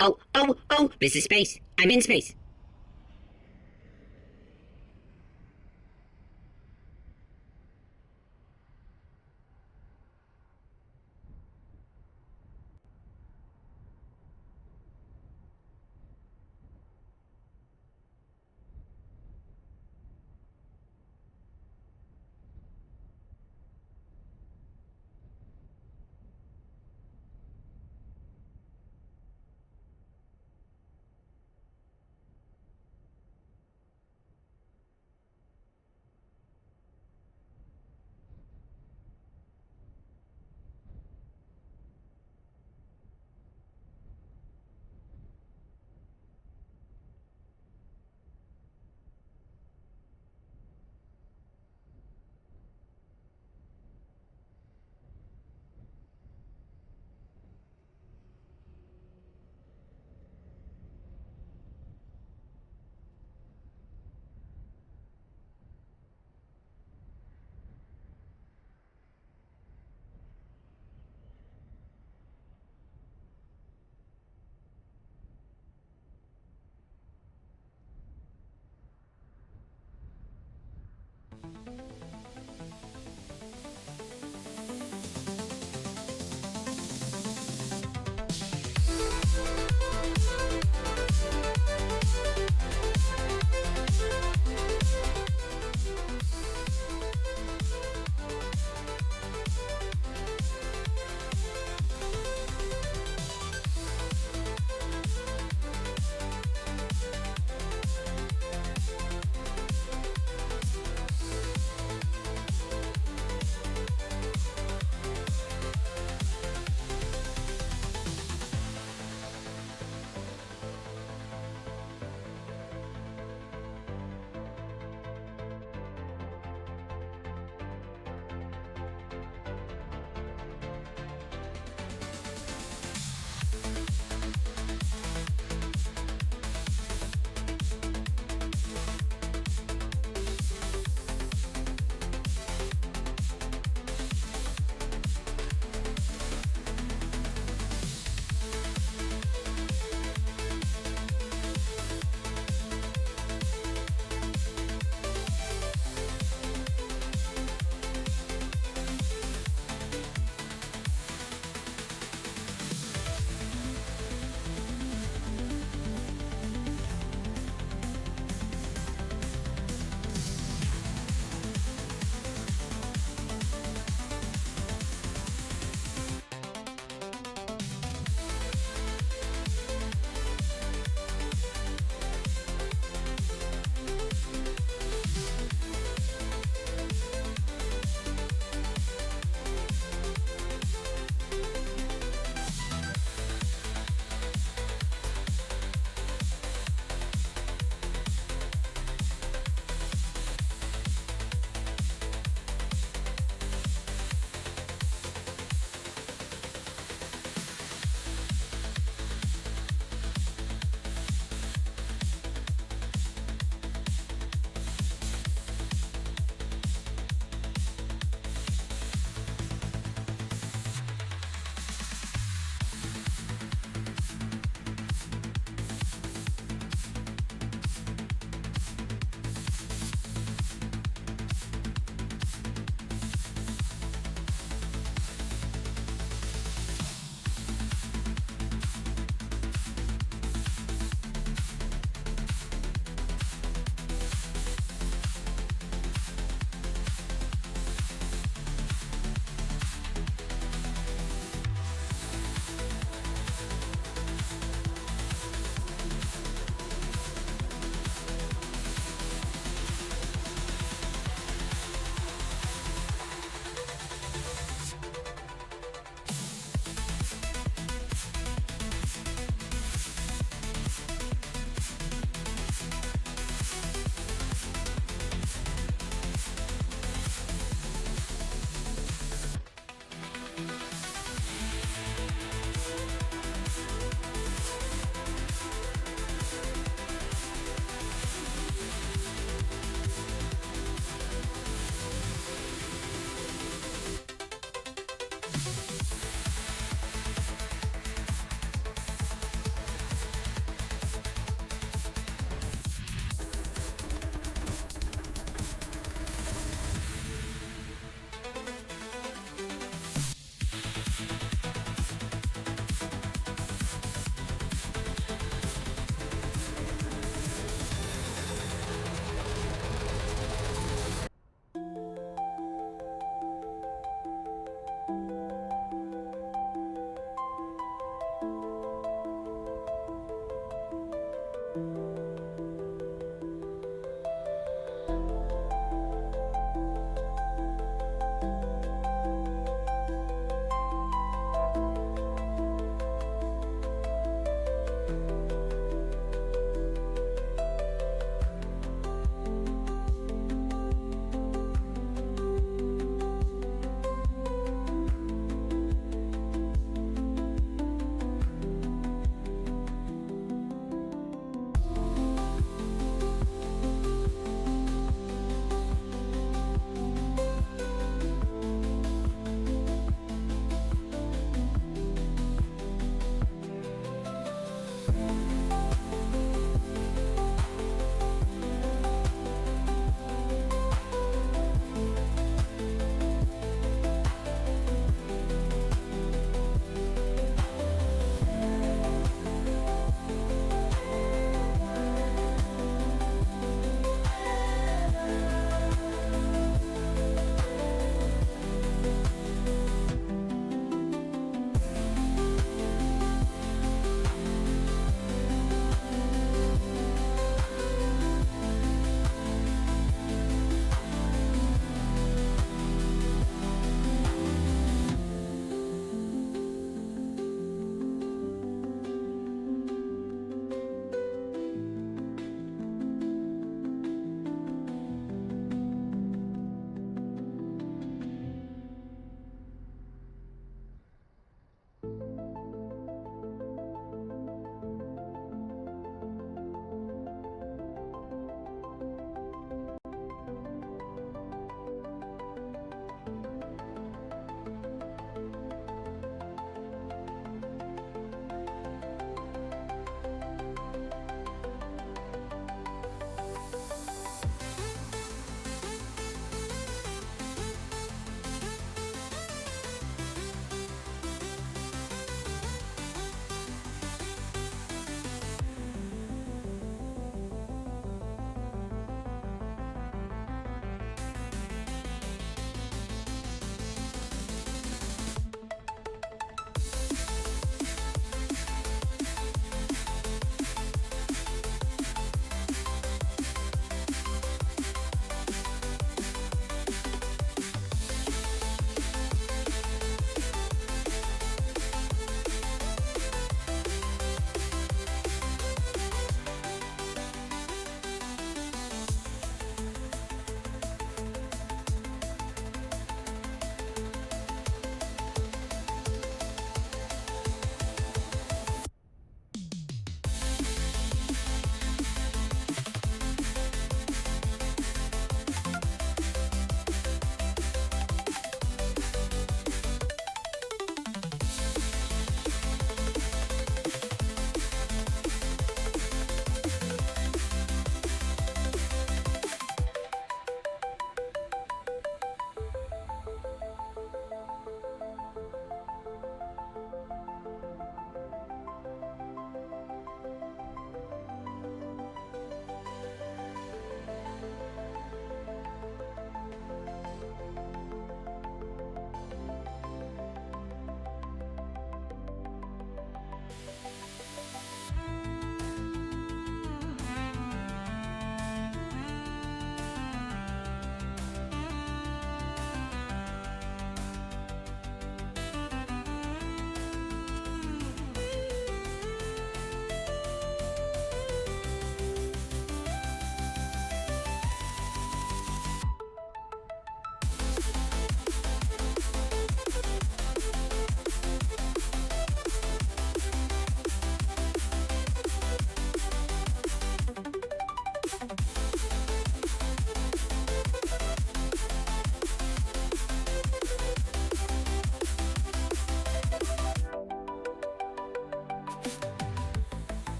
Oh, this is space. I'm in space.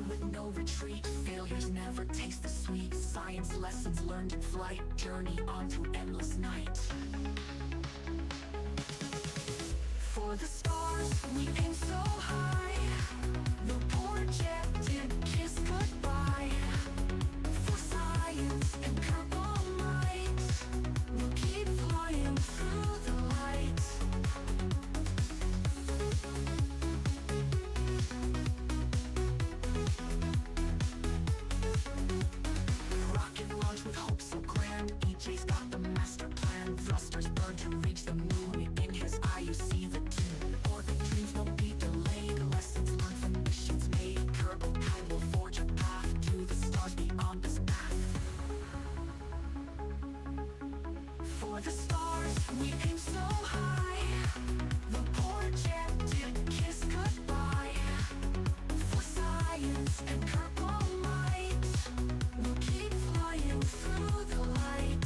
with no retreat. Failures never taste the sweet. Science lessons learned in flight. Journey on to endless night. For the stars, we aim so high. The poor jet did kiss goodbye. For science and purple light, we'll keep flying through the light. Rocket launch with hope so grand. EJ's got the master plan. Thrusters burn to reach the moon. In his eye you see the tune. Orbit dreams won't be delayed. Lessons learned from missions made. Kerbal Time will forge a path to the stars beyond this path. For the stars, we aim so high. The poor jet did kiss goodbye. For science and purple light, we'll keep flying through the light.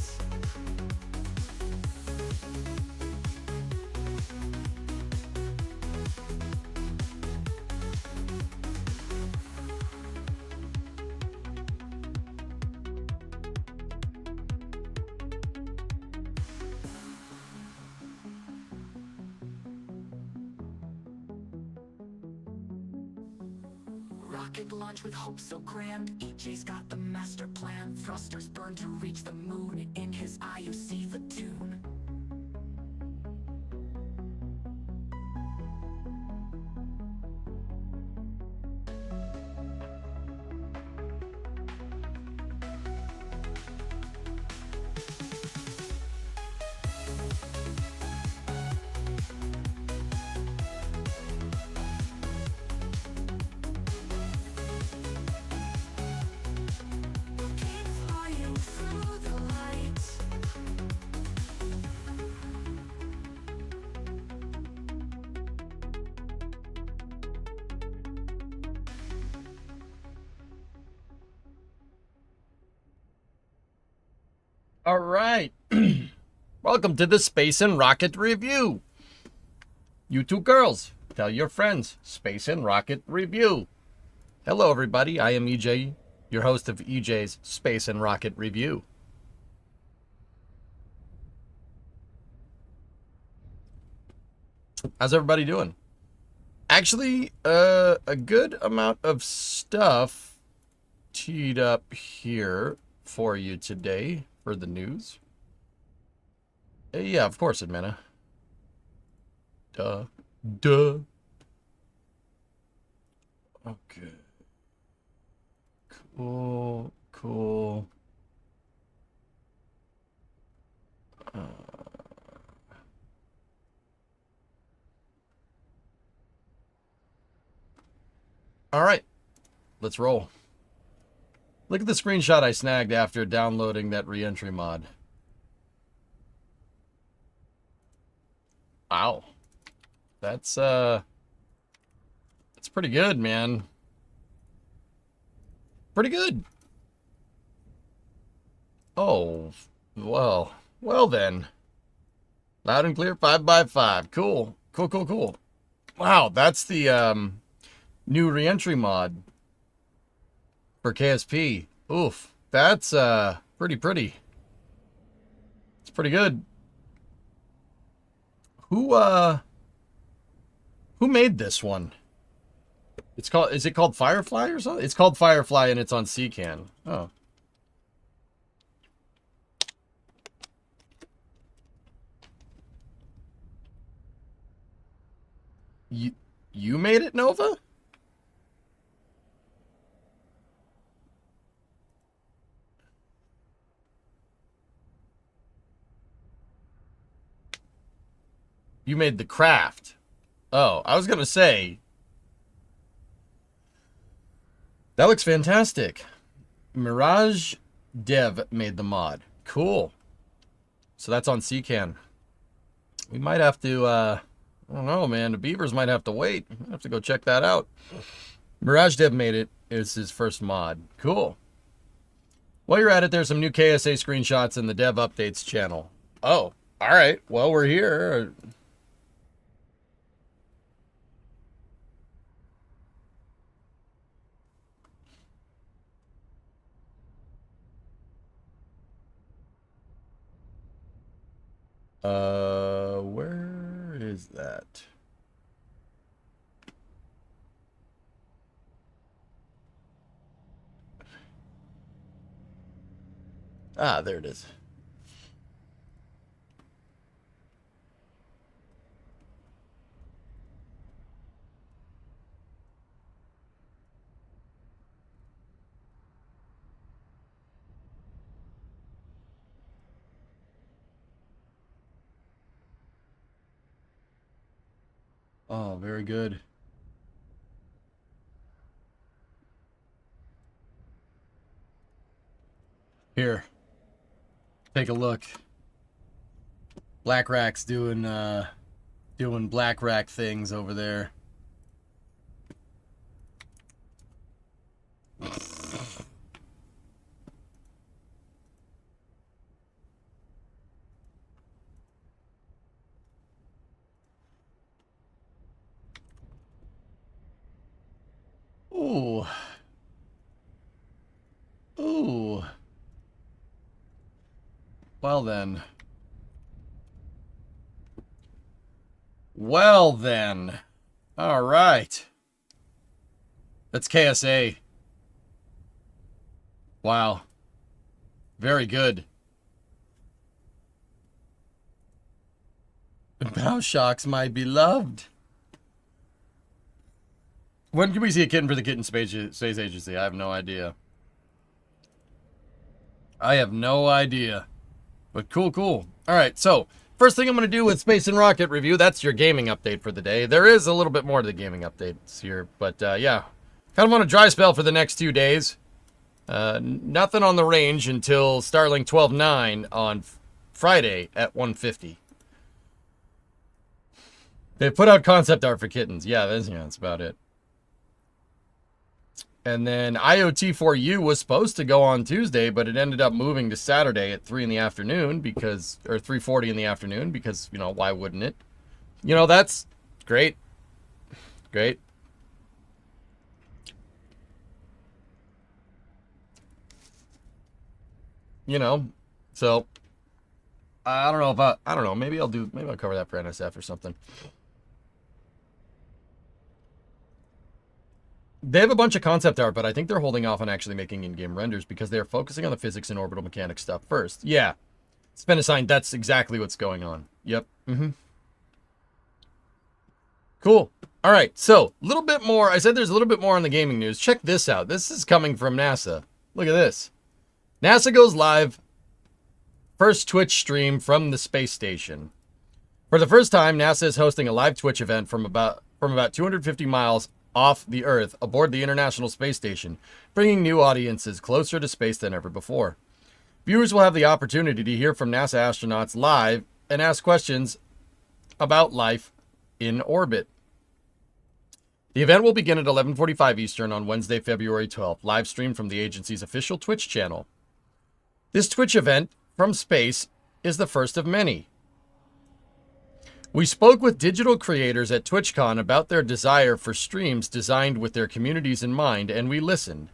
Rocket launch with hope so grand. EJ's got the master plan. Thrusters burn to reach the moon. In his eye you see the tune. Keep flying through the light. All right. Welcome to the Space and Rocket Review. You two girls, tell your friends, Space and Rocket Review. Hello, everybody. I am EJ, your host of EJ's Space and Rocket Review. How's everybody doing? Actually, a good amount of stuff teed up here for you today for the news. Yeah, of course, Admina. Duh. Okay. Cool. All right, let's roll. Look at the screenshot I snagged after downloading that reentry mod. Wow. That's pretty good, man. Pretty good. Oh, well then. Loud and clear, 5x5. Cool. Wow, that's the new reentry mod for KSP. Oof, that's pretty. It's pretty good. Who made this one? Is it called Firefly or something? It's called Firefly and it's on CCAN. Oh. You made it, Nova? You made the craft. Oh, I was gonna say, that looks fantastic. Mirage Dev made the mod. Cool. So that's on CCAN. We might have to, I don't know, man. The Beavers might have to wait. I have to go check that out. Mirage Dev made it. It's his first mod. Cool. While you're at it, there's some new KSA screenshots in the Dev Updates channel. Oh, all right. Well, we're here. Where is that? Ah, there it is. Oh, very good. Here, take a look. Black Rack's doing Black Rack things over there. Ooh. Ooh. Well then. Well then. All right. That's KSA. Wow. Very good. Bowshock's my beloved. When can we see a kitten for the Kitten Space Agency? I have no idea. I have no idea. But cool, cool. All right, so first thing I'm going to do with Space and Rocket review, that's your gaming update for the day. There is a little bit more to the gaming updates here, but yeah. Kind of on a dry spell for the next 2 days. Nothing on the range until Starlink 12.9 on Friday at 1:50. They put out concept art for kittens. Yeah, that's about it. And then IoT4U was supposed to go on Tuesday, but it ended up moving to Saturday at 3 in the afternoon because, or 3:40 in the afternoon because, you know, why wouldn't it? You know, that's great. Great. You know, so I don't know if I don't know, maybe I'll cover that for NSF or something. They have a bunch of concept art, but I think they're holding off on actually making in-game renders because they're focusing on the physics and orbital mechanics stuff first. Yeah. It's been assigned. That's exactly what's going on. Yep. Cool. All right. So, a little bit more. I said there's a little bit more on the gaming news. Check this out. This is coming from NASA. Look at this. NASA goes live. First Twitch stream from the space station. For the first time, NASA is hosting a live Twitch event from about 250 miles off the Earth aboard the International Space Station, bringing new audiences closer to space than ever before. Viewers will have the opportunity to hear from NASA astronauts live and ask questions about life in orbit. The event will begin at 11:45 Eastern on Wednesday, February 12th, live streamed from the agency's official Twitch channel. This Twitch event from space is the first of many. We spoke with digital creators at TwitchCon about their desire for streams designed with their communities in mind, and we listened.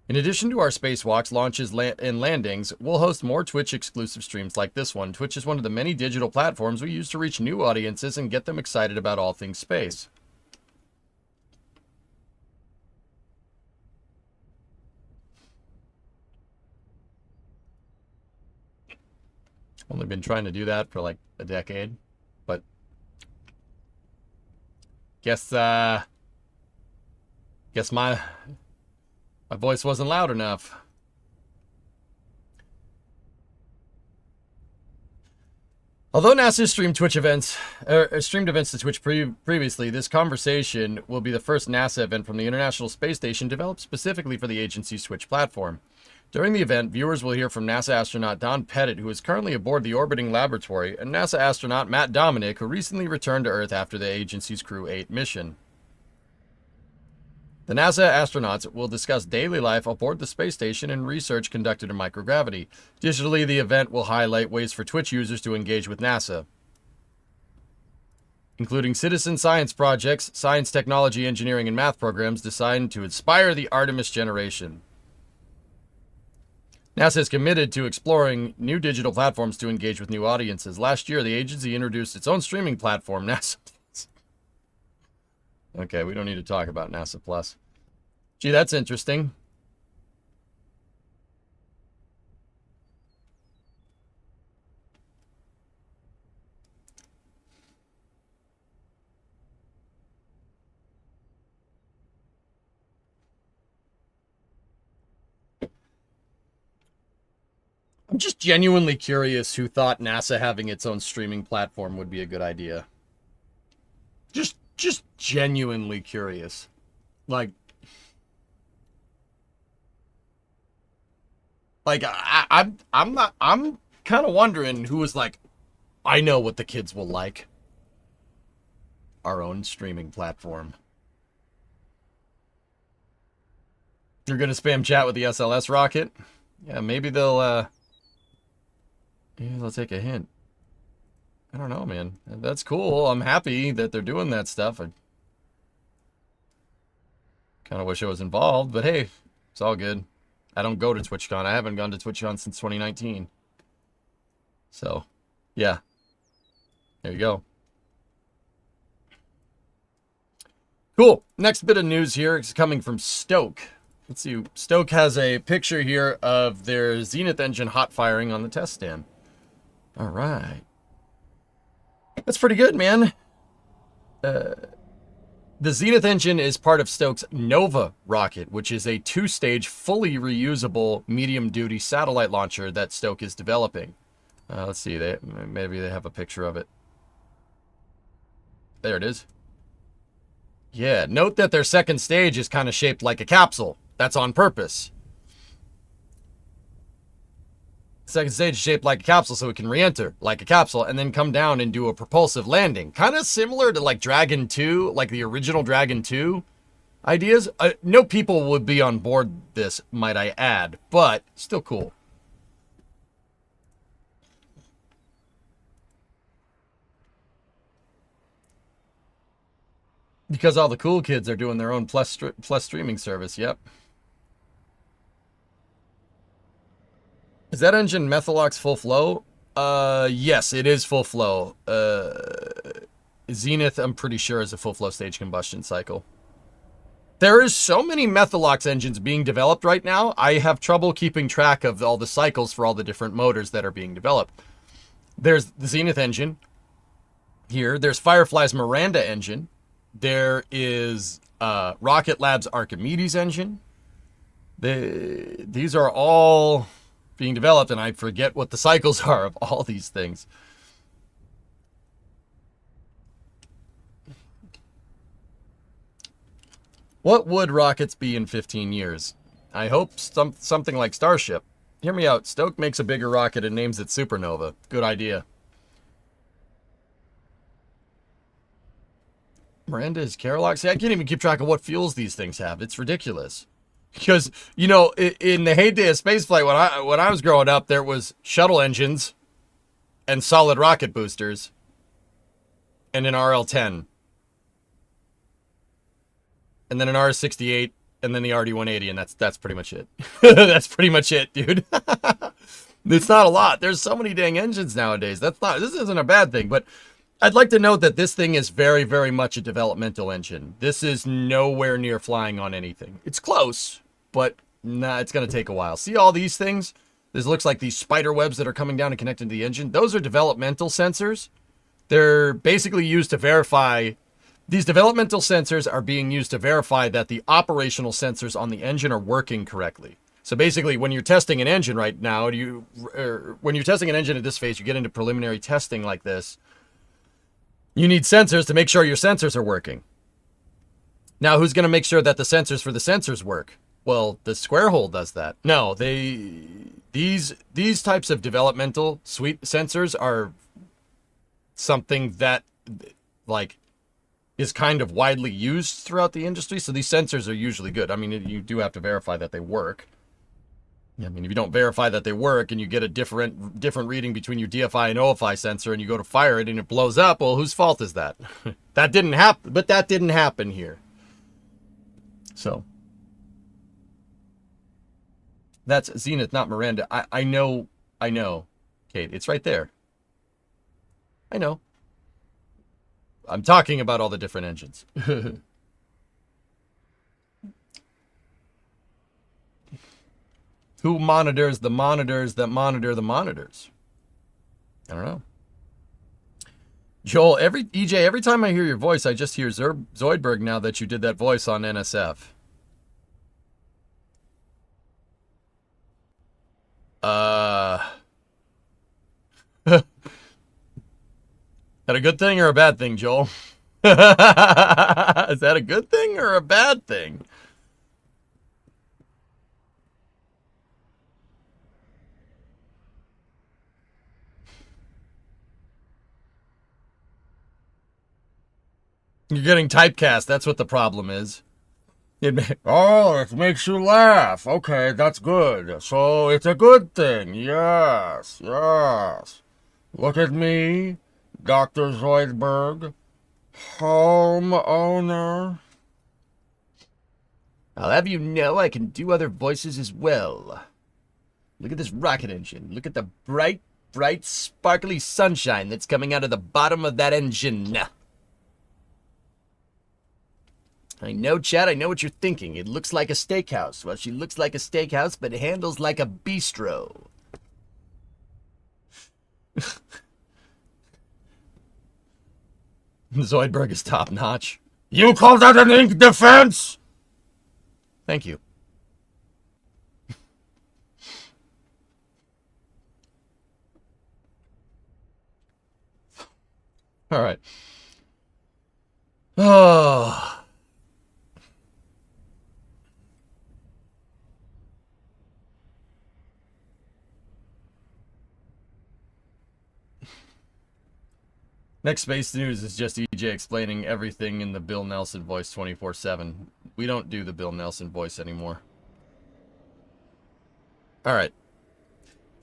In addition to our spacewalks, launches, and landings, we'll host more Twitch-exclusive streams like this one. Twitch is one of the many digital platforms we use to reach new audiences and get them excited about all things space. Only been trying to do that for like a decade, but guess my voice wasn't loud enough. Although NASA streamed events to Twitch previously, this conversation will be the first NASA event from the International Space Station developed specifically for the agency's Twitch platform. During the event, viewers will hear from NASA astronaut Don Pettit, who is currently aboard the orbiting laboratory, and NASA astronaut Matt Dominic, who recently returned to Earth after the agency's Crew 8 mission. The NASA astronauts will discuss daily life aboard the space station and research conducted in microgravity. Additionally, the event will highlight ways for Twitch users to engage with NASA, including citizen science projects, science, technology, engineering, and math programs designed to inspire the Artemis generation. NASA is committed to exploring new digital platforms to engage with new audiences. Last year, the agency introduced its own streaming platform, NASA Plus. Okay, we don't need to talk about NASA Plus. Gee, that's interesting. I'm just genuinely curious who thought NASA having its own streaming platform would be a good idea. Just genuinely curious. Like I'm kind of wondering who was like, I know what the kids will like. Our own streaming platform. You're gonna spam chat with the SLS rocket? Yeah, maybe they'll take a hint. I don't know, man. That's cool. I'm happy that they're doing that stuff. I kind of wish I was involved, but hey, it's all good. I don't go to TwitchCon. I haven't gone to TwitchCon since 2019. So, yeah. There you go. Cool. Next bit of news here is coming from Stoke. Let's see. Stoke has a picture here of their Zenith engine hot firing on the test stand. All right. That's pretty good, man. The Zenith engine is part of Stoke's Nova rocket, which is a two-stage, fully reusable medium-duty satellite launcher that Stoke is developing. Let's see. Maybe they have a picture of it. There it is. Yeah, note that their second stage is kind of shaped like a capsule. That's on purpose. Second stage is shaped like a capsule so it can re-enter like a capsule and then come down and do a propulsive landing. Kind of similar to like Dragon 2, like the original Dragon 2 ideas. No people would be on board this, might I add, but still cool. Because all the cool kids are doing their own plus streaming service, yep. Is that engine Methalox full flow? Yes, it is full flow. Zenith, I'm pretty sure, is a full flow stage combustion cycle. There is so many Methalox engines being developed right now, I have trouble keeping track of all the cycles for all the different motors that are being developed. There's the Zenith engine here. There's Firefly's Miranda engine. There is Rocket Lab's Archimedes engine. These are all being developed, and I forget what the cycles are of all these things. What would rockets be in 15 years? I hope something like Starship. Hear me out. Stoke makes a bigger rocket and names it Supernova. Good idea. Miranda is Carolox. See, I can't even keep track of what fuels these things have. It's ridiculous. Because, you know, in the heyday of spaceflight, when I was growing up, there was shuttle engines and solid rocket boosters and an RL-10. And then an RS-68 and then the RD-180, and that's pretty much it. That's pretty much it, dude. It's not a lot. There's so many dang engines nowadays. This isn't a bad thing, but I'd like to note that this thing is very, very much a developmental engine. This is nowhere near flying on anything. It's close, but nah, it's going to take a while. See all these things? This looks like these spider webs that are coming down and connecting to the engine. Those are developmental sensors. They're basically used to verify. These developmental sensors are being used to verify that the operational sensors on the engine are working correctly. So basically, when you're testing an engine right now, when you're testing an engine at this phase, you get into preliminary testing like this. You need sensors to make sure your sensors are working. Now, who's going to make sure that the sensors for the sensors work? Well, the square hole does that. No, these types of developmental suite sensors are something that like is kind of widely used throughout the industry. So these sensors are usually good. I mean, you do have to verify that they work. I mean, if you don't verify that they work and you get a different reading between your DFI and OFI sensor and you go to fire it and it blows up, well, whose fault is that? That didn't happen, but that didn't happen here. So That's Zenith, not Miranda. I know, Kate. It's right there. I know. I'm talking about all the different engines. Who monitors the monitors that monitor the monitors? I don't know. Joel, every time I hear your voice, I just hear Zoidberg now that you did that voice on NSF. That a good thing or a bad thing, Joel? Is that a good thing or a bad thing? You're getting typecast. That's what the problem is. Oh, it makes you laugh. Okay, that's good. So it's a good thing. Yes, yes. Look at me, Dr. Zoidberg, homeowner. I'll have you know I can do other voices as well. Look at this rocket engine. Look at the bright, sparkly sunshine that's coming out of the bottom of that engine. I know, Chad, I know what you're thinking. It looks like a steakhouse. Well, she looks like a steakhouse, but handles like a bistro. Zoidberg is top notch. You call that an ink defense? Thank you. All right. Oh. Next Space News is just EJ explaining everything in the Bill Nelson voice 24/7. We don't do the Bill Nelson voice anymore. All right.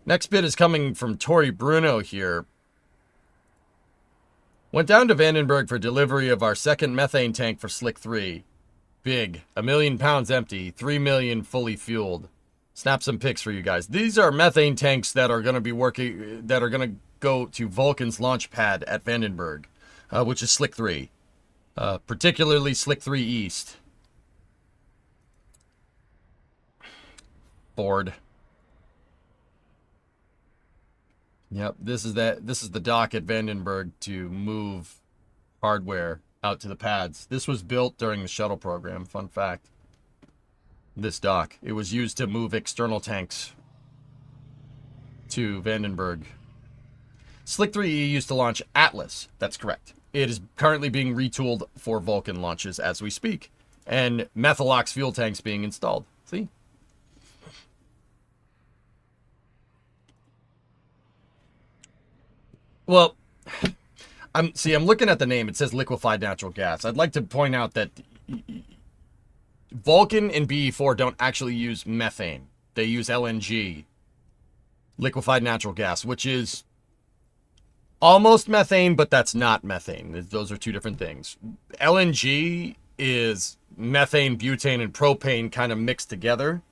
Next bit is coming from Tori Bruno here. Went down to Vandenberg for delivery of our second methane tank for Slick 3. Big. 1 million pounds empty. 3 million fully fueled. Snap some pics for you guys. These are methane tanks that are going to be working, that are going to go to Vulcan's launch pad at Vandenberg, which is Slick 3. Particularly Slick 3 East. Ford. Yep, this is the dock at Vandenberg to move hardware out to the pads. This was built during the shuttle program, fun fact. This dock. It was used to move external tanks to Vandenberg. Slick 3E used to launch Atlas. That's correct. It is currently being retooled for Vulcan launches as we speak. And Methalox fuel tanks being installed. See? Well, I'm looking at the name. It says liquefied natural gas. I'd like to point out that Vulcan and BE4 don't actually use methane. They use LNG, liquefied natural gas, which is almost methane, but that's not methane. Those are two different things. LNG is methane, butane, and propane kind of mixed together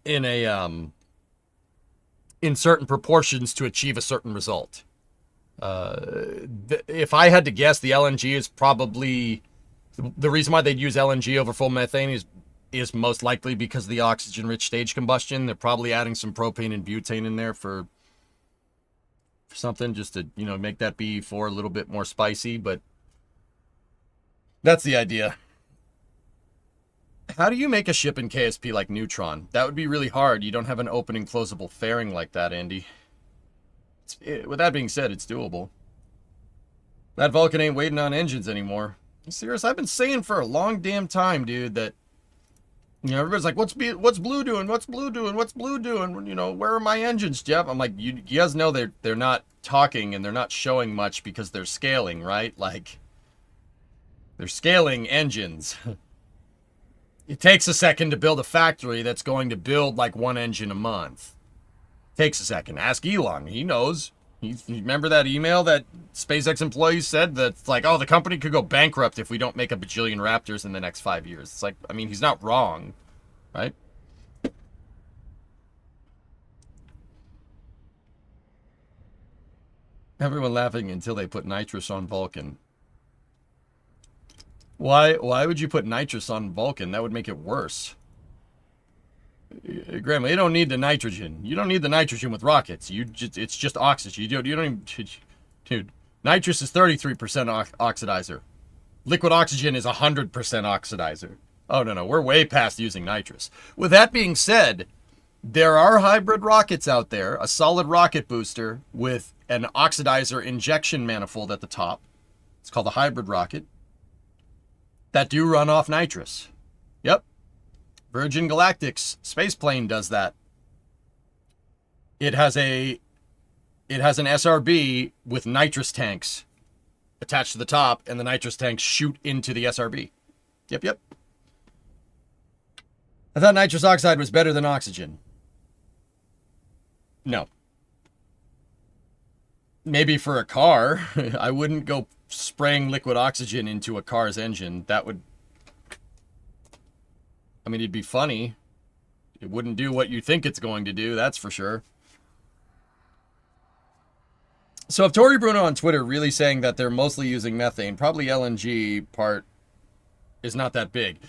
in in certain proportions to achieve a certain result. If I had to guess, the LNG is probably the reason why they'd use LNG over full methane is most likely because of the oxygen-rich stage combustion. They're probably adding some propane and butane in there for something just to, make that BE4 a little bit more spicy, but that's the idea. How do you make a ship in KSP like Neutron? That would be really hard. You don't have an open and closable fairing like that, Andy. With that being said, it's doable. That Vulcan ain't waiting on engines anymore. Serious? I've been saying for a long damn time, dude, that everybody's like, what's Blue doing? What's Blue doing? What's Blue doing? Where are my engines, Jeff? I'm like, you guys know they're not talking and they're not showing much because they're scaling, right? Like, they're scaling engines. It takes a second to build a factory that's going to build like one engine a month. Takes a second. Ask Elon. He knows. You remember that email that SpaceX employees said that's like, oh, the company could go bankrupt if we don't make a bajillion Raptors in the next 5 years. It's like, I mean, he's not wrong, right? Everyone laughing until they put nitrous on Vulcan. Why would you put nitrous on Vulcan? That would make it worse. Grandma, you don't need the nitrogen. You don't need the nitrogen with rockets. It's just oxygen. You don't even... Dude, nitrous is 33% oxidizer. Liquid oxygen is 100% oxidizer. Oh, no. We're way past using nitrous. With that being said, there are hybrid rockets out there, a solid rocket booster with an oxidizer injection manifold at the top. It's called a hybrid rocket. That do run off nitrous. Yep. Virgin Galactic's space plane does that. It has an SRB with nitrous tanks attached to the top, and the nitrous tanks shoot into the SRB. Yep. I thought nitrous oxide was better than oxygen. No. Maybe for a car. I wouldn't go spraying liquid oxygen into a car's engine. That would... I mean, it'd be funny. It wouldn't do what you think it's going to do, that's for sure. So if Tori Bruno on Twitter really saying that they're mostly using methane, probably LNG part is not that big.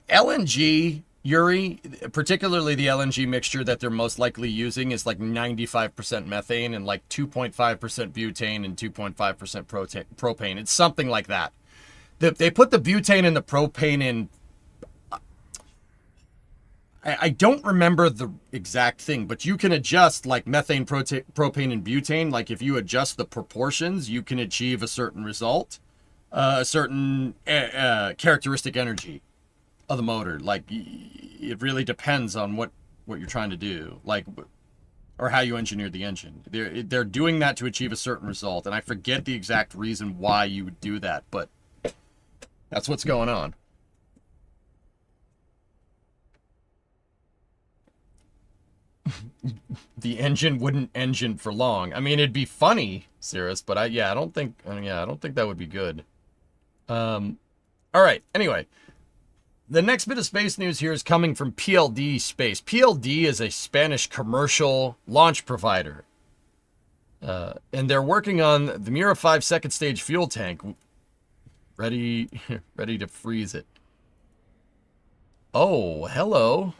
LNG... Yuri, particularly the LNG mixture that they're most likely using is like 95% methane and like 2.5% butane and 2.5% propane. It's something like that. They put the butane and the propane in... I don't remember the exact thing, but you can adjust like methane, propane, and butane. Like if you adjust the proportions, you can achieve a certain result, a certain characteristic energy of the motor. Like it really depends on what you're trying to do, like, or how you engineer the engine. They're doing that to achieve a certain result, and I forget the exact reason why you would do that, but that's what's going on. The engine wouldn't engine for long. I mean, it'd be funny, Cirrus, but I don't think that would be good. All right. Anyway, the next bit of space news here is coming from PLD Space. PLD is a Spanish commercial launch provider. And they're working on the Mira 5 second stage fuel tank. Ready to freeze it. Oh, hello.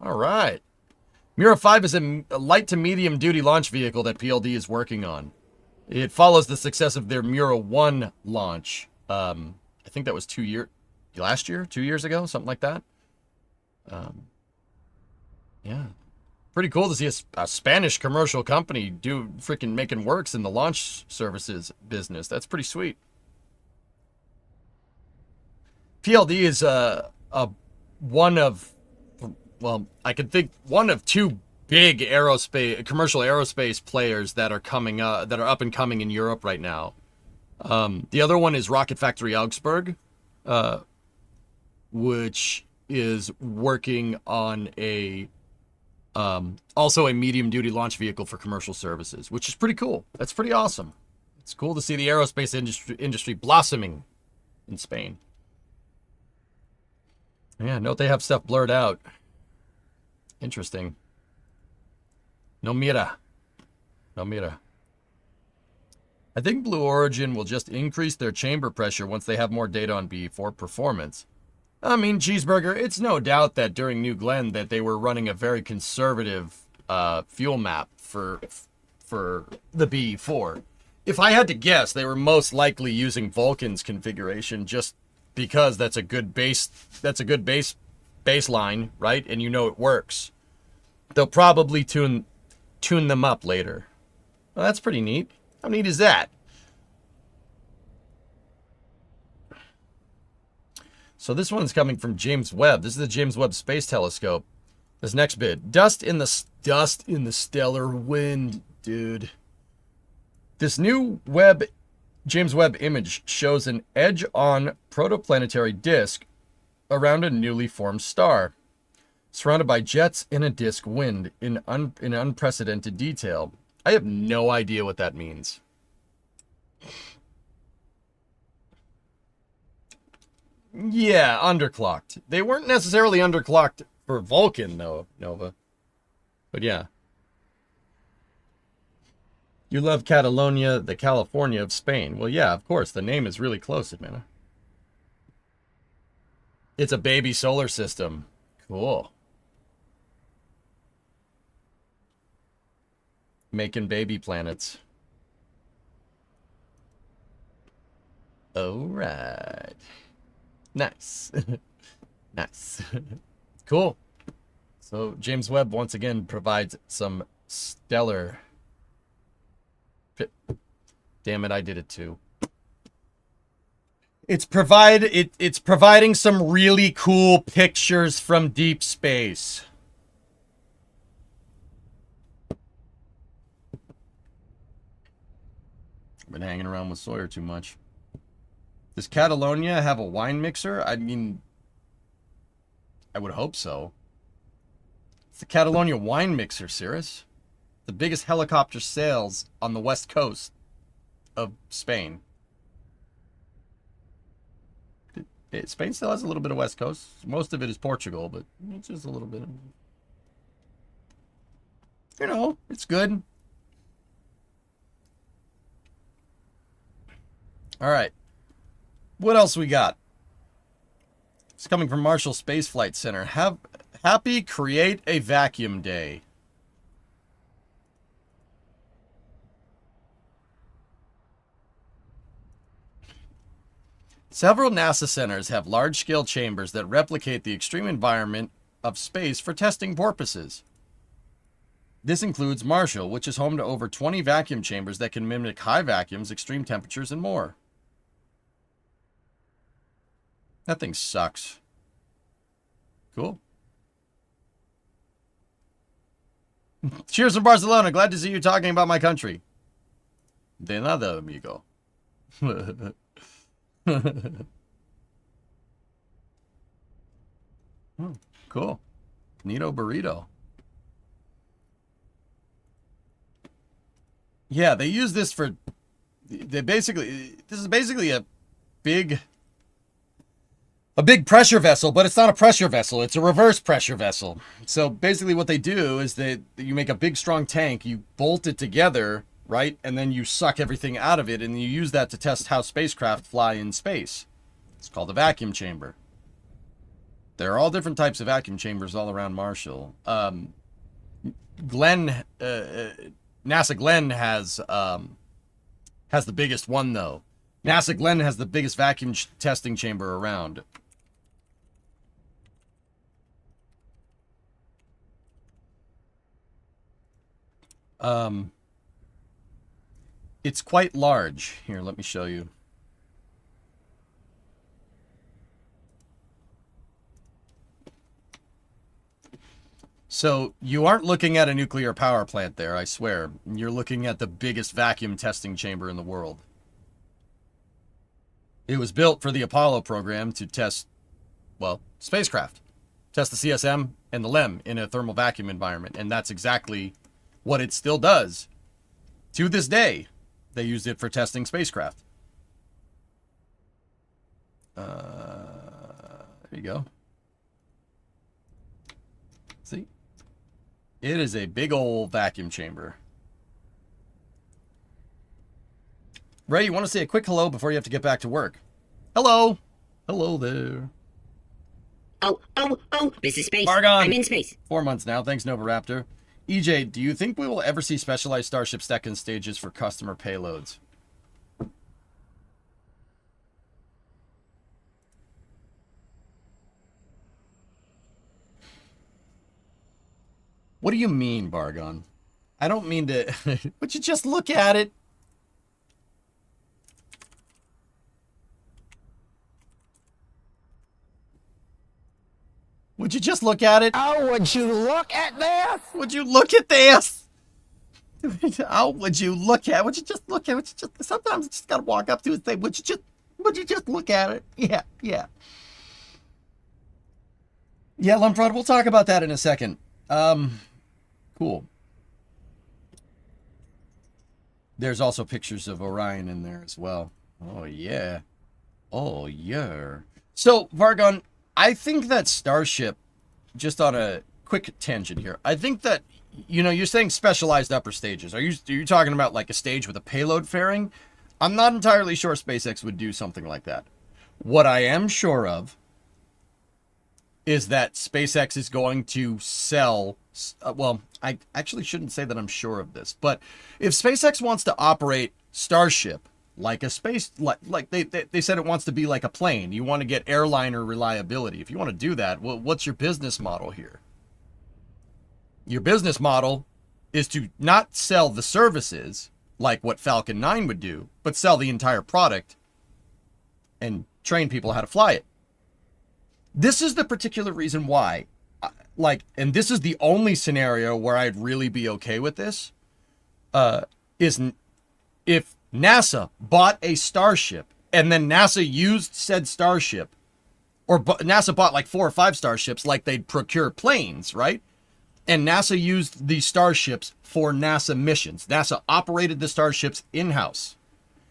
All right. Mira 5 is a light to medium duty launch vehicle that PLD is working on. It follows the success of their Mira 1 launch. I think that was 2 years ago, something like that. Yeah. Pretty cool to see a Spanish commercial company do freaking making works in the launch services business. That's pretty sweet. PLD is one of two big commercial aerospace players that are coming up, that are up and coming in Europe right now. The other one is Rocket Factory Augsburg, which is working on also a medium-duty launch vehicle for commercial services, which is pretty cool. That's pretty awesome. It's cool to see the aerospace industry blossoming in Spain. Yeah, note they have stuff blurred out. Interesting. No mira. I think Blue Origin will just increase their chamber pressure once they have more data on BE4 performance. I mean, Cheeseburger, it's no doubt that during New Glenn that they were running a very conservative fuel map for the BE4. If I had to guess, they were most likely using Vulcan's configuration just because that's a good baseline, right? And you know it works. They'll probably tune them up later. Well, that's pretty neat. How neat is that? So this one's coming from James Webb. This is the James Webb Space Telescope. This next bit. Dust in the stellar wind, dude. This new James Webb image shows an edge-on protoplanetary disk around a newly formed star, surrounded by jets in a disk wind in unprecedented detail. I have no idea what that means. Yeah, underclocked. They weren't necessarily underclocked for Vulcan, though, Nova. But yeah. You love Catalonia, the California of Spain. Well, yeah, of course. The name is really close, man. It's a baby solar system. Cool. Making baby planets. All right. Nice. Nice. Cool. So James Webb once again provides some stellar... Damn it, I did it too. It's providing some really cool pictures from deep space. I've been hanging around with Sawyer too much. Does Catalonia have a wine mixer? I mean, I would hope so. It's the Catalonia wine mixer, Cirrus. The biggest helicopter sales on the west coast of Spain. Spain still has a little bit of west coast. Most of it is Portugal, but it's just a little bit. You know, it's good. All right. What else we got? It's coming from Marshall Space Flight Center. Happy Create a Vacuum Day. Several NASA centers have large-scale chambers that replicate the extreme environment of space for testing purposes. This includes Marshall, which is home to over 20 vacuum chambers that can mimic high vacuums, extreme temperatures, and more. That thing sucks. Cool. Cheers from Barcelona. Glad to see you talking about my country. De nada, amigo. Cool. Neato burrito. Yeah, they use this for... This is basically a big pressure vessel, but it's not a pressure vessel. It's a reverse pressure vessel. So basically what they do is you make a big, strong tank, you bolt it together, right? And then you suck everything out of it, and you use that to test how spacecraft fly in space. It's called a vacuum chamber. There are all different types of vacuum chambers all around Marshall. NASA Glenn has the biggest one, though. NASA Glenn has the biggest vacuum testing chamber around. It's quite large. Here, let me show you. So you aren't looking at a nuclear power plant there, I swear. You're looking at the biggest vacuum testing chamber in the world. It was built for the Apollo program to test, well, spacecraft. Test the CSM and the LEM in a thermal vacuum environment. And that's exactly what it still does. To this day, they used it for testing spacecraft. There you go. See? It is a big old vacuum chamber. Ray, you want to say a quick hello before you have to get back to work? Hello. Hello there. Oh, this is space. Bargon. I'm in space. 4 months now. Thanks, Novoraptor. EJ, do you think we will ever see specialized Starship second stages for customer payloads? What do you mean, Bargon? I don't mean to... Would you just look at it? Would you just look at it? Oh, would you look at this? Would you look at this? How would you look at it? Would you just look at it? Would you just, sometimes you just gotta walk up to it and say, would you just look at it? Yeah. Yeah, Lumprod, we'll talk about that in a second. Cool. There's also pictures of Orion in there as well. Oh, yeah. Oh, yeah. So, Vargon, I think that Starship, just on a quick tangent here, I think that you know, you're saying specialized upper stages. Are you talking about like a stage with a payload fairing? I'm not entirely sure SpaceX would do something like that. What I am sure of is that SpaceX is going to sell. Well, I actually shouldn't say that I'm sure of this, but if SpaceX wants to operate Starship like a space, like they said it wants to be like a plane, you want to get airliner reliability. If you want to do that, well, what's your business model here? Your business model is to not sell the services like what Falcon 9 would do, but sell the entire product and train people how to fly it. This is the particular reason why, and this is the only scenario where I'd really be okay with this, is if NASA bought a Starship and then NASA used said Starship, or NASA bought like 4 or 5 Starships like they'd procure planes, right? And NASA used these Starships for NASA missions. NASA operated the Starships in-house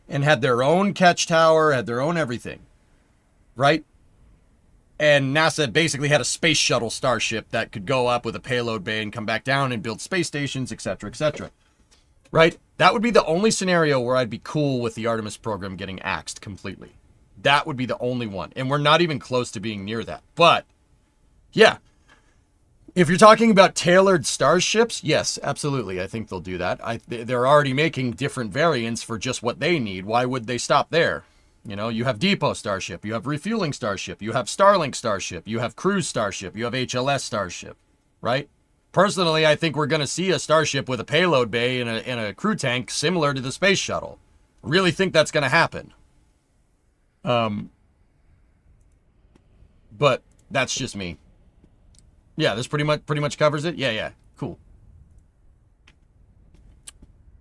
and had their own catch tower, had their own everything, right? And NASA basically had a space shuttle Starship that could go up with a payload bay and come back down and build space stations, etc., etc. Right? That would be the only scenario where I'd be cool with the Artemis program getting axed completely. That would be the only one. And we're not even close to being near that. But, yeah. If you're talking about tailored starships, yes, absolutely. I think they'll do that. They're already making different variants for just what they need. Why would they stop there? You know, you have Depot Starship, you have Refueling Starship, you have Starlink Starship, you have Cruise Starship, you have HLS Starship, right? Personally, I think we're going to see a Starship with a payload bay and a crew tank similar to the Space Shuttle. I really think that's going to happen. But that's just me. Yeah, this pretty much covers it. Yeah, cool.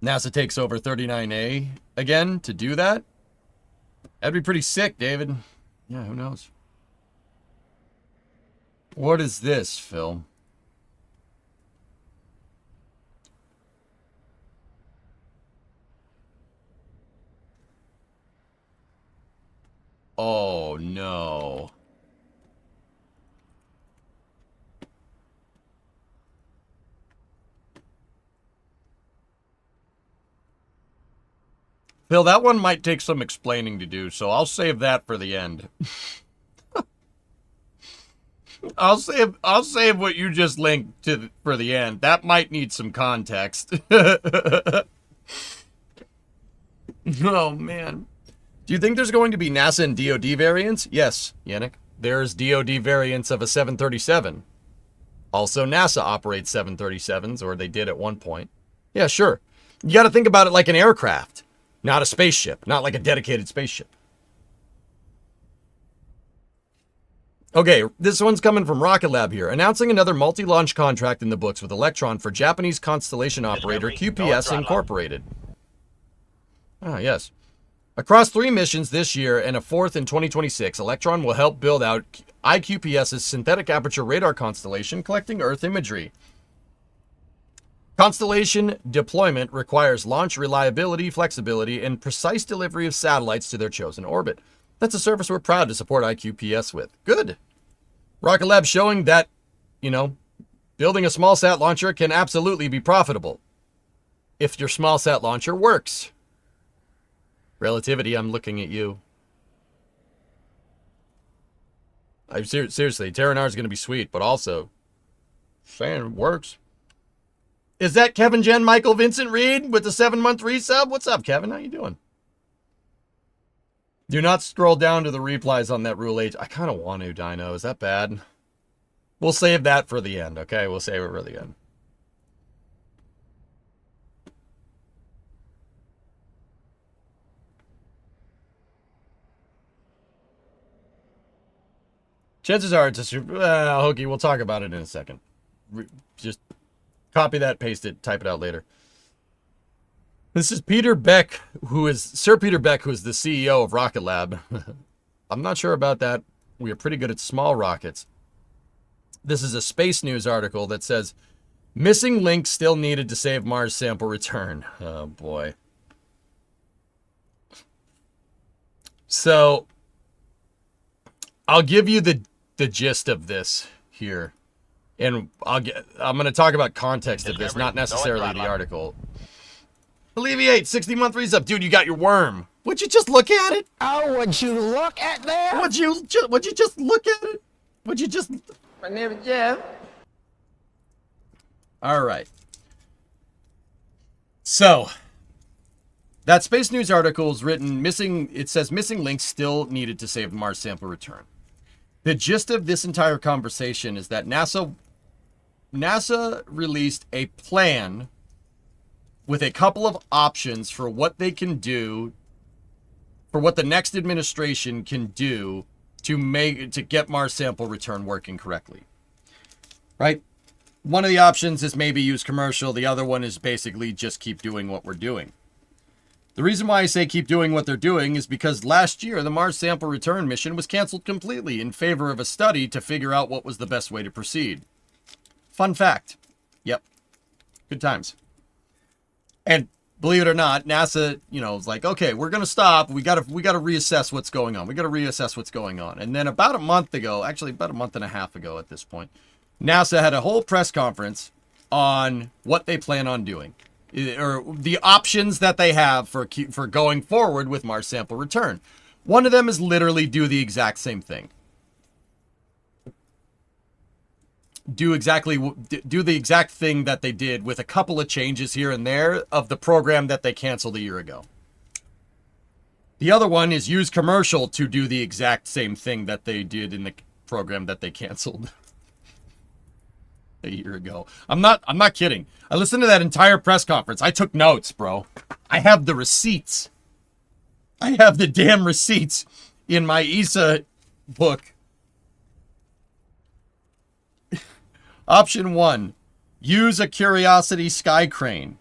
NASA takes over 39A again to do that. That'd be pretty sick, David. Yeah, who knows? What is this, Phil? Oh, no. Phil, that one might take some explaining to do, so I'll save that for the end. I'll save what you just linked to for the end. That might need some context. Oh, man. Do you think there's going to be NASA and DoD variants? Yes, Yannick. There's DoD variants of a 737. Also, NASA operates 737s, or they did at one point. Yeah, sure. You got to think about it like an aircraft, not a spaceship, not like a dedicated spaceship. Okay, this one's coming from Rocket Lab here. Announcing another multi-launch contract in the books with Electron for Japanese constellation operator QPS Incorporated. Ah, yes. Across 3 missions this year and a 4th in 2026, Electron will help build out IQPS's synthetic aperture radar constellation collecting Earth imagery. Constellation deployment requires launch reliability, flexibility, and precise delivery of satellites to their chosen orbit. That's a service we're proud to support IQPS with. Good. Rocket Lab showing that, building a small sat launcher can absolutely be profitable if your small sat launcher works. Relativity, I'm looking at you. Seriously, Terranar is going to be sweet, but also, saying it works. Is that Kevin Jen Michael Vincent Reed with the 7-month resub? What's up, Kevin? How you doing? Do not scroll down to the replies on that Rule H. I kind of want to, Dino. Is that bad? We'll save that for the end, okay? We'll save it for the end. Chances are it's a Hokey, we'll talk about it in a second. Just copy that, paste it, type it out later. This is Peter Beck, Sir Peter Beck, who is the CEO of Rocket Lab. I'm not sure about that. We are pretty good at small rockets. This is a Space News article that says, missing link still needed to save Mars sample return. Oh, boy. So, I'll give you the gist of this here. And I'm going to talk about context of this, not necessarily the article. Alleviate 60-month resub. Dude, you got your worm. Would you just look at it? Oh, would you look at this? Would you just look at it? Would you just... My name is Jeff. All right. So, that Space News article is written missing. It says missing links still needed to save Mars sample return. The gist of this entire conversation is that NASA released a plan with a couple of options for what they can do, for what the next administration can do to get Mars sample return working correctly. Right? One of the options is maybe use commercial. The other one is basically just keep doing what we're doing. The reason why I say keep doing what they're doing is because last year the Mars sample return mission was canceled completely in favor of a study to figure out what was the best way to proceed. Fun fact. Yep. Good times. And believe it or not, NASA, is like, okay, we're going to stop. We got to reassess what's going on. And then about a month ago, actually about a month and a half ago at this point, NASA had a whole press conference on what they plan on doing, or the options that they have for going forward with Mars sample return. One of them is literally do the exact same thing. Do the exact thing that they did with a couple of changes here and there of the program that they canceled a year ago. The other one is use commercial to do the exact same thing that they did in the program that they canceled a year ago. I'm not kidding. I listened to that entire press conference. I took notes, bro. I have the receipts. I have the damn receipts in my ESA book. Option 1, use a Curiosity sky crane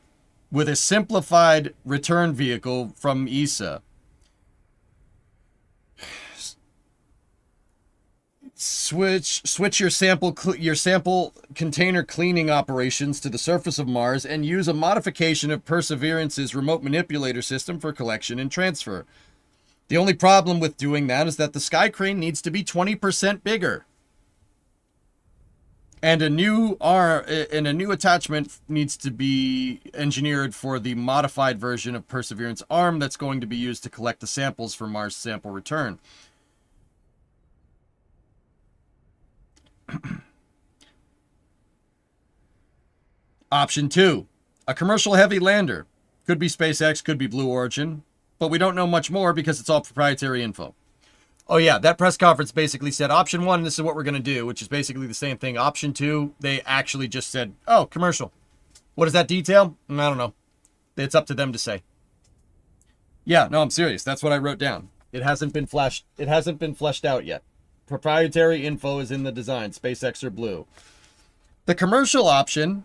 with a simplified return vehicle from ESA. Switch your sample container cleaning operations to the surface of Mars and use a modification of Perseverance's remote manipulator system for collection and transfer. The only problem with doing that is that the sky crane needs to be 20% bigger. And a new attachment needs to be engineered for the modified version of Perseverance arm that's going to be used to collect the samples for Mars sample return. Option 2, a commercial heavy lander. Could be SpaceX, could be Blue Origin, but we don't know much more because it's all proprietary info. Oh yeah, that press conference basically said option 1, this is what we're going to do, which is basically the same thing. Option 2, they actually just said, oh, commercial. What does that detail? I don't know. It's up to them to say. Yeah, no, I'm serious. That's what I wrote down. It hasn't been fleshed out yet. Proprietary info is in the design, SpaceX or Blue. The commercial option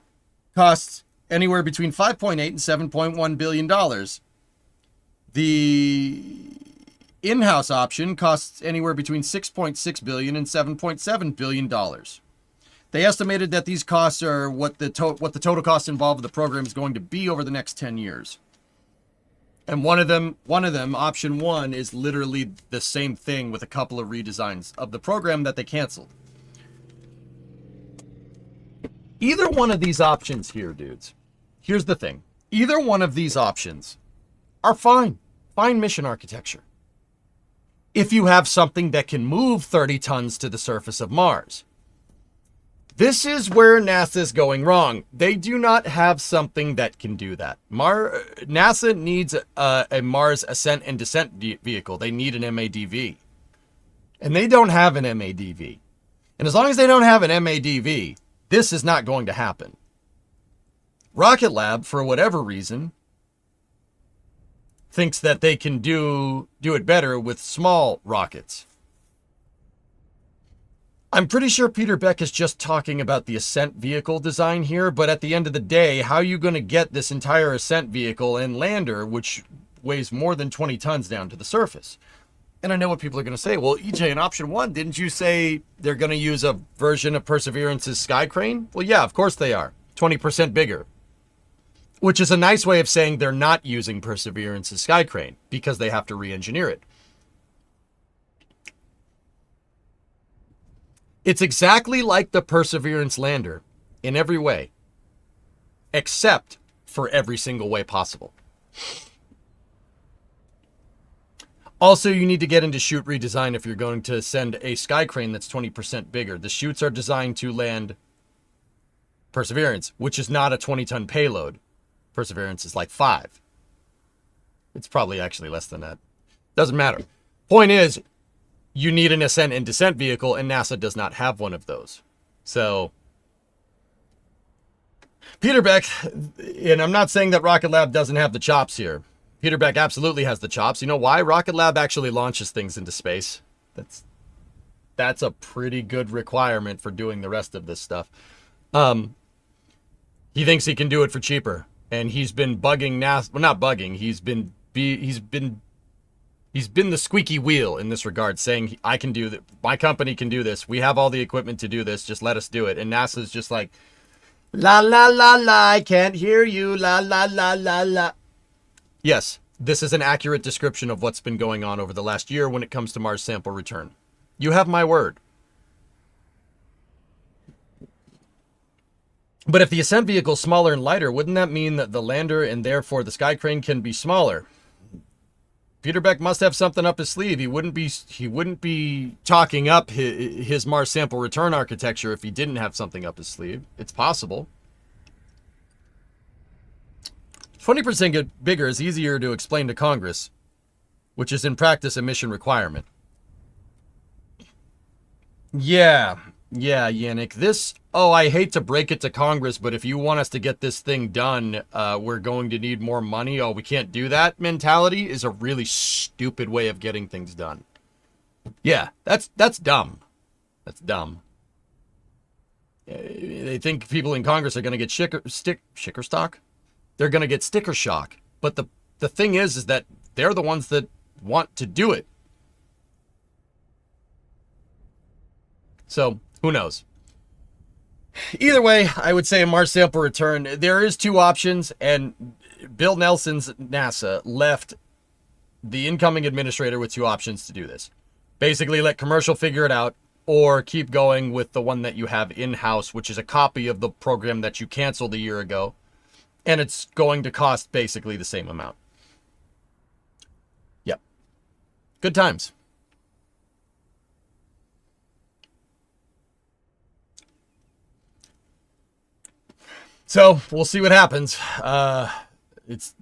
costs anywhere between $5.8 and $7.1 billion. The in-house option costs anywhere between $6.6 billion and $7.7 billion. They estimated that these costs are what the total cost involved with the program is going to be over the next 10 years. And one of them, option 1, is literally the same thing with a couple of redesigns of the program that they canceled. Either one of these options here, dudes, here's the thing. Either one of these options are fine. Fine mission architecture. If you have something that can move 30 tons to the surface of Mars. This is where NASA's going wrong. They do not have something that can do that. NASA needs a Mars ascent and descent vehicle. They need an MADV. And they don't have an MADV. And as long as they don't have an MADV, this is not going to happen. Rocket Lab, for whatever reason, thinks that they can do it better with small rockets. I'm pretty sure Peter Beck is just talking about the ascent vehicle design here, but at the end of the day, how are you going to get this entire ascent vehicle and lander, which weighs more than 20 tons, down to the surface? And I know what people are going to say. Well, EJ, in option 1, didn't you say they're going to use a version of Perseverance's sky crane? Well, yeah, of course they are. 20% bigger. Which is a nice way of saying they're not using Perseverance's sky crane because they have to re-engineer it. It's exactly like the Perseverance lander in every way, except for every single way possible. Also, you need to get into chute redesign if you're going to send a sky crane that's 20% bigger. The chutes are designed to land Perseverance, which is not a 20-ton payload. Perseverance is like 5. It's probably actually less than that. Doesn't matter. Point is, you need an ascent and descent vehicle, and NASA does not have one of those. So, Peter Beck, and I'm not saying that Rocket Lab doesn't have the chops here. Peter Beck absolutely has the chops. You know why? Rocket Lab actually launches things into space. That's a pretty good requirement for doing the rest of this stuff. He thinks he can do it for cheaper, and he's been bugging NASA. Well, not bugging. He's been the squeaky wheel in this regard, saying I can do that. My company can do this. We have all the equipment to do this. Just let us do it. And NASA's just like, la la la la. I can't hear you. La la la la la. Yes, this is an accurate description of what's been going on over the last year when it comes to Mars sample return. You have my word. But if the ascent vehicle is smaller and lighter, wouldn't that mean that the lander and therefore the sky crane can be smaller? Peter Beck must have something up his sleeve. He wouldn't be talking up his Mars sample return architecture if he didn't have something up his sleeve. It's possible. 20% bigger is easier to explain to Congress, which is in practice a mission requirement. Yeah, Yannick. I hate to break it to Congress, but if you want us to get this thing done, we're going to need more money. Oh, we can't do that mentality is a really stupid way of getting things done. Yeah, that's dumb. That's dumb. They think people in Congress are going to get sticker stock? They're going to get sticker shock. But the thing is that they're the ones that want to do it. So, who knows? Either way, I would say a Mars sample return, there is 2 options, and Bill Nelson's NASA left the incoming administrator with 2 options to do this. Basically, let commercial figure it out, or keep going with the one that you have in-house, which is a copy of the program that you canceled a year ago, and it's going to cost basically the same amount. Yep. Good times. So we'll see what happens. It's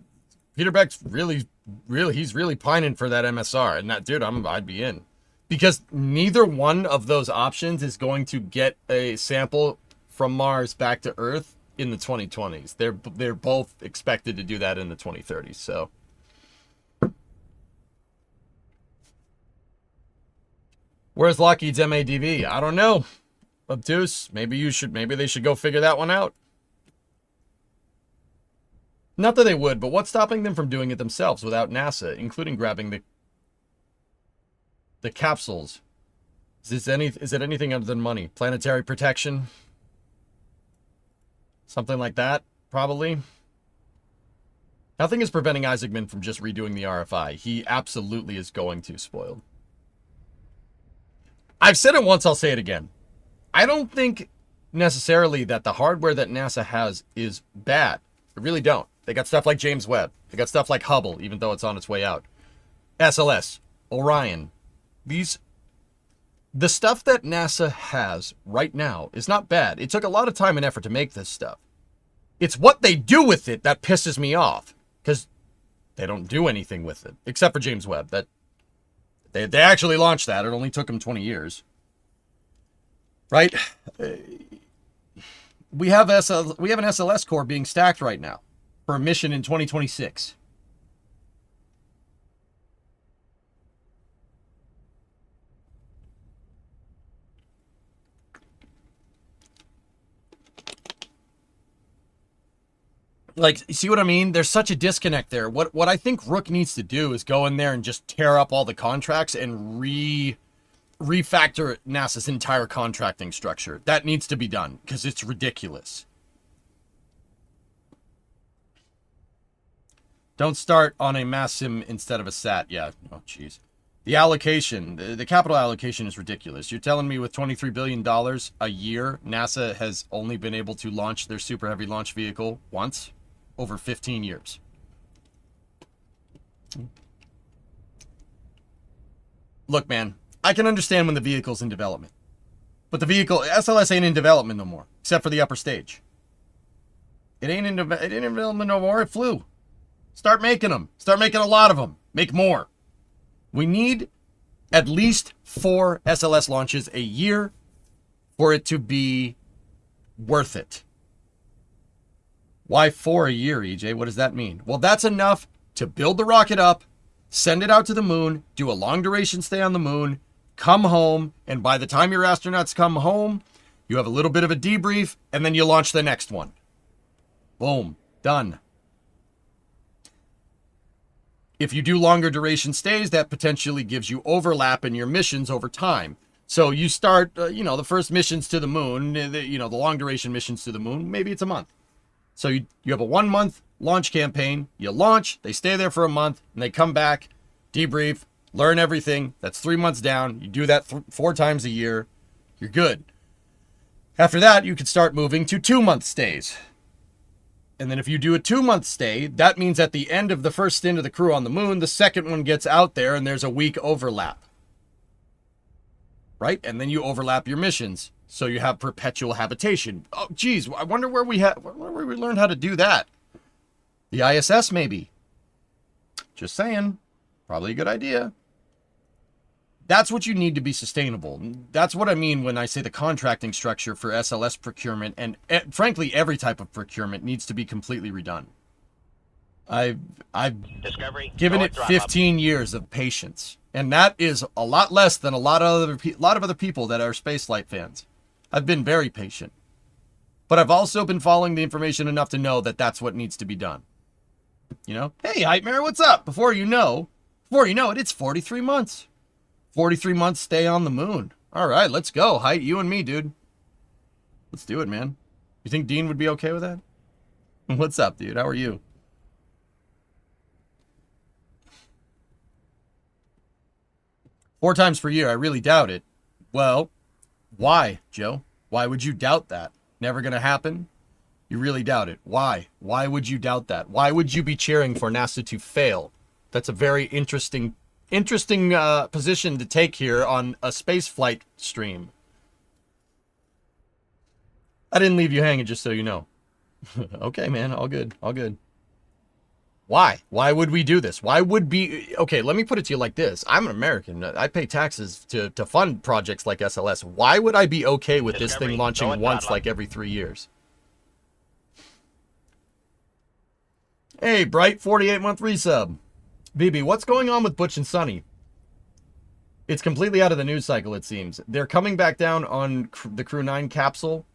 Peter Beck's he's really pining for that MSR, and that dude, I'd be in, because neither one of those options is going to get a sample from Mars back to Earth in the 2020s. They're both expected to do that in the 2030s. So. Where's Lockheed's MADV? I don't know. Obtuse. Maybe they should go figure that one out. Not that they would, but what's stopping them from doing it themselves without NASA, including grabbing the capsules? Is it anything other than money? Planetary protection? Something like that, probably. Nothing is preventing Isaacman from just redoing the RFI. He absolutely is going to, spoiled. I've said it once, I'll say it again. I don't think necessarily that the hardware that NASA has is bad. I really don't. They got stuff like James Webb. They got stuff like Hubble, even though it's on its way out. SLS, Orion. The stuff that NASA has right now is not bad. It took a lot of time and effort to make this stuff. It's what they do with it that pisses me off, because they don't do anything with it, except for James Webb. That they actually launched that. It only took them 20 years. Right? We have an SLS core being stacked right now for a mission in 2026. Like, see what I mean? There's such a disconnect there. What I think Rook needs to do is go in there and just tear up all the contracts and refactor NASA's entire contracting structure. That needs to be done, because it's ridiculous. Don't start on a mass sim instead of a sat. Yeah, oh jeez. The allocation, the capital allocation is ridiculous. You're telling me with $23 billion a year, NASA has only been able to launch their Super Heavy launch vehicle once over 15 years. Look, man, I can understand when the vehicle's in development. But the vehicle, SLS ain't in development no more, except for the upper stage. It ain't in development no more, it flew. Start making them. Start making a lot of them. Make more. We need at least 4 SLS launches a year for it to be worth it. Why 4 a year, EJ? What does that mean? Well, that's enough to build the rocket up, send it out to the moon, do a long duration stay on the moon, come home, and by the time your astronauts come home, you have a little bit of a debrief, and then you launch the next one. Boom. Done. If you do longer duration stays, that potentially gives you overlap in your missions over time. So you start, the first missions to the moon, the long duration missions to the moon, maybe it's a month. So you have a 1-month launch campaign, you launch, they stay there for a month, and they come back, debrief, learn everything. That's 3 months down. You do that 4 times a year. You're good. After that, you can start moving to 2-month stays. And then if you do a 2-month stay, that means at the end of the first stint of the crew on the moon, the second one gets out there and there's a week overlap. Right? And then you overlap your missions. So you have perpetual habitation. Oh, geez, I wonder where we learned how to do that. The ISS, maybe. Just saying. Probably a good idea. That's what you need to be sustainable. That's what I mean when I say the contracting structure for SLS procurement and frankly every type of procurement needs to be completely redone. I've given it 15 years of patience, and that is a lot less than a lot of other people that are spaceflight fans. I've been very patient, but I've also been following the information enough to know that that's what needs to be done. Hey, Hypemare, what's up? Before you know it, it's 43 months. 43 months stay on the moon. All right, let's go. Hi, you and me, dude. Let's do it, man. You think Dean would be okay with that? What's up, dude? How are you? Four times per year, I really doubt it. Well, why, Joe? Why would you doubt that? Never gonna happen? You really doubt it. Why? Why would you doubt that? Why would you be cheering for NASA to fail? That's a very interesting position to take here on a space flight stream. I didn't leave you hanging, just so you know. Okay, man, all good, all good. Why? Why would we do this? Why would be... Okay, let me put it to you like this. I'm an American. I pay taxes to fund projects like SLS. Why would I be okay with this thing launching once like every 3 years? Hey, Bright, 48-month resub. BB, what's going on with Butch and Sonny? It's completely out of the news cycle, it seems. They're coming back down on the Crew 9 capsule.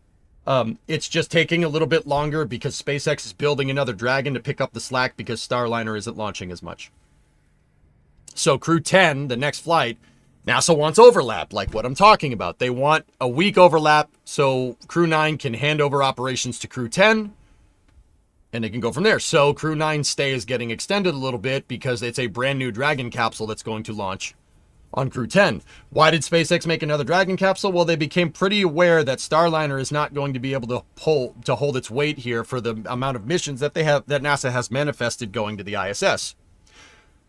It's just taking a little bit longer because SpaceX is building another Dragon to pick up the slack because Starliner isn't launching as much. So Crew 10, the next flight, NASA wants overlap, like what I'm talking about. They want a week overlap so Crew 9 can hand over operations to Crew 10. And they can go from there. So Crew 9 stay is getting extended a little bit because it's a brand new Dragon capsule that's going to launch on Crew 10. Why did SpaceX make another Dragon capsule? Well, they became pretty aware that Starliner is not going to be able to hold its weight here for the amount of missions that NASA has manifested going to the ISS.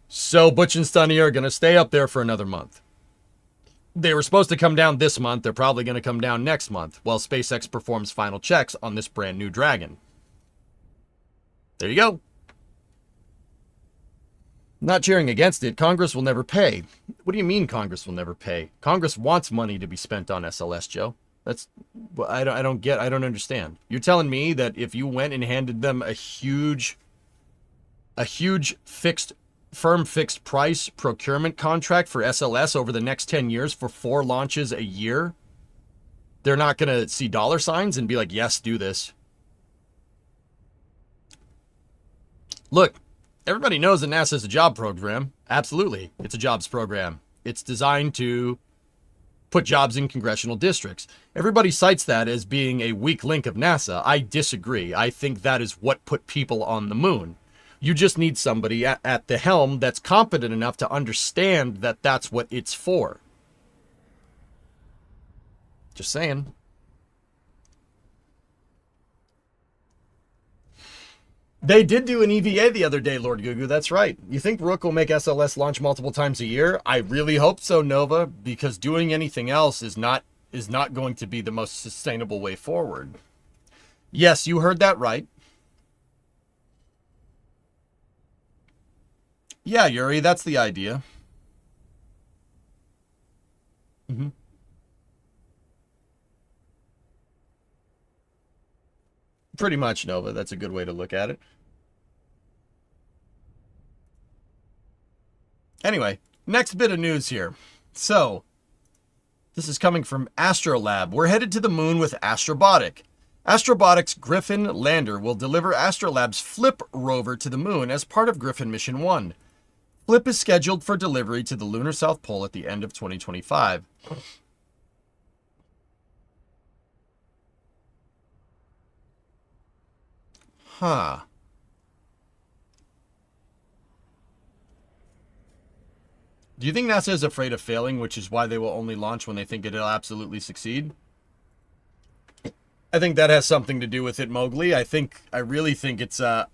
So Butch and Sonny are going to stay up there for another month. They were supposed to come down this month. They're probably going to come down next month while SpaceX performs final checks on this brand new Dragon. There you go. Not cheering against it. Congress will never pay. What do you mean Congress will never pay? Congress wants money to be spent on SLS, Joe. I don't understand. You're telling me that if you went and handed them a huge firm fixed price procurement contract for SLS over the next 10 years for 4 launches a year, they're not going to see dollar signs and be like, yes, do this. Look, everybody knows that NASA is a job program. Absolutely, it's a jobs program. It's designed to put jobs in congressional districts. Everybody cites that as being a weak link of NASA. I disagree. I think that is what put people on the moon. You just need somebody at the helm that's competent enough to understand that that's what it's for. Just saying. They did do an EVA the other day, Lord Gugu. That's right. You think Rook will make SLS launch multiple times a year? I really hope so, Nova, because doing anything else is not going to be the most sustainable way forward. Yes, you heard that right. Yeah, Yuri, that's the idea. Mm-hmm. Pretty much, Nova. That's a good way to look at it. Anyway, next bit of news here. So, this is coming from Astrolab. We're headed to the moon with Astrobotic. Astrobotic's Griffin lander will deliver Astrolab's Flip rover to the moon as part of Griffin Mission 1. Flip is scheduled for delivery to the lunar South Pole at the end of 2025. Huh. Do you think NASA is afraid of failing, which is why they will only launch when they think it'll absolutely succeed? I think that has something to do with it, Mowgli. I really think it's so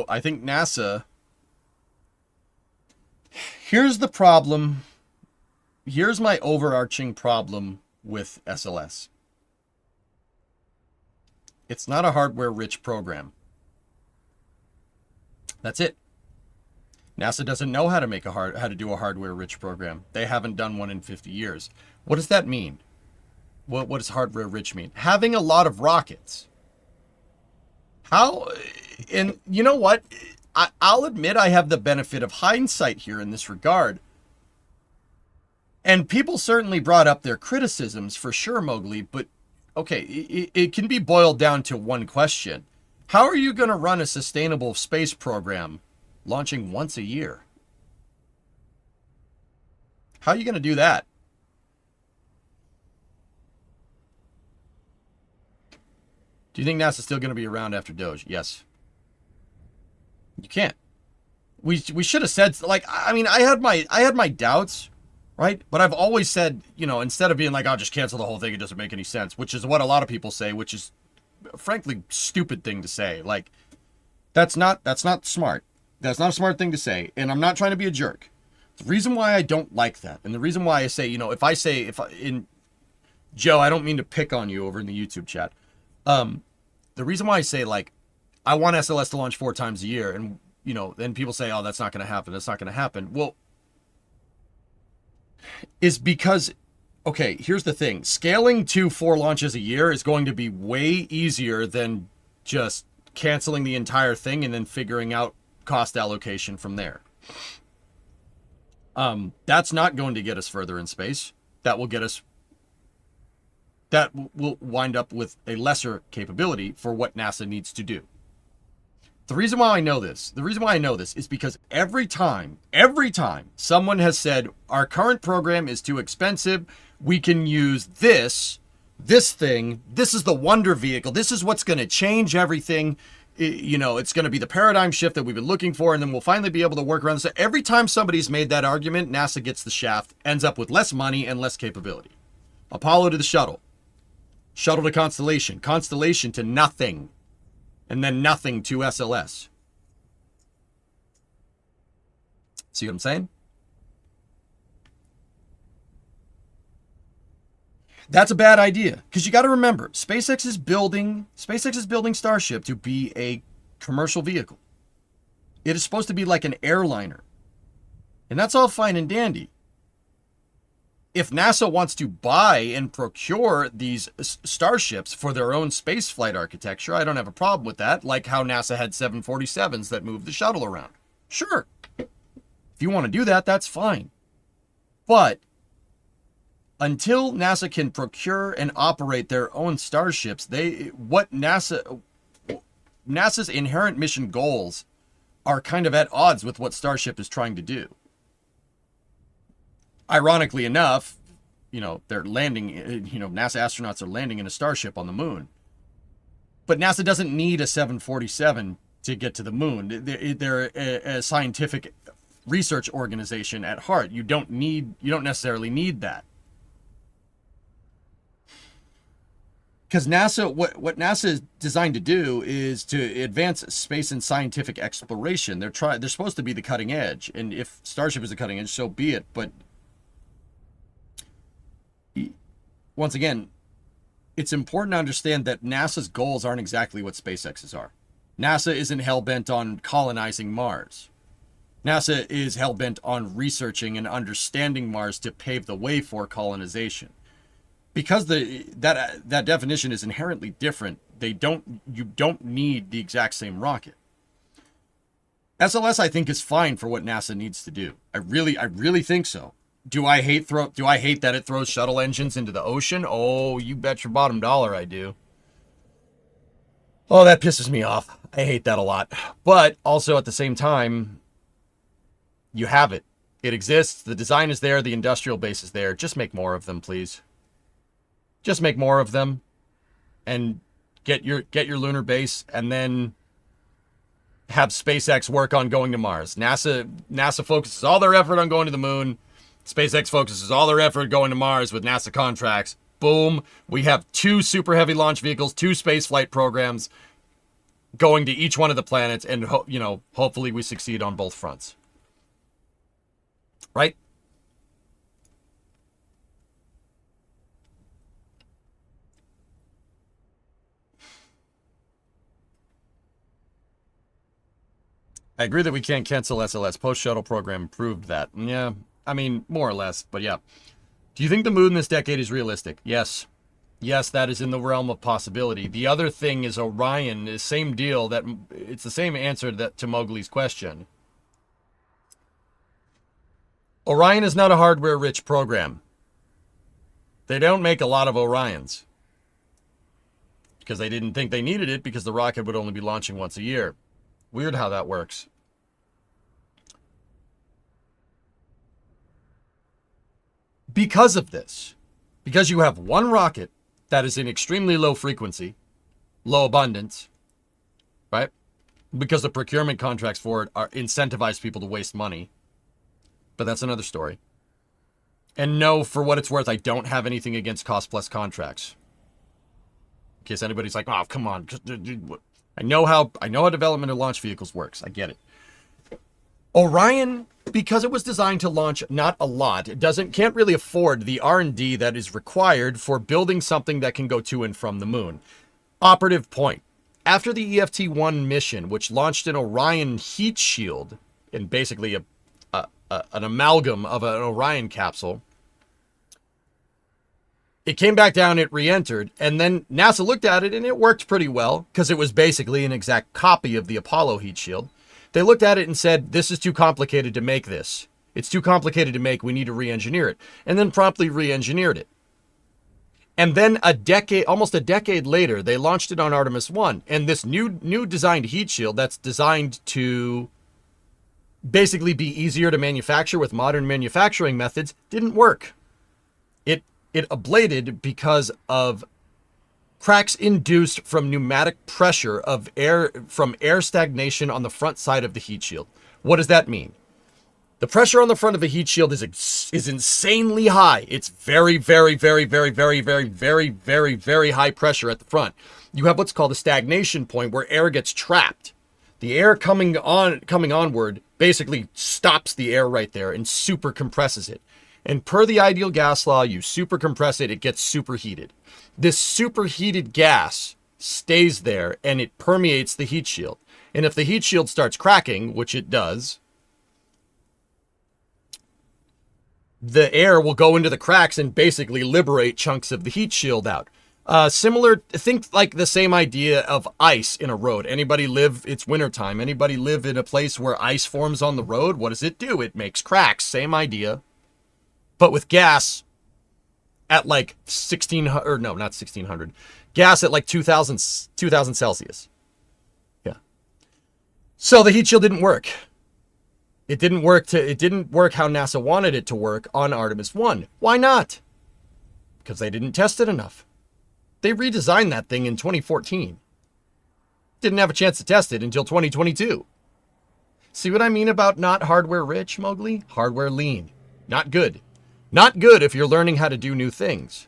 I think NASA. Here's the problem. Here's my overarching problem with SLS. It's not a hardware-rich program. That's it. NASA doesn't know how to make how to do a hardware-rich program. They haven't done one in 50 years. What does that mean? What does hardware-rich mean? Having a lot of rockets. How? And you know what? I'll admit I have the benefit of hindsight here in this regard. And people certainly brought up their criticisms for sure, Mowgli, but okay, it can be boiled down to one question. How are you going to run a sustainable space program launching once a year? How are you going to do that? Do you think NASA's still going to be around after Doge? Yes. You can't. We should have said, like, I mean, I had my doubts, right? But I've always said, you know, instead of being like, I'll just cancel the whole thing, it doesn't make any sense, which is what a lot of people say, which is frankly stupid thing to say. Like, that's not smart. That's not a smart thing to say, and I'm not trying to be a jerk. The reason why I don't like that, and the reason why I say, you know, Joe, I don't mean to pick on you over in the YouTube chat. The reason why I say, like, I want SLS to launch 4 times a year, and, you know, then people say, oh, that's not going to happen. That's not going to happen. Well, is because, okay, here's the thing. Scaling to 4 launches a year is going to be way easier than just canceling the entire thing and then figuring out cost allocation from there. That's not going to get us further in space. That will wind up with a lesser capability for what NASA needs to do. The reason why I know this is because every time someone has said, our current program is too expensive, we can use this thing, this is the wonder vehicle, this is what's going to change everything, you know, it's going to be the paradigm shift that we've been looking for, and then we'll finally be able to work around this. Every time somebody's made that argument, NASA gets the shaft, ends up with less money and less capability. Apollo to the shuttle. Shuttle to Constellation. Constellation to nothing. And then nothing to SLS. See what I'm saying? That's a bad idea. Because you got to remember, SpaceX is building Starship to be a commercial vehicle. It is supposed to be like an airliner. And that's all fine and dandy. If NASA wants to buy and procure these starships for their own spaceflight architecture, I don't have a problem with that, like how NASA had 747s that moved the shuttle around. Sure. If you want to do that, that's fine. But until NASA can procure and operate their own starships, NASA's inherent mission goals are kind of at odds with what Starship is trying to do. Ironically enough, you know, they're landing, you know, NASA astronauts are landing in a Starship on the moon. But NASA doesn't need a 747 to get to the moon. They're a scientific research organization at heart. You don't necessarily need that. Because NASA, what NASA is designed to do is to advance space and scientific exploration. They're supposed to be the cutting edge, and if Starship is the cutting edge, so be it. But once again, it's important to understand that NASA's goals aren't exactly what SpaceX's are. NASA isn't hell-bent on colonizing Mars. NASA is hell-bent on researching and understanding Mars to pave the way for colonization. Because that definition is inherently different, you don't need the exact same rocket. SLS, I think, is fine for what NASA needs to do. I really think so. Do I hate that it throws shuttle engines into the ocean? Oh, you bet your bottom dollar I do. Oh, that pisses me off. I hate that a lot. But also at the same time, you have it. It exists. The design is there. The industrial base is there. Just make more of them, please. Just make more of them and get your lunar base, and then have SpaceX work on going to Mars. NASA focuses all their effort on going to the moon. SpaceX focuses all their effort going to Mars with NASA contracts. Boom. We have 2 super heavy launch vehicles, 2 space flight programs going to each one of the planets, and hopefully we succeed on both fronts. Right? I agree that we can't cancel SLS. Post-shuttle program proved that. Yeah, I mean, more or less, but yeah. Do you think the moon this decade is realistic? Yes. Yes, that is in the realm of possibility. The other thing is Orion, the same deal. It's the same answer to Mowgli's question. Orion is not a hardware-rich program. They don't make a lot of Orions. Because they didn't think they needed it, because the rocket would only be launching once a year. Weird how that works. Because of this, because you have one rocket that is in extremely low frequency, low abundance, right? Because the procurement contracts for it incentivize people to waste money. But that's another story. And no, for what it's worth, I don't have anything against cost-plus contracts. In case anybody's like, oh, come on. I know how development of launch vehicles works. I get it. Orion, because it was designed to launch not a lot, can't really afford the R&D that is required for building something that can go to and from the moon. Operative point. After the EFT-1 mission, which launched an Orion heat shield, and basically an amalgam of an Orion capsule, it came back down, it re-entered, and then NASA looked at it, and it worked pretty well, because it was basically an exact copy of the Apollo heat shield. They looked at it and said, this is too complicated to make this. It's too complicated to make, we need to re-engineer it. And then promptly re-engineered it. And then almost a decade later, they launched it on Artemis 1. And this new designed heat shield that's designed to basically be easier to manufacture with modern manufacturing methods didn't work. It ablated because of cracks induced from pneumatic pressure of air from air stagnation on the front side of the heat shield. What does that mean? The pressure on the front of a heat shield is insanely high. It's very, very, very, very, very, very, very, very, very high pressure at the front. You have what's called a stagnation point where air gets trapped. The air coming onward basically stops the air right there and super compresses it. And per the ideal gas law, you super compress it, it gets superheated. This superheated gas stays there and it permeates the heat shield. And if the heat shield starts cracking, which it does, the air will go into the cracks and basically liberate chunks of the heat shield out. Think like the same idea of ice in a road. It's wintertime. Anybody live in a place where ice forms on the road? What does it do? It makes cracks. Same idea. But with gas at like 1600, or no, not 1600. Gas at like 2000 Celsius. Yeah. So the heat shield didn't work. It didn't work how NASA wanted it to work on Artemis 1. Why not? Because they didn't test it enough. They redesigned that thing in 2014. Didn't have a chance to test it until 2022. See what I mean about not hardware rich, Mowgli? Hardware lean. Not good. Not good if you're learning how to do new things.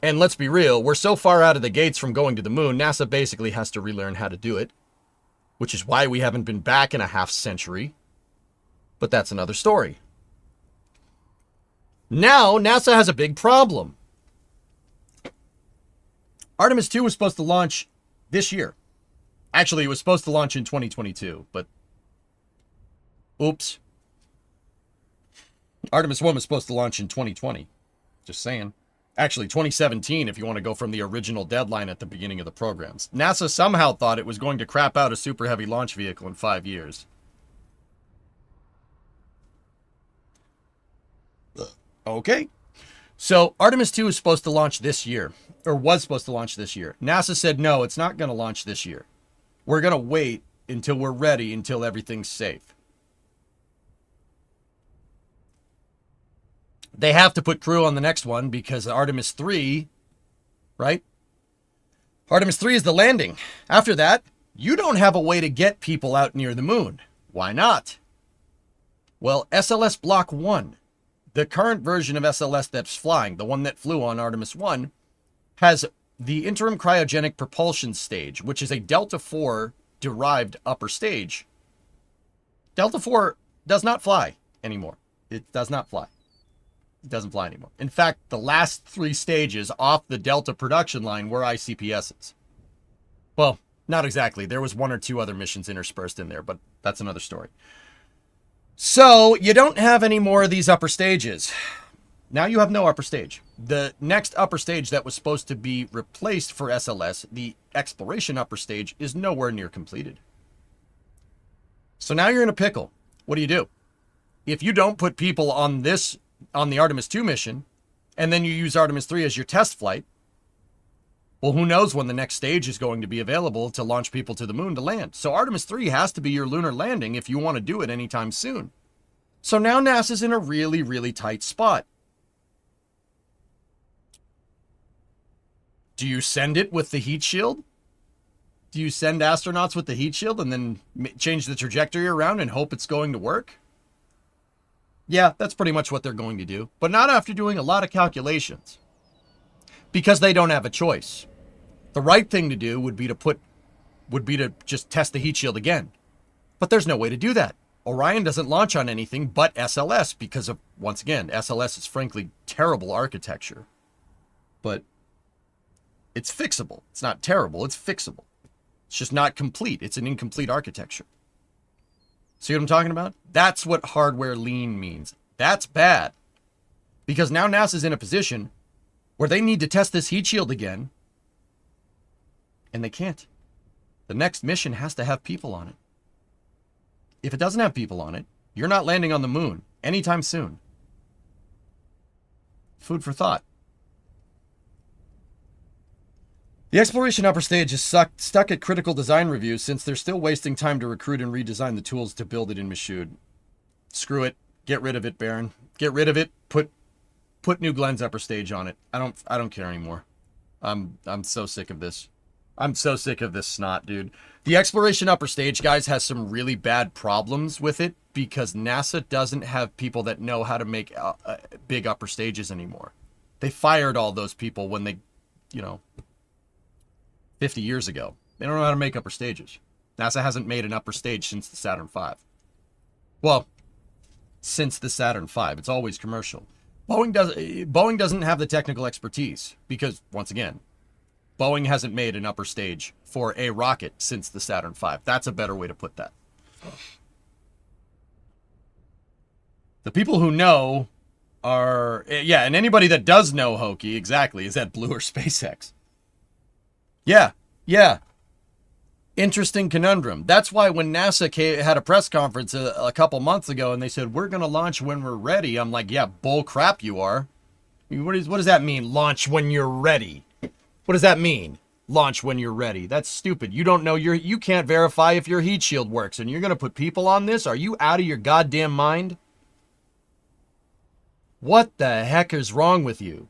And let's be real, we're so far out of the gates from going to the moon, NASA basically has to relearn how to do it. Which is why we haven't been back in a half century. But that's another story. Now, NASA has a big problem. Artemis 2 was supposed to launch this year. Actually, it was supposed to launch in 2022, but oops. Artemis 1 was supposed to launch in 2020. Just saying. Actually, 2017 if you want to go from the original deadline at the beginning of the programs. NASA somehow thought it was going to crap out a super heavy launch vehicle in 5 years. Okay. So Artemis 2 is supposed to launch this year, or was supposed to launch this year. NASA said, no, it's not going to launch this year. We're going to wait until we're ready, until everything's safe. They have to put crew on the next one because Artemis 3, right? Artemis 3 is the landing. After that, you don't have a way to get people out near the moon. Why not? Well, SLS Block 1, the current version of SLS that's flying, the one that flew on Artemis 1, has the interim cryogenic propulsion stage, which is a Delta IV derived upper stage. Delta IV does not fly anymore. It does not fly. It doesn't fly anymore. In fact, the last 3 stages off the Delta production line were ICPSs. Well, not exactly. There was 1 or 2 other missions interspersed in there, but that's another story. So, you don't have any more of these upper stages. Now you have no upper stage. The next upper stage that was supposed to be replaced for SLS, the exploration upper stage, is nowhere near completed. So now you're in a pickle. What do? If you don't put people on the Artemis 2 mission, and then you use Artemis 3 as your test flight, well, who knows when the next stage is going to be available to launch people to the moon to land. So Artemis 3 has to be your lunar landing if you want to do it anytime soon. So now NASA's in a really, really tight spot. Do you send it with the heat shield? Do you send astronauts with the heat shield and then change the trajectory around and hope it's going to work? Yeah, that's pretty much what they're going to do, but not after doing a lot of calculations. Because they don't have a choice. The right thing to do would be to just test the heat shield again. But there's no way to do that. Orion doesn't launch on anything but SLS because of, once again, SLS is frankly terrible architecture. But it's fixable. It's not terrible, it's fixable. It's just not complete. It's an incomplete architecture. See what I'm talking about? That's what hardware lean means. That's bad. Because now NASA's in a position where they need to test this heat shield again. And they can't. The next mission has to have people on it. If it doesn't have people on it, you're not landing on the moon anytime soon. Food for thought. The exploration upper stage is stuck at critical design reviews since they're still wasting time to recruit and redesign the tools to build it in Michoud. Screw it. Get rid of it, Baron. Get rid of it. Put New Glen's upper stage on it. I don't care anymore. I'm so sick of this. I'm so sick of this snot, dude. The exploration upper stage, guys, has some really bad problems with it because NASA doesn't have people that know how to make big upper stages anymore. They fired all those people when they, 50 years ago. They don't know how to make upper stages. NASA hasn't made an upper stage since the Saturn V. Well, since the Saturn V. It's always commercial. Boeing doesn't have the technical expertise because, once again, Boeing hasn't made an upper stage for a rocket since the Saturn V. That's a better way to put that. The people who know are, yeah, and anybody that does know Hokie, exactly, is that Blue or SpaceX. Yeah. Interesting conundrum. That's why when NASA had a press conference a couple months ago and they said, we're going to launch when we're ready, I'm like, yeah, bull crap you are. What does that mean, launch when you're ready? What does that mean, launch when you're ready? That's stupid. You don't know, you can't verify if your heat shield works and you're going to put people on this? Are you out of your goddamn mind? What the heck is wrong with you?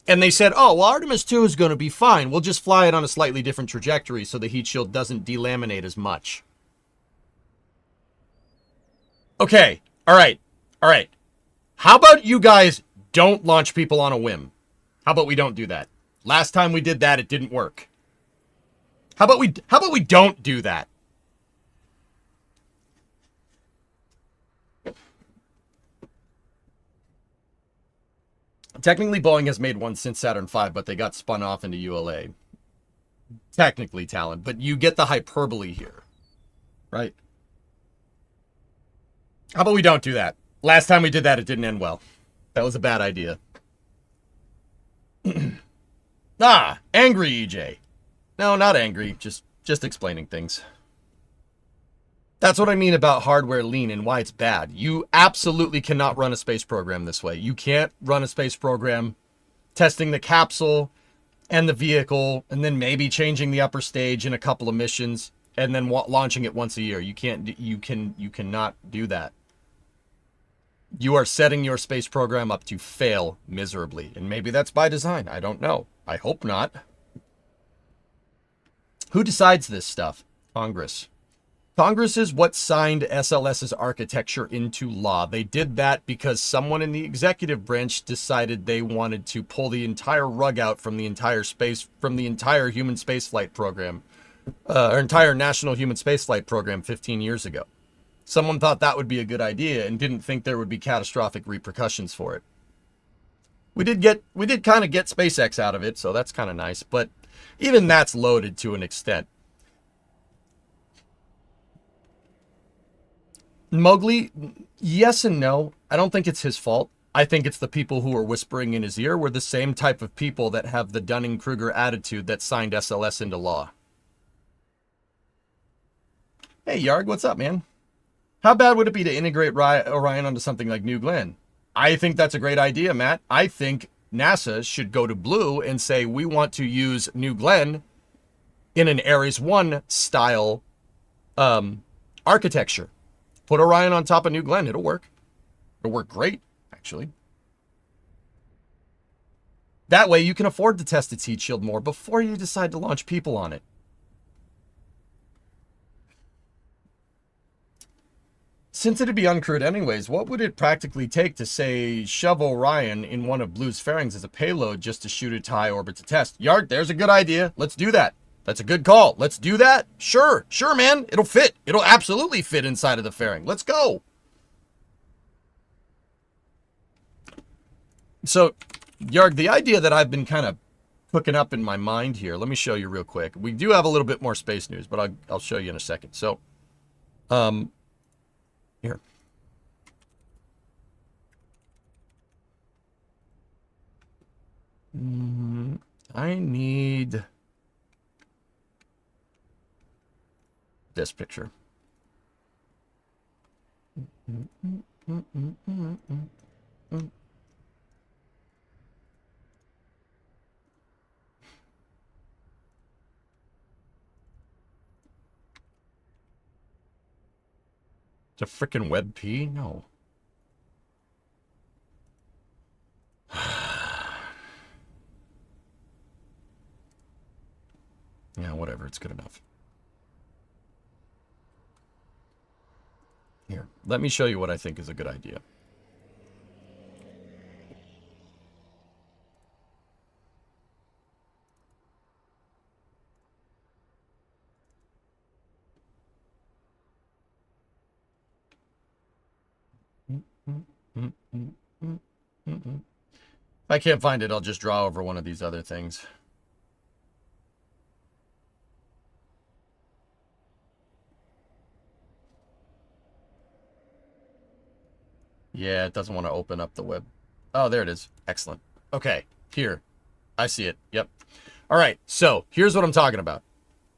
And they said, oh, well, Artemis 2 is going to be fine. We'll just fly it on a slightly different trajectory so the heat shield doesn't delaminate as much. Okay. All right. All right. How about you guys don't launch people on a whim? How about we don't do that? Last time we did that, it didn't work. How about we don't do that? Technically, Boeing has made one since Saturn V, but they got spun off into ULA. Technically, Talon, but you get the hyperbole here, right? How about we don't do that? Last time we did that, it didn't end well. That was a bad idea. Angry EJ. No, not angry. Just explaining things. That's what I mean about hardware lean and why it's bad. You absolutely cannot run a space program this way. You can't run a space program testing the capsule and the vehicle and then maybe changing the upper stage in a couple of missions and then launching it once a year. You cannot do that. You are setting your space program up to fail miserably. And maybe that's by design. I don't know. I hope not. Who decides this stuff? Congress. Congress is what signed SLS's architecture into law. They did that because someone in the executive branch decided they wanted to pull the entire rug out from the entire human spaceflight program, or entire national human spaceflight program 15 years ago. Someone thought that would be a good idea and didn't think there would be catastrophic repercussions for it. We did kind of get SpaceX out of it, so that's kind of nice, but even that's loaded to an extent. Mowgli, yes and no. I don't think it's his fault. I think it's the people who are whispering in his ear were the same type of people that have the Dunning-Kruger attitude that signed SLS into law. Hey, Yarg, what's up, man? How bad would it be to integrate Orion onto something like New Glenn? I think that's a great idea, Matt. I think NASA should go to Blue and say, we want to use New Glenn in an Ares 1 style architecture. Put Orion on top of New Glenn. It'll work. It'll work great, actually. That way you can afford to test its heat shield more before you decide to launch people on it. Since it'd be uncrewed anyways, what would it practically take to, say, shove Orion in one of Blue's fairings as a payload just to shoot it to high orbit to test? Yard, there's a good idea. Let's do that. That's a good call. Let's do that. Sure, man. It'll fit. It'll absolutely fit inside of the fairing. Let's go. So, Yarg, the idea that I've been kind of cooking up in my mind here, let me show you real quick. We do have a little bit more space news, but I'll show you in a second. So, here. I need this picture. It's a frickin' WebP? No. Yeah, whatever. It's good enough. Here, let me show you what I think is a good idea. If I can't find it, I'll just draw over one of these other things. Yeah, it doesn't want to open up the web. Oh, there it is. Excellent. Okay, here. I see it. Yep. All right, so here's what I'm talking about.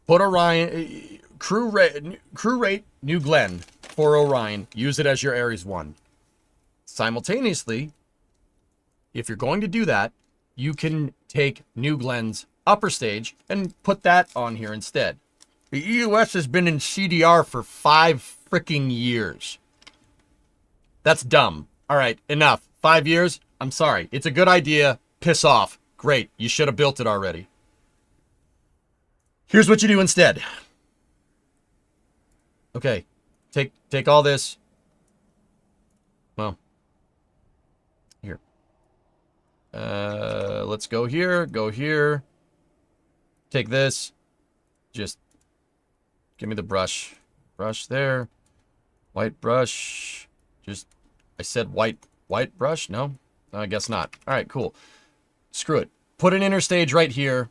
Put Orion, crew rate New Glenn for Orion. Use it as your Ares 1. Simultaneously, if you're going to do that, you can take New Glenn's upper stage and put that on here instead. The EUS has been in CDR for 5 freaking years. That's dumb. All right, enough. 5 years? I'm sorry. It's a good idea. Piss off. Great. You should have built it already. Here's what you do instead. Okay. Take all this. Well. Here. Let's go here. Go here. Take this. Just give me the brush. Brush there. White brush. Just, I said white brush? No? I guess not. All right, cool. Screw it. Put an inner stage right here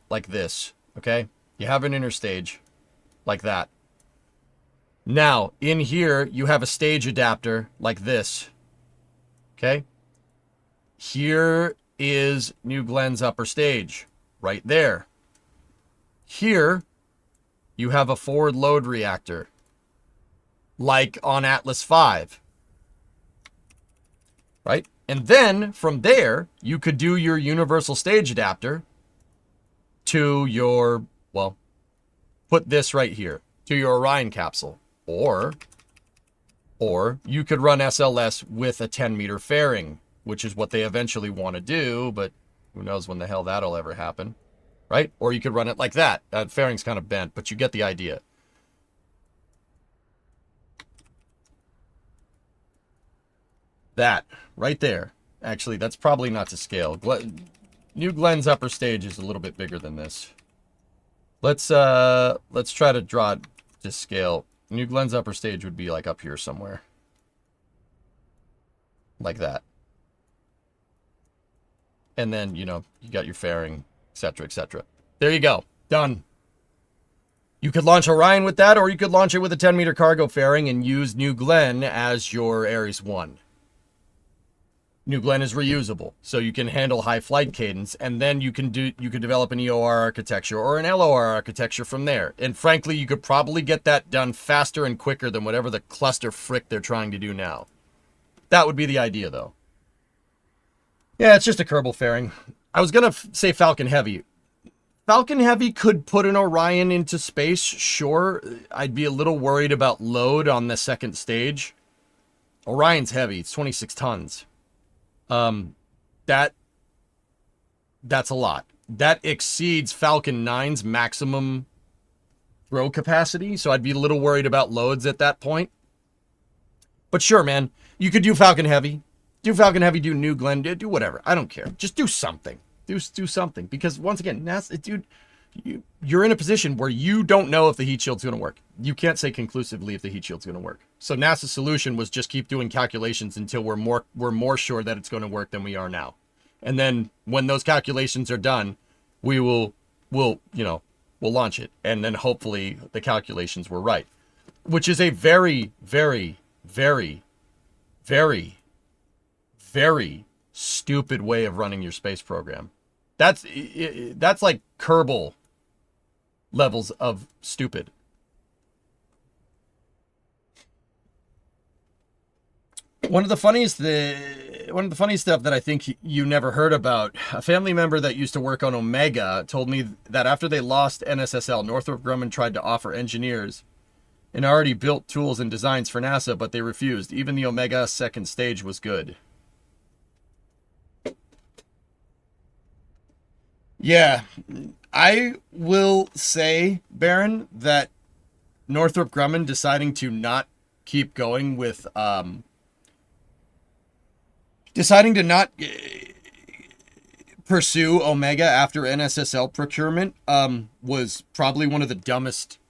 like this, okay? You have an inner stage like that. Now, in here, you have a stage adapter like this, okay? Here is New Glen's upper stage right there. Here, you have a forward load reactor like on Atlas V, right? And then from there, you could do your universal stage adapter to your, well, put this right here to your Orion capsule. Or you could run SLS with a 10-meter fairing, which is what they eventually want to do, but who knows when the hell that'll ever happen, right? Or you could run it like that. That fairing's kind of bent, but you get the idea. That right there. Actually, that's probably not to scale. New Glen's upper stage is a little bit bigger than this. Let's try to draw it to scale. New Glen's upper stage would be like up here somewhere. Like that. And then, you know, you got your fairing, etc., etc. There you go. Done. You could launch Orion with that, or you could launch it with a 10-meter cargo fairing and use New Glen as your Ares 1. New Glen is reusable, so you can handle high flight cadence, and then you can develop an EOR architecture or an LOR architecture from there. And frankly, you could probably get that done faster and quicker than whatever the cluster frick they're trying to do now. That would be the idea, though. Yeah, it's just a Kerbal fairing. I was gonna say Falcon Heavy. Falcon Heavy could put an Orion into space, sure. I'd be a little worried about load on the second stage. Orion's heavy, it's 26 tons. That's a lot. That exceeds Falcon 9's maximum throw capacity, so I'd be a little worried about loads at that point. But sure, man, you could do Falcon Heavy. Do Falcon Heavy, do New Glen, do whatever. I don't care. Just do something. Do something. Because once again, NASA, dude, you're in a position where you don't know if the heat shield's going to work. You can't say conclusively if the heat shield's going to work. So NASA's solution was just keep doing calculations until we're more sure that it's going to work than we are now. And then when those calculations are done, we'll launch it. And then hopefully the calculations were right, which is a very, very, very, very, very stupid way of running your space program. That's like Kerbal levels of stupid. One of the funniest stuff that I think you never heard about, a family member that used to work on Omega told me that after they lost NSSL, Northrop Grumman tried to offer engineers and already built tools and designs for NASA, but they refused. Even the Omega second stage was good. Yeah, I will say, Baron, that Northrop Grumman deciding to not keep going with, deciding to not pursue Omega after NSSL procurement, was probably one of the dumbest,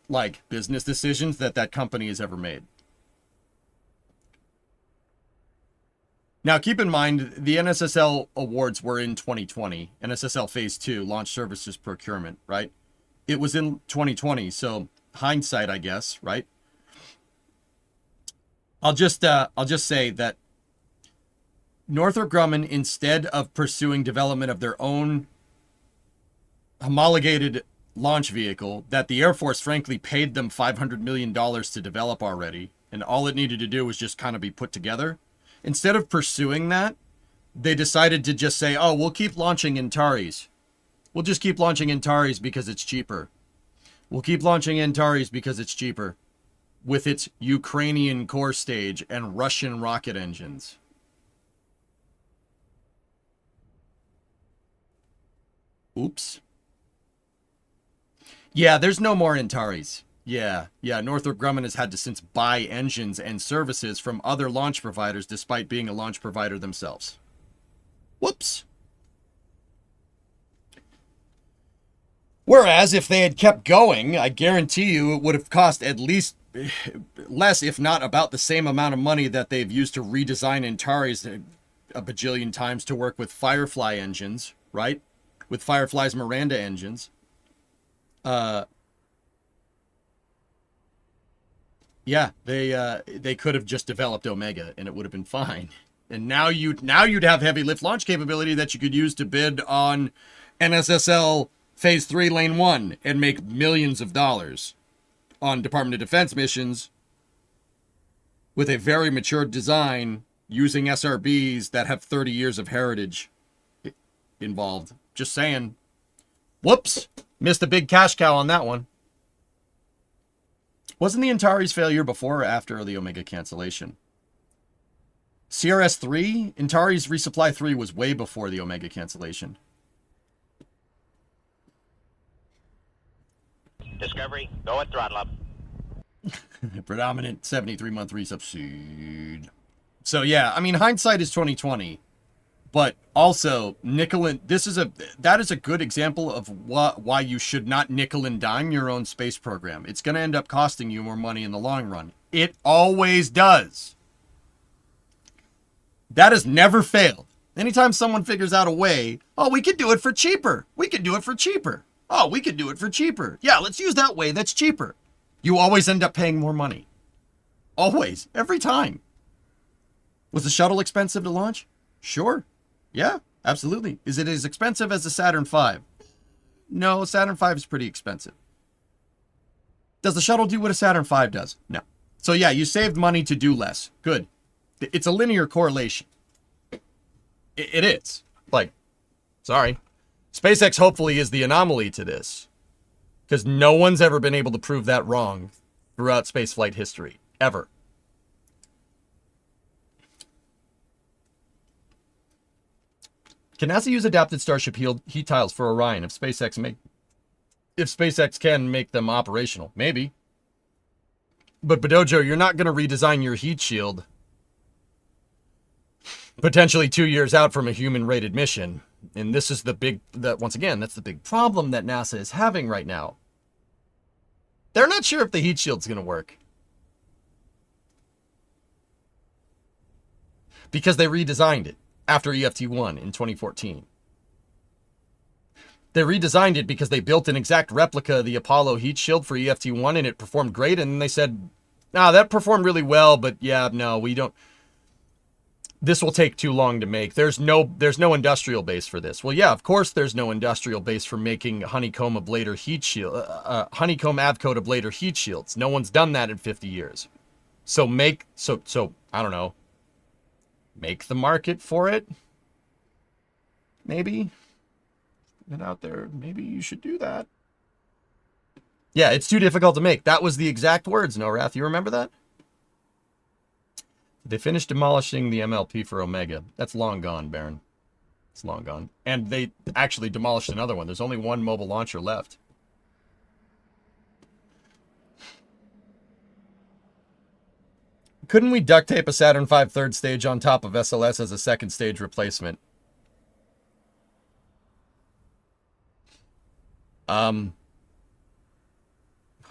like, business decisions that company has ever made. Now, keep in mind, the NSSL awards were in 2020. NSSL Phase 2, Launch Services Procurement, right? It was in 2020, so hindsight, I guess, right? I'll just say that Northrop Grumman, instead of pursuing development of their own homologated launch vehicle that the Air Force, frankly, paid them $500 million to develop already, and all it needed to do was just kind of be put together. Instead of pursuing that, they decided to just say, oh, we'll keep launching Antares. We'll just keep launching Antares because it's cheaper. We'll keep launching Antares because it's cheaper. With its Ukrainian core stage and Russian rocket engines. Oops. Yeah, there's no more Antares. Yeah. Northrop Grumman has had to since buy engines and services from other launch providers despite being a launch provider themselves. Whoops. Whereas if they had kept going, I guarantee you it would have cost at least less, if not about the same amount of money that they've used to redesign Antares a bajillion times to work with Firefly engines, right? With Firefly's Miranda engines. Yeah, they could have just developed Omega and it would have been fine. And now you'd have heavy lift launch capability that you could use to bid on NSSL Phase 3 Lane 1 and make millions of dollars on Department of Defense missions with a very mature design using SRBs that have 30 years of heritage involved. Just saying. Whoops. Missed a big cash cow on that one. Wasn't the Antares failure before or after the Omega cancellation? CRS-3? Antares Resupply 3 was way before the Omega cancellation. Discovery, go at throttle up. Predominant 73-month resubside. So yeah, I mean, hindsight is 2020. But also, that is a good example of why you should not nickel and dime your own space program. It's going to end up costing you more money in the long run. It always does. That has never failed. Anytime someone figures out a way, oh, we could do it for cheaper. We could do it for cheaper. Oh, we could do it for cheaper. Yeah, let's use that way. That's cheaper. You always end up paying more money. Always. Every time. Was the shuttle expensive to launch? Sure. Yeah, absolutely. Is it as expensive as the Saturn V? No, Saturn V is pretty expensive. Does the shuttle do what a Saturn V does? No. So yeah, you saved money to do less. Good. It's a linear correlation. It is. Like, sorry. SpaceX hopefully is the anomaly to this. Because no one's ever been able to prove that wrong throughout spaceflight history. Ever. Can NASA use adapted Starship heat tiles for Orion if SpaceX can make them operational? Maybe. But Bedojo, you're not going to redesign your heat shield potentially 2 years out from a human-rated mission. And this is once again, that's the big problem that NASA is having right now. They're not sure if the heat shield's going to work. Because they redesigned it after EFT-1 in 2014. They redesigned it because they built an exact replica of the Apollo heat shield for EFT-1 and it performed great. And then they said, that performed really well, but yeah, no, we don't. This will take too long to make. There's no industrial base for this. Well, yeah, of course there's no industrial base for making honeycomb ablator heat shield, honeycomb Avcode ablator heat shields. No one's done that in 50 years. So I don't know. Make the market for it. Maybe. Get out there. Maybe you should do that. Yeah, it's too difficult to make. That was the exact words, Norath. You remember that? They finished demolishing the MLP for Omega. That's long gone, Baron. It's long gone. And they actually demolished another one. There's only one mobile launcher left. Couldn't we duct tape a Saturn V third stage on top of SLS as a second stage replacement?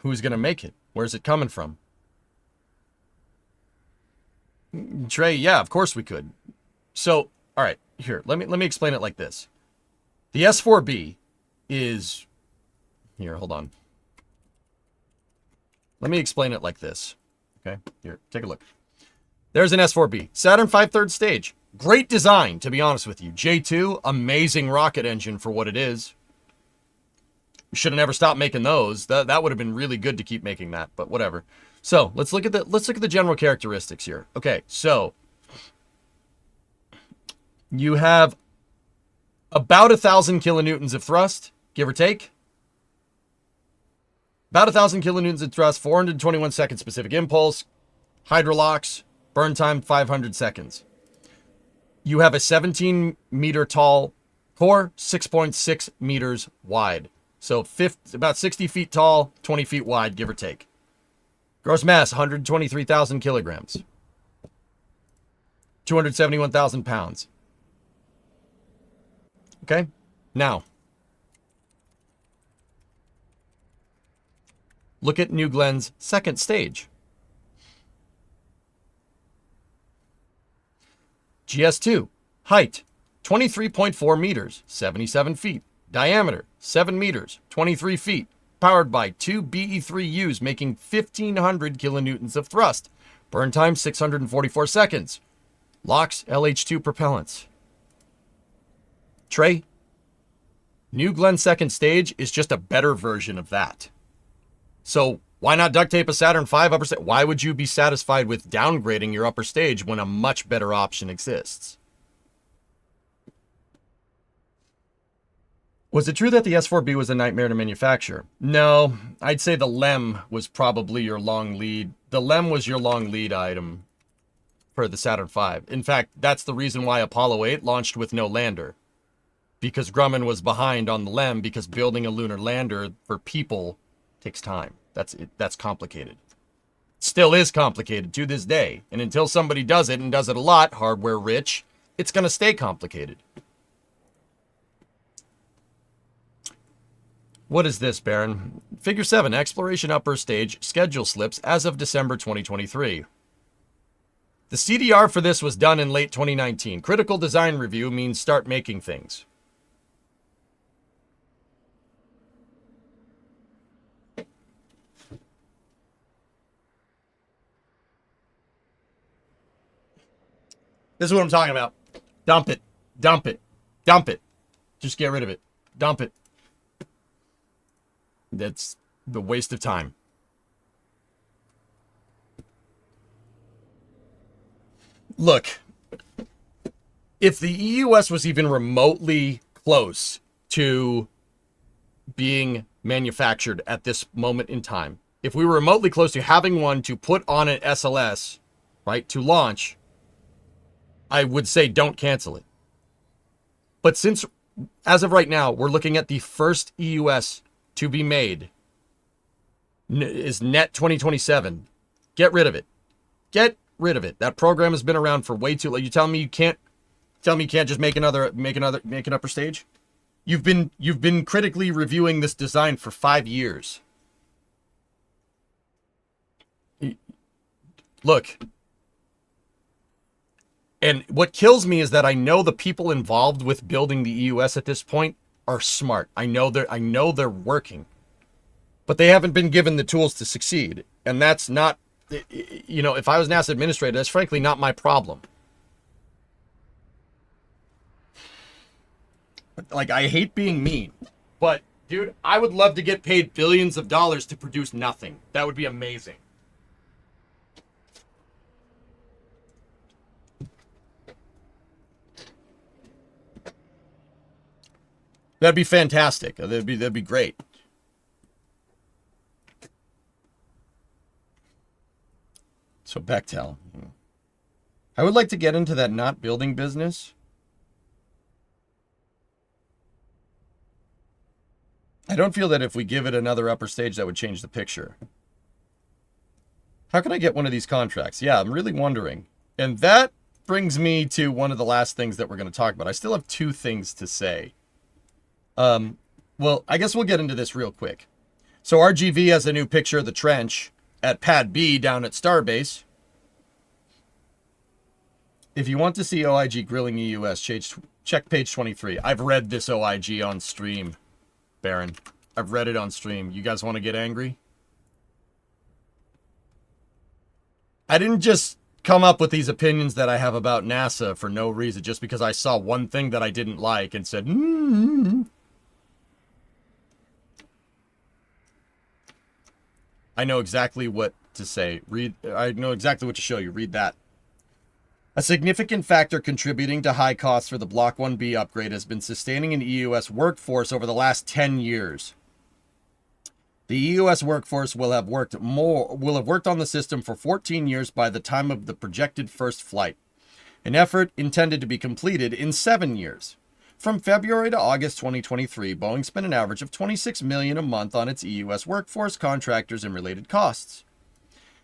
Who's going to make it? Where's it coming from? Trey, yeah, of course we could. So, all right, here, let me explain it like this. The S4B is... Here, hold on. Let me explain it like this. Okay, here, take a look. There's an S4B. Saturn V third stage. Great design, to be honest with you. J2, amazing rocket engine for what it is. We should have never stopped making those. That would have been really good to keep making that, but whatever. So let's look at the general characteristics here. Okay, so you have about 1,000 kilonewtons of thrust, give or take. About 1,000 kilonewtons of thrust, 421 second specific impulse, hydrolox, burn time 500 seconds. You have a 17 meter tall Core, 6.6 meters wide. So about 60 feet tall, 20 feet wide, give or take. Gross mass, 123,000 kilograms. 271,000 pounds. Okay? Now, look at New Glenn's second stage. GS2, height, 23.4 meters, 77 feet. Diameter, 7 meters, 23 feet. Powered by 2 BE3Us, making 1,500 kilonewtons of thrust. Burn time, 644 seconds. LOX LH2 propellants. Trey, New Glenn second stage is just a better version of that. So why not duct tape a Saturn V upper stage? Why would you be satisfied with downgrading your upper stage when a much better option exists? Was it true that the S4B was a nightmare to manufacture? No, I'd say the LEM was probably your long lead. The LEM was your long lead item for the Saturn V. In fact, that's the reason why Apollo 8 launched with no lander. Because Grumman was behind on the LEM, because building a lunar lander for people takes time. That's complicated. Still is complicated to this day. And until somebody does it, and does it a lot, hardware rich, it's going to stay complicated. What is this, Baron? Figure 7, exploration upper stage, schedule slips as of December 2023. The CDR for this was done in late 2019. Critical design review means start making things. This is what I'm talking about. Dump it. Dump it. Dump it. Just get rid of it. Dump it. That's the waste of time. Look, if the EUS was even remotely close to being manufactured at this moment in time, if we were remotely close to having one to put on an SLS, right, to launch, I would say don't cancel it. But since, as of right now, we're looking at the first EUS to be made is net 2027. Get rid of it. Get rid of it. That program has been around for way too long. You tell me you can't just make an upper stage? You've been critically reviewing this design for 5 years. Look. And what kills me is that I know the people involved with building the EUS at this point are smart. I know they're working, but they haven't been given the tools to succeed. And that's not, if I was NASA administrator, that's frankly not my problem. Like, I hate being mean, but dude, I would love to get paid billions of dollars to produce nothing. That would be amazing. That'd be fantastic. That'd be great. So Bechtel. I would like to get into that not building business. I don't feel that if we give it another upper stage, that would change the picture. How can I get one of these contracts? Yeah, I'm really wondering. And that brings me to one of the last things that we're going to talk about. I still have 2 things to say. Well, I guess we'll get into this real quick. So RGV has a new picture of the trench at Pad B down at Starbase. If you want to see OIG grilling EUS, check page 23. I've read this OIG on stream, Baron. I've read it on stream. You guys want to get angry? I didn't just come up with these opinions that I have about NASA for no reason, just because I saw one thing that I didn't like and said, I know exactly what to say. I know exactly what to show you. Read that. A significant factor contributing to high costs for the Block 1B upgrade has been sustaining an EUS workforce over the last 10 years. The EUS workforce will have worked on the system for 14 years by the time of the projected first flight. An effort intended to be completed in 7 years. From February to August 2023, Boeing spent an average of $26 million a month on its EUS workforce, contractors, and related costs.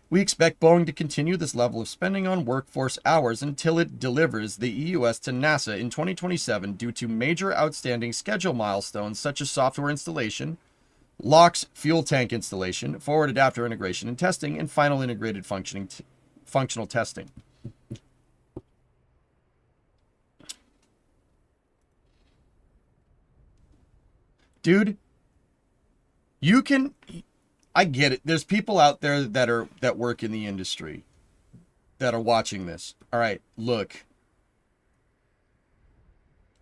We expect Boeing to continue this level of spending on workforce hours until it delivers the EUS to NASA in 2027 due to major outstanding schedule milestones such as software installation, LOX fuel tank installation, forward adapter integration and testing, and final integrated functional testing. Dude, you can... I get it. There's people out there that work in the industry that are watching this. All right, look.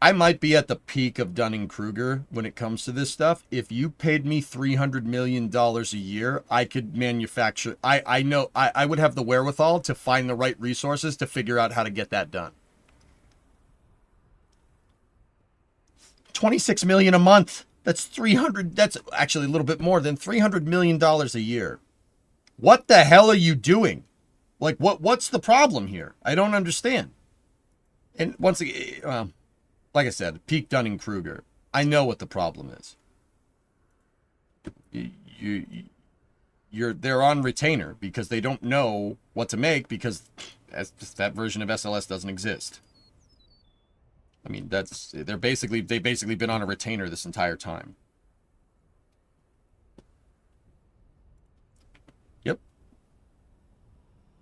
I might be at the peak of Dunning-Kruger when it comes to this stuff. If you paid me $300 million a year, I could manufacture. I know I would have the wherewithal to find the right resources to figure out how to get that done. $26 million a month. That's actually a little bit more than $300 million a year. What the hell are you doing? Like, what's the problem here? I don't understand. And once again, like I said, peak Dunning-Kruger. I know what the problem is. They're on retainer because they don't know what to make because that version of SLS doesn't exist. I mean, they've basically been on a retainer this entire time. Yep.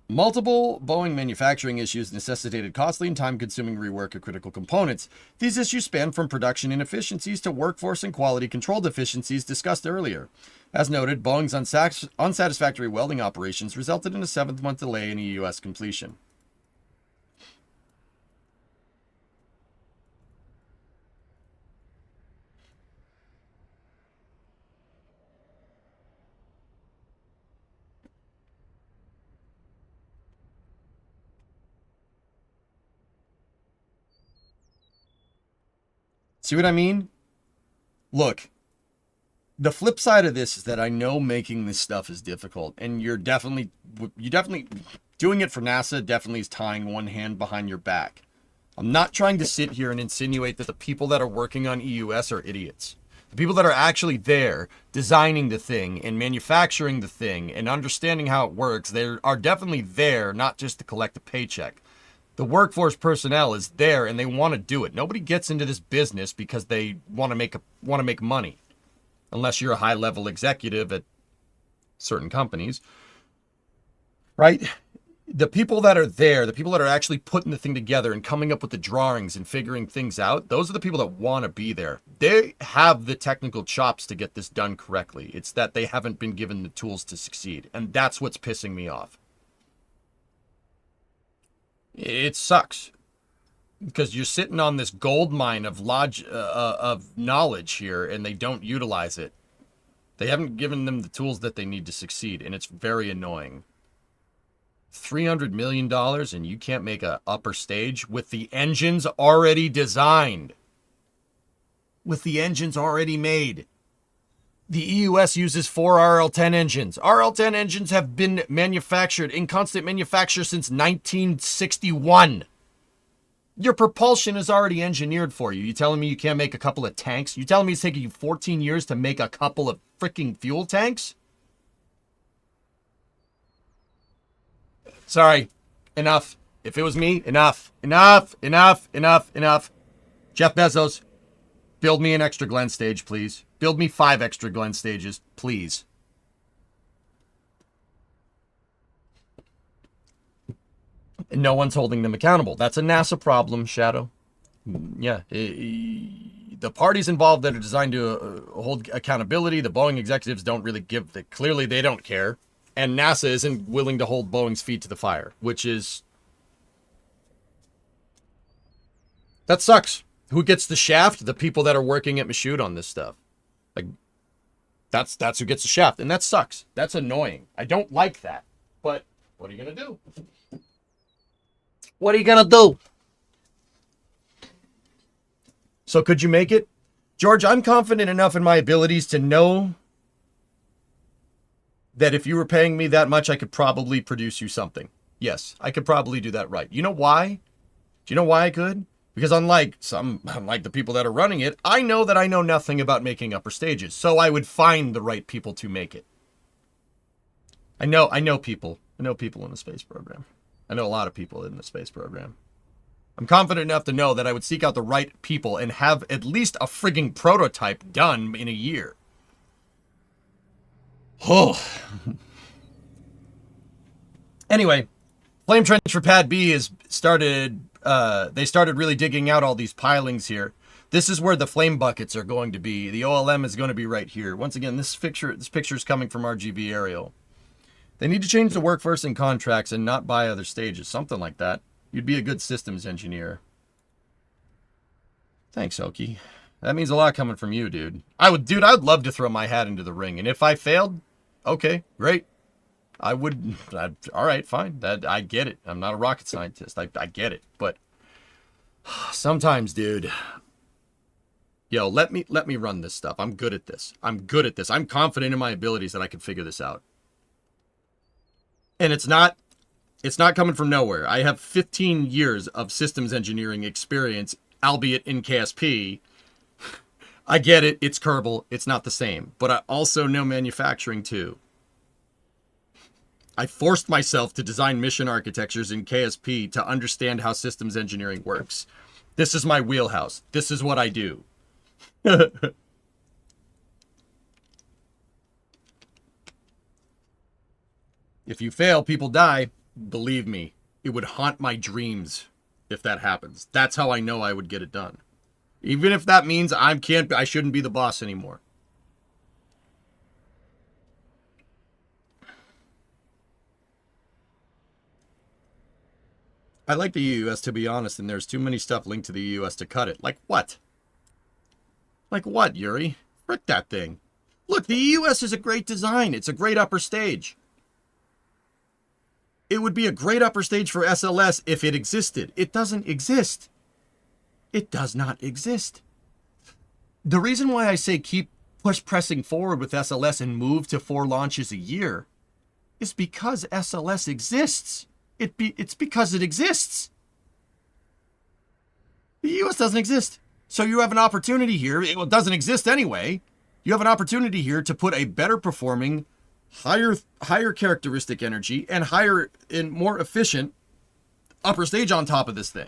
Multiple Boeing manufacturing issues necessitated costly and time-consuming rework of critical components. These issues span from production inefficiencies to workforce and quality control deficiencies discussed earlier. As noted, Boeing's unsatisfactory welding operations resulted in a 7th-month delay in EUS completion. See what I mean? Look, the flip side of this is that I know making this stuff is difficult, and you definitely doing it for NASA definitely is tying one hand behind your back. I'm not trying to sit here and insinuate that the people that are working on EUS are idiots. The people that are actually there designing the thing and manufacturing the thing and understanding how it works, they are definitely there not just to collect a paycheck. The workforce personnel is there and they want to do it. Nobody gets into this business because they want to make money. Unless you're a high-level executive at certain companies. Right? The people that are there, the people that are actually putting the thing together and coming up with the drawings and figuring things out, those are the people that want to be there. They have the technical chops to get this done correctly. It's that they haven't been given the tools to succeed. And that's what's pissing me off. It sucks because you're sitting on this gold mine of knowledge here and they don't utilize it. They haven't given them the tools that they need to succeed, and it's very annoying. $300 million and you can't make a upper stage with the engines already designed. With the engines already made. The EUS uses 4 RL-10 engines. RL-10 engines have been manufactured in constant manufacture since 1961. Your propulsion is already engineered for you. You telling me you can't make a couple of tanks? You telling me it's taking you 14 years to make a couple of freaking fuel tanks? Sorry. Enough. If it was me, enough. Enough. Jeff Bezos, build me an extra Glen stage, please. Build me 5 extra Glen stages, please. And no one's holding them accountable. That's a NASA problem, Shadow. Yeah. The parties involved that are designed to hold accountability, the Boeing executives don't really give... Clearly, they don't care. And NASA isn't willing to hold Boeing's feet to the fire, which is... That sucks. Who gets the shaft? The people that are working at Michoud on this stuff. Like, that's who gets the shaft, and that sucks. That's annoying. I don't like that. But what are you gonna do? What are you gonna do? So could you make it? George, I'm confident enough in my abilities to know that if you were paying me that much, I could probably produce you something. Yes, I could probably do that right. You know why? Do you know why I could? Because unlike the people that are running it, I know that I know nothing about making upper stages. So I would find the right people to make it. I know people. I know people in the space program. I know a lot of people in the space program. I'm confident enough to know that I would seek out the right people and have at least a frigging prototype done in a year. Oh. Anyway, Flame Trench for Pad B is started. They started really digging out all these pilings here. This is where the flame buckets are going to be. The OLM is going to be right here. Once again, this picture is coming from RGB Aerial. They need to change the workforce and contracts and not buy other stages. Something like that. You'd be a good systems engineer. Thanks, Oki. That means a lot coming from you, dude. I'd love to throw my hat into the ring. And if I failed, okay, great. All right, fine. I get it. I'm not a rocket scientist. I get it. But sometimes, dude, yo, let me run this stuff. I'm good at this. I'm confident in my abilities that I can figure this out. And it's not coming from nowhere. I have 15 years of systems engineering experience, albeit in KSP. I get it. It's Kerbal. It's not the same. But I also know manufacturing too. I forced myself to design mission architectures in KSP to understand how systems engineering works. This is my wheelhouse. This is what I do. If you fail, people die. Believe me, it would haunt my dreams if that happens. That's how I know I would get it done. Even if that means I shouldn't be the boss anymore. I like the EUS, to be honest, and there's too many stuff linked to the EUS to cut it. Like what? Like what, Yuri? Frick that thing. Look, the EUS is a great design. It's a great upper stage. It would be a great upper stage for SLS if it existed. It doesn't exist. It does not exist. The reason why I say keep pressing forward with SLS and move to 4 launches a year is because SLS exists. It's because it exists. The US doesn't exist. So you have an opportunity here. It doesn't exist anyway. You have an opportunity here to put a better performing, higher characteristic energy and higher and more efficient upper stage on top of this thing.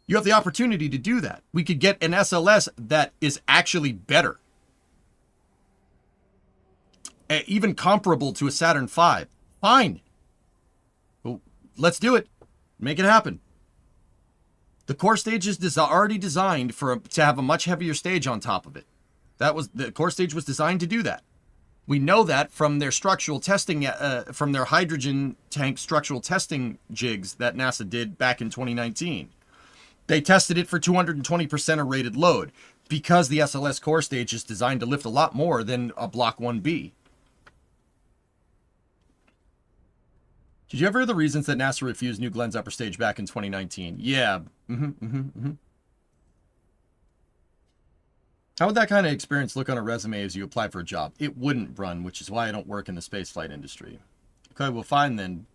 You have the opportunity to do that. We could get an SLS that is actually better. Even comparable to a Saturn V. Fine. Well, let's do it. Make it happen. The core stage is already designed to have a much heavier stage on top of it. The core stage was designed to do that. We know that from their structural testing, from their hydrogen tank structural testing jigs that NASA did back in 2019. They tested it for 220% of rated load because the SLS core stage is designed to lift a lot more than a Block 1B. Did you ever hear the reasons that NASA refused New Glenn's upper stage back in 2019? Yeah. How would that kind of experience look on a resume as you apply for a job? It wouldn't, Brun, which is why I don't work in the spaceflight industry. Okay, well, fine then.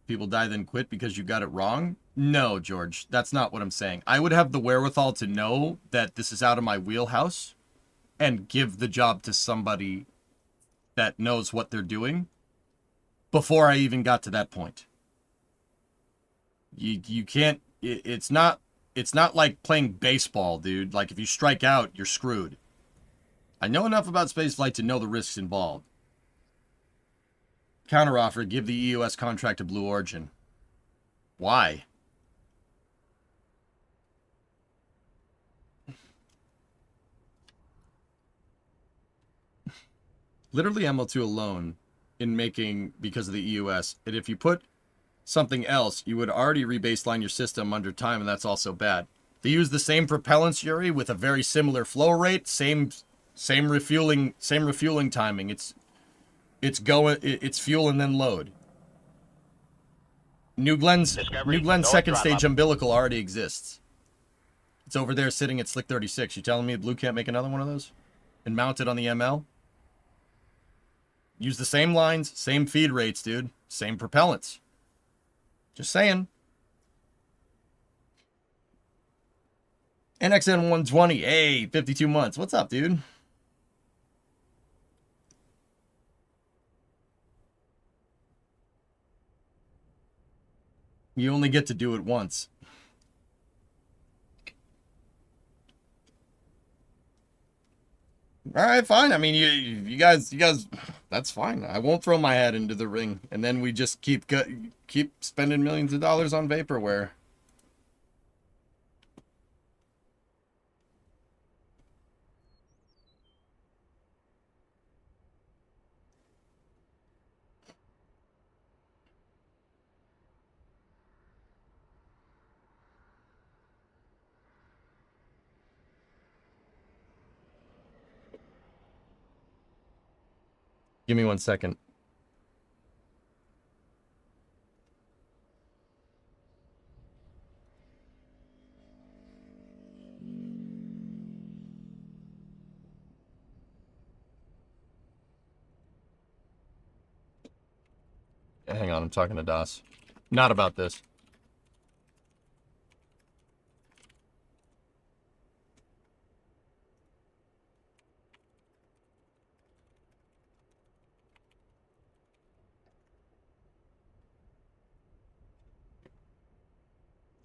People die then quit because you got it wrong? No, George, that's not what I'm saying. I would have the wherewithal to know that this is out of my wheelhouse and give the job to somebody that knows what they're doing before I even got to that point. You can't, it's not like playing baseball, dude. Like if you strike out, you're screwed. I know enough about spaceflight to know the risks involved. Counteroffer, give the EOS contract to Blue Origin. Why? Literally ML2 alone in making because of the EOS. And if you put something else, you would already rebaseline your system under time, and that's also bad. They use the same propellants, Yuri, with a very similar flow rate, same refueling timing. It's fuel and then load. New Glenn's second stage umbilical already exists. It's over there sitting at Slick 36. You telling me Blue can't make another one of those and mount it on the ML? Use the same lines, same feed rates, dude. Same propellants. Just saying. NXN 120. Hey, 52 months. What's up, dude? You only get to do it once. All right, fine. I mean, you guys, that's fine. I won't throw my hat into the ring, and then we just keep spending millions of dollars on vaporware. Give me 1 second. Hang on, I'm talking to Das. Not about this.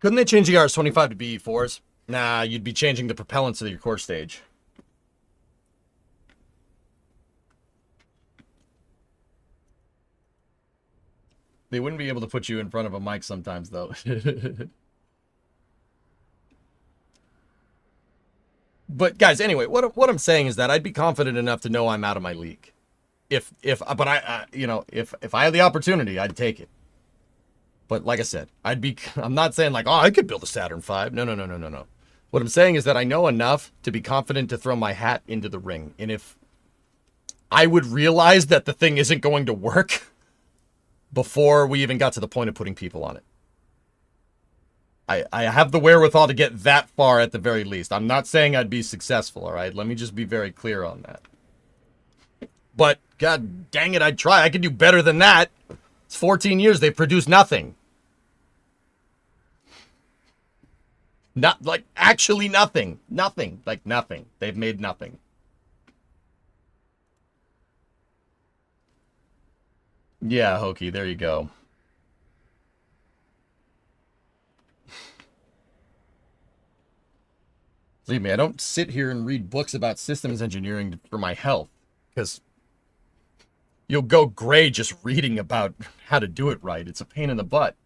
Couldn't they change the RS-25 to BE4s? Nah, you'd be changing the propellants of your core stage. They wouldn't be able to put you in front of a mic sometimes, though. But guys, anyway, what I'm saying is that I'd be confident enough to know I'm out of my league. But if I had the opportunity, I'd take it. But like I said, I'm not saying like, oh, I could build a Saturn V. No. What I'm saying is that I know enough to be confident to throw my hat into the ring. And if I would realize that the thing isn't going to work before we even got to the point of putting people on it. I have the wherewithal to get that far at the very least. I'm not saying I'd be successful, all right? Let me just be very clear on that. But, god dang it, I'd try. I could do better than that. It's 14 years. They've produced nothing. Not, like, actually nothing. Nothing. Like, nothing. They've made nothing. Yeah, Hokey, there you go. Believe me, I don't sit here and read books about systems engineering for my health, because you'll go gray just reading about how to do it right. It's a pain in the butt.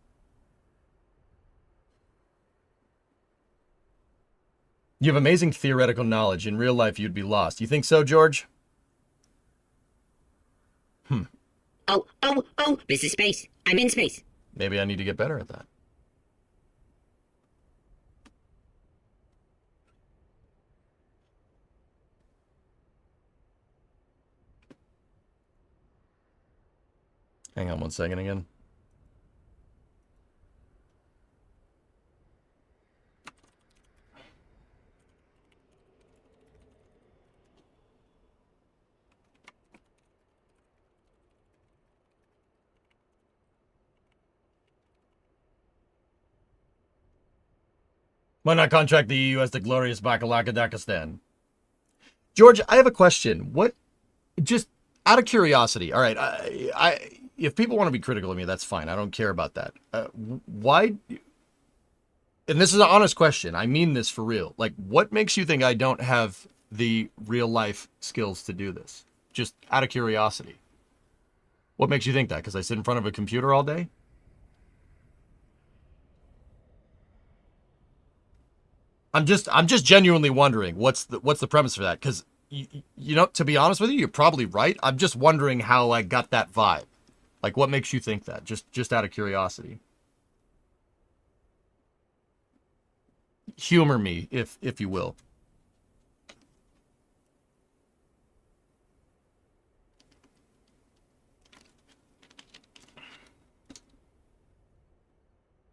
You have amazing theoretical knowledge. In real life, you'd be lost. You think so, George? Oh, this is space. I'm in space. Maybe I need to get better at that. Hang on 1 second again. Why not contract the EU as the glorious Bakalakadakistan? George, I have a question. What, just out of curiosity, all right, if people want to be critical of me, that's fine. I don't care about that. Why, and this is an honest question. I mean this for real. Like, what makes you think I don't have the real life skills to do this? Just out of curiosity. What makes you think that? Because I sit in front of a computer all day? I'm just genuinely wondering what's the premise for that, because you know, to be honest with you, you're probably right. I'm just wondering how I got that vibe. Like, what makes you think that? Just out of curiosity. Humor me, if you will.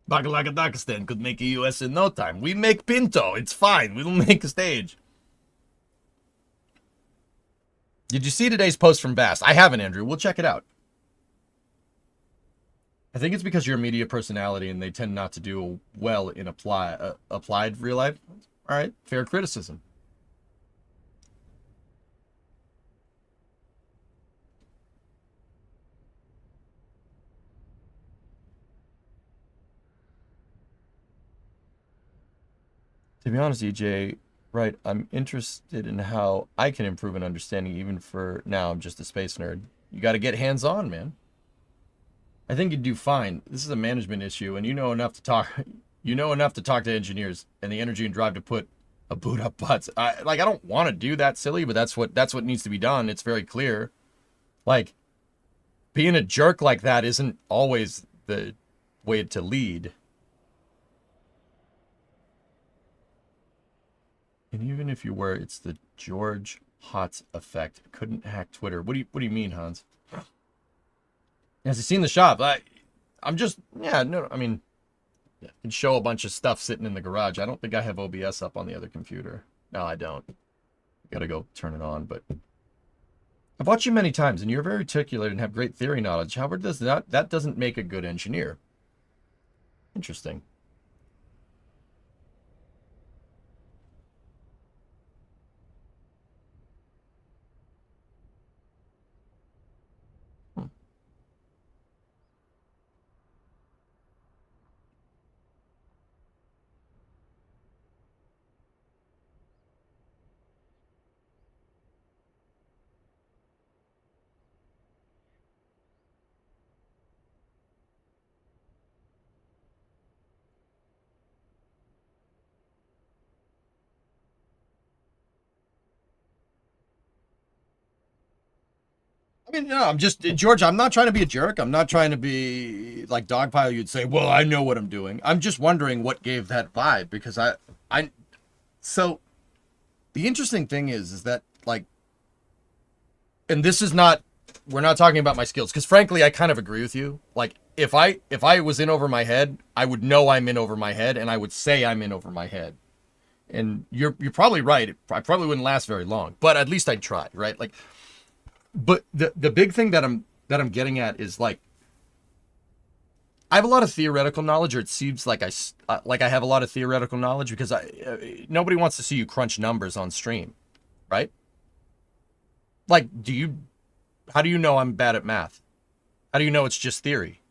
Bangladesh could make a US in no time. We make Pinto. It's fine. We'll make a stage. Did you see today's post from Vast? I haven't, Andrew. We'll check it out. I think it's because you're a media personality and they tend not to do well in applied real life. All right, fair criticism. To be honest, EJ, right, I'm interested in how I can improve an understanding even for now I'm just a space nerd. You got to get hands-on, man. I think you'd do fine. This is a management issue, and you know enough to talk. You know enough to talk to engineers and the energy and drive to put a boot up butts. I don't want to do that silly, but that's what needs to be done. It's very clear. Like, being a jerk like that isn't always the way to lead. And even if you were, it's the George Hotz effect. Couldn't hack Twitter. What do you mean, Hans? Has he seen the shop? I'm just, yeah, no, I mean, I can show a bunch of stuff sitting in the garage. I don't think I have OBS up on the other computer. No, I don't. Gotta go turn it on, but I've watched you many times, and you're very articulate and have great theory knowledge. However, that doesn't make a good engineer. Interesting. I mean, no, I'm just, George, I'm not trying to be a jerk. I'm not trying to be like Dogpile. You'd say, well, I know what I'm doing. I'm just wondering what gave that vibe because so the interesting thing is that like, and this is not, we're not talking about my skills because frankly, I kind of agree with you. Like if I was in over my head, I would know I'm in over my head and I would say I'm in over my head. And you're probably right. I probably wouldn't last very long, but at least I'd try, right? Like, but the big thing that I'm getting at is like I have a lot of theoretical knowledge, or it seems like I have a lot of theoretical knowledge because nobody wants to see you crunch numbers on stream, right? Like, how do you know I'm bad at math? How do you know it's just theory?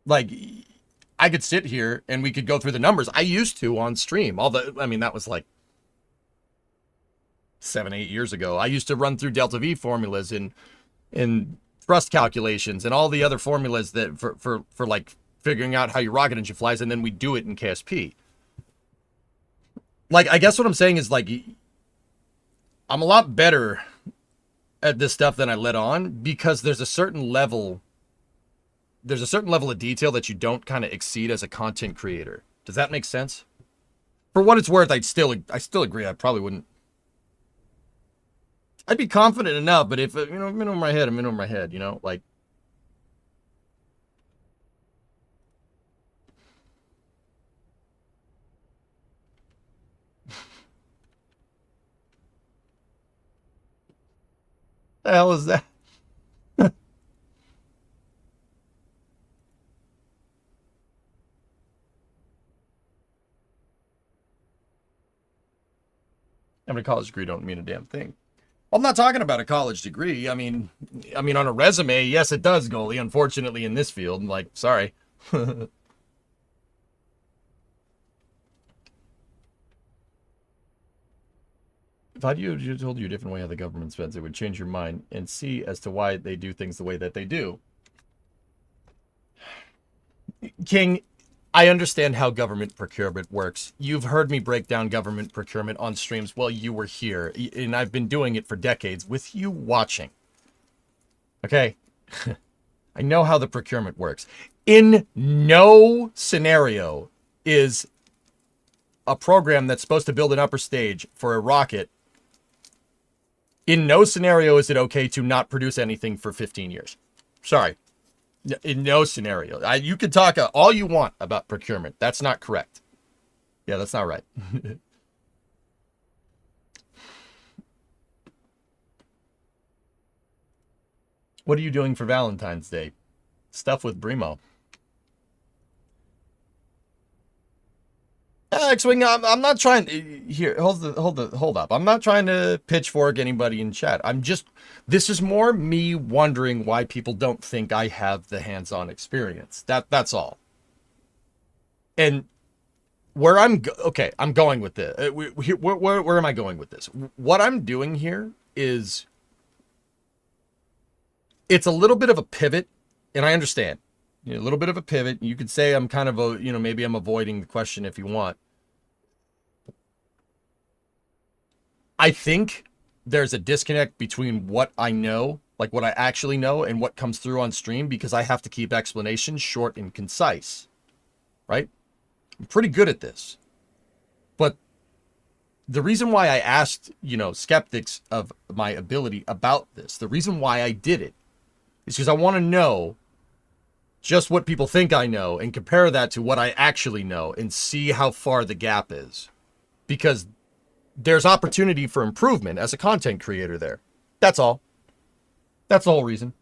Like, I could sit here and we could go through the numbers. I used to on stream. I mean, that was like 7-8 years ago. I used to run through delta V formulas in thrust calculations and all the other formulas that for like figuring out how your rocket engine flies, and then we do it in KSP. Like, I guess what I'm saying is like I'm a lot better at this stuff than I let on because there's a certain level of detail that you don't kind of exceed as a content creator. Does that make sense? For what it's worth, I still agree. I probably wouldn't. I'd be confident enough, but if, I'm in over my head, I'm in over my head, like. The hell is that? Having a college degree don't mean a damn thing. I'm not talking about a college degree. I mean, on a resume, yes, it does, goalie. Unfortunately, in this field, like, sorry. If I told you a different way how the government spends, it would change your mind and see as to why they do things the way that they do. King, I understand how government procurement works. You've heard me break down government procurement on streams while you were here, and I've been doing it for decades with you watching. Okay? I know how the procurement works. In no scenario is a program that's supposed to build an upper stage for a rocket, in no scenario is it okay to not produce anything for 15 years. Sorry. In no scenario. You can talk all you want about procurement. That's not correct. Yeah, that's not right. What are you doing for Valentine's Day? Stuff with Brimo. X-Wing, I'm not trying here, hold up. I'm not trying to pitchfork anybody in chat. This is more me wondering why people don't think I have the hands-on experience. That's all. And where I'm going with this. Where am I going with this? What I'm doing here is, it's a little bit of a pivot, and I understand. A little bit of a pivot. You could say I'm kind of maybe I'm avoiding the question if you want. I think there's a disconnect between what I know, like what I actually know, and what comes through on stream, because I have to keep explanations short and concise, right? I'm pretty good at this. But the reason why I asked, skeptics of my ability about this, the reason why I did it is because I want to know just what people think I know and compare that to what I actually know and see how far the gap is. Because there's opportunity for improvement as a content creator there. That's all. That's the whole reason.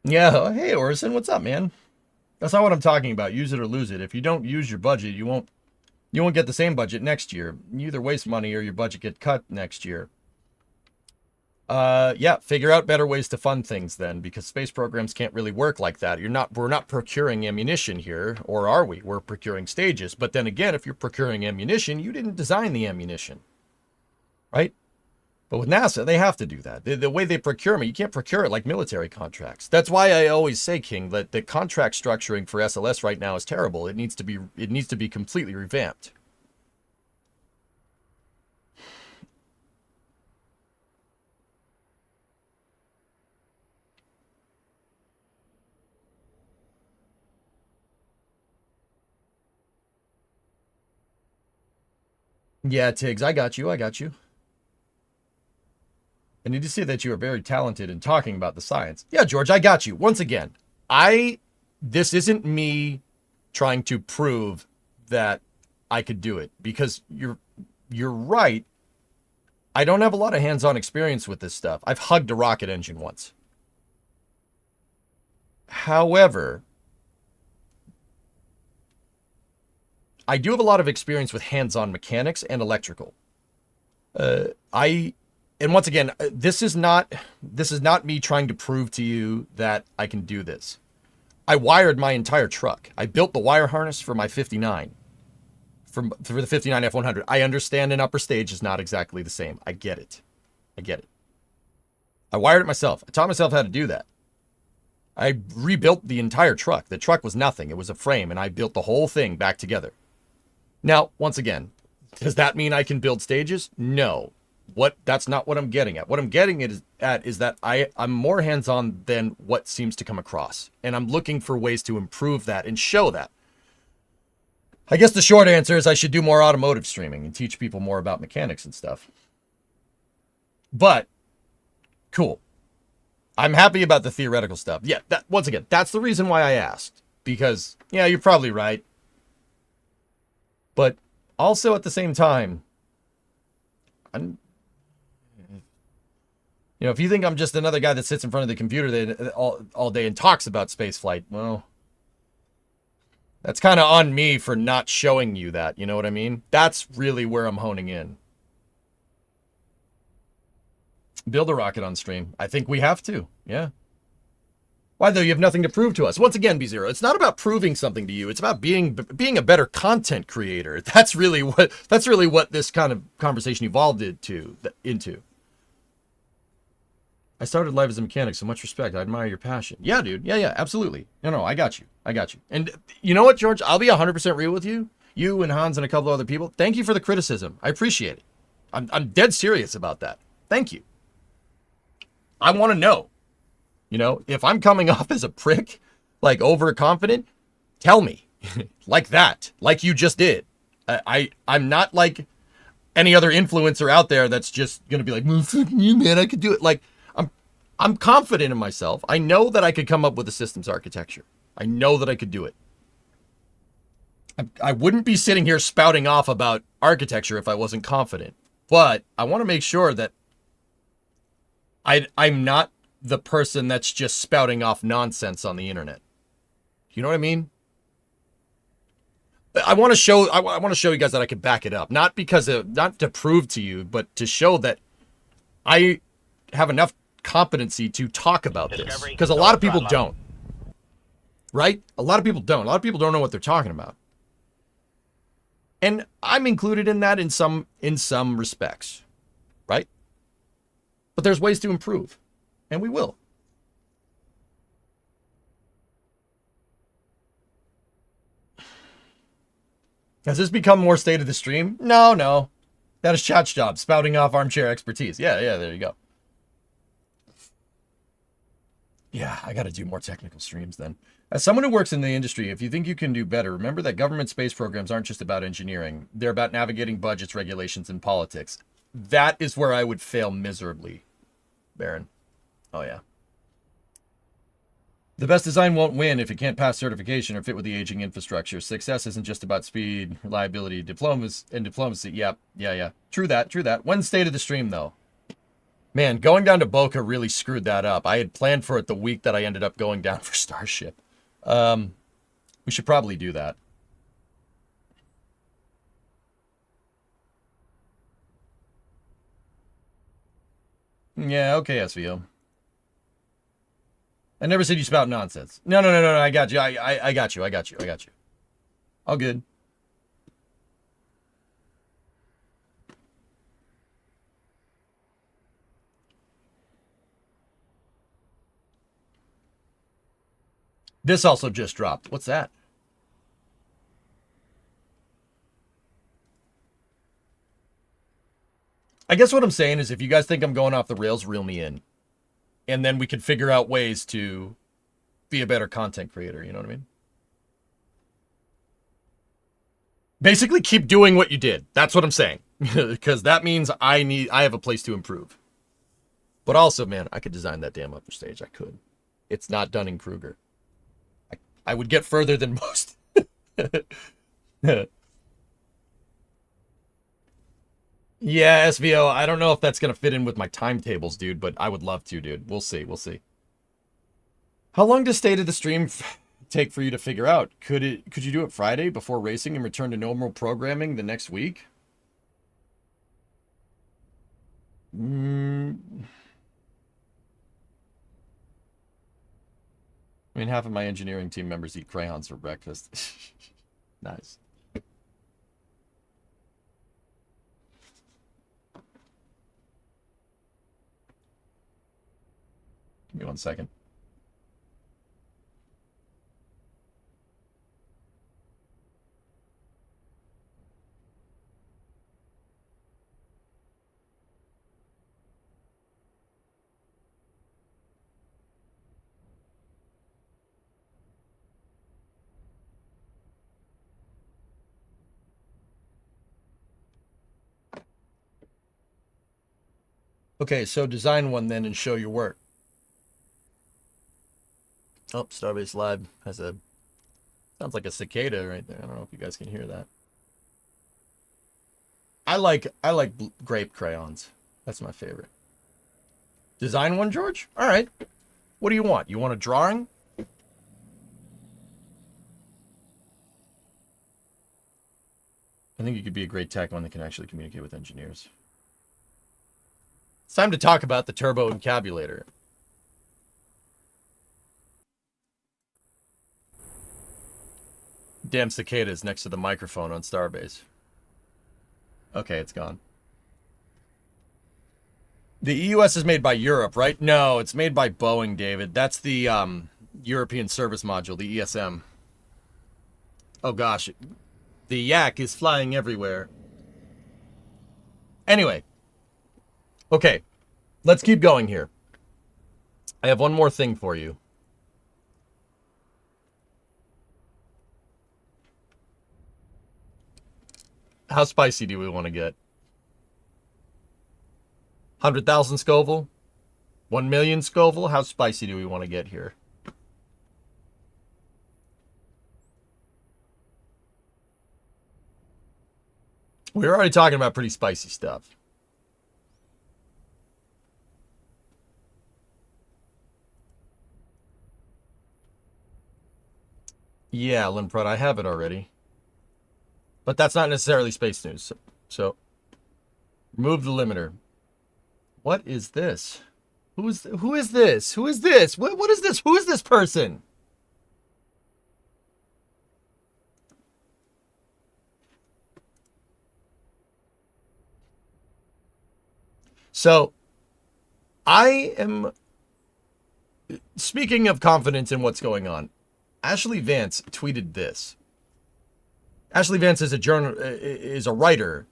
Yeah, hey Orison, what's up, man? That's not what I'm talking about. Use it or lose it. If you don't use your budget, you won't get the same budget next year. You either waste money or your budget get cut next year. Yeah, figure out better ways to fund things then, because space programs can't really work like that. We're not procuring ammunition here, or are we? We're procuring stages. But then again, if you're procuring ammunition, you didn't design the ammunition, right? But with NASA, they have to do that. The way they procure you can't procure it like military contracts. That's why I always say, King, that the contract structuring for SLS right now is terrible. It needs to be completely revamped. Yeah, Tiggs, I got you. I need to say that you are very talented in talking about the science. Yeah, George, I got you. Once again, this isn't me trying to prove that I could do it, because you're right. I don't have a lot of hands-on experience with this stuff. I've hugged a rocket engine once. However, I do have a lot of experience with hands-on mechanics and electrical. And once again, this is not me trying to prove to you that I can do this. I wired my entire truck. I built the wire harness for my 59. For the 59 F100. I understand an upper stage is not exactly the same. I get it. I wired it myself. I taught myself how to do that. I rebuilt the entire truck. The truck was nothing. It was a frame, and I built the whole thing back together. Now, once again, does that mean I can build stages? No. That's not what I'm getting at. What I'm getting at is that I'm more hands-on than what seems to come across. And I'm looking for ways to improve that and show that. I guess the short answer is I should do more automotive streaming and teach people more about mechanics and stuff. But, cool. I'm happy about the theoretical stuff. Yeah, once again, that's the reason why I asked. Because, yeah, you're probably right. But also at the same time, if you think I'm just another guy that sits in front of the computer all day and talks about spaceflight, well, that's kind of on me for not showing you that. You know what I mean? That's really where I'm honing in. Build a rocket on stream. I think we have to. Yeah. Why, though? You have nothing to prove to us. Once again, B0, it's not about proving something to you. It's about being a better content creator. That's really what this kind of conversation evolved into. I started life as a mechanic, so much respect. I admire your passion. Yeah, dude. Yeah, absolutely. No, I got you. And you know what, George? I'll be 100% real with you. You and Hans and a couple other people. Thank you for the criticism. I appreciate it. I'm dead serious about that. Thank you. I want to know. If I'm coming off as a prick, like overconfident, tell me. Like that. Like you just did. I'm not like any other influencer out there that's just going to be like, well, fuck you, man, I could do it. Like, I'm confident in myself. I know that I could come up with a systems architecture. I know that I could do it. I wouldn't be sitting here spouting off about architecture if I wasn't confident. But I want to make sure that I'm not the person that's just spouting off nonsense on the internet. You know what I mean? I want to show you guys that I can back it up. Not not to prove to you, but to show that I have enough competency to talk about this. Because a lot of people don't. Right? A lot of people don't. A lot of people don't know what they're talking about. And I'm included in that in some respects. Right? But there's ways to improve. And we will. Has this become more state of the stream? No. That is chat's job, spouting off armchair expertise. Yeah, there you go. Yeah, I got to do more technical streams then. As someone who works in the industry, if you think you can do better, remember that government space programs aren't just about engineering. They're about navigating budgets, regulations, and politics. That is where I would fail miserably, Baron. Oh, yeah. The best design won't win if it can't pass certification or fit with the aging infrastructure. Success isn't just about speed, reliability, diplomacy. Yep. Yeah. True that. One state of the stream, though. Man, going down to Boca really screwed that up. I had planned for it the week that I ended up going down for Starship. We should probably do that. Yeah, okay, SVO. I never said you spout nonsense. No. I got you. I got you. All good. This also just dropped. What's that? I guess what I'm saying is if you guys think I'm going off the rails, reel me in. And then we can figure out ways to be a better content creator. You know what I mean? Basically, keep doing what you did. That's what I'm saying. Because that means I have a place to improve. But also, man, I could design that damn upper stage. I could. It's not Dunning-Kruger. I would get further than most. Yeah, SVO, I don't know if that's going to fit in with my timetables, dude, but I would love to, dude. We'll see. How long does state of the stream take for you to figure out? Could you do it Friday before racing and return to normal programming the next week? I mean, half of my engineering team members eat crayons for breakfast. Nice. Give me 1 second. Okay, so design one then and show your work. Oh, Starbase Live has a... Sounds like a cicada right there. I don't know if you guys can hear that. I like grape crayons. That's my favorite. Design one, George? All right. What do you want? You want a drawing? I think you could be a great tech one that can actually communicate with engineers. It's time to talk about the turbo encabulator. Damn cicadas next to the microphone on Starbase. Okay, it's gone. The EUS is made by Europe, right? No, it's made by Boeing, David. That's the European Service Module, the ESM. Oh gosh, the yak is flying everywhere. Anyway. Okay, let's keep going here. I have one more thing for you. How spicy do we want to get? 100,000 Scoville? 1 million Scoville? How spicy do we want to get here? We're already talking about pretty spicy stuff. Yeah, Limprod, I have it already. But that's not necessarily space news. So remove the limiter. What is this? Who is this? Who is this? What is this? Who is this person? So I am, speaking of confidence in what's going on, Ashley Vance tweeted this. Ashley Vance is a writer.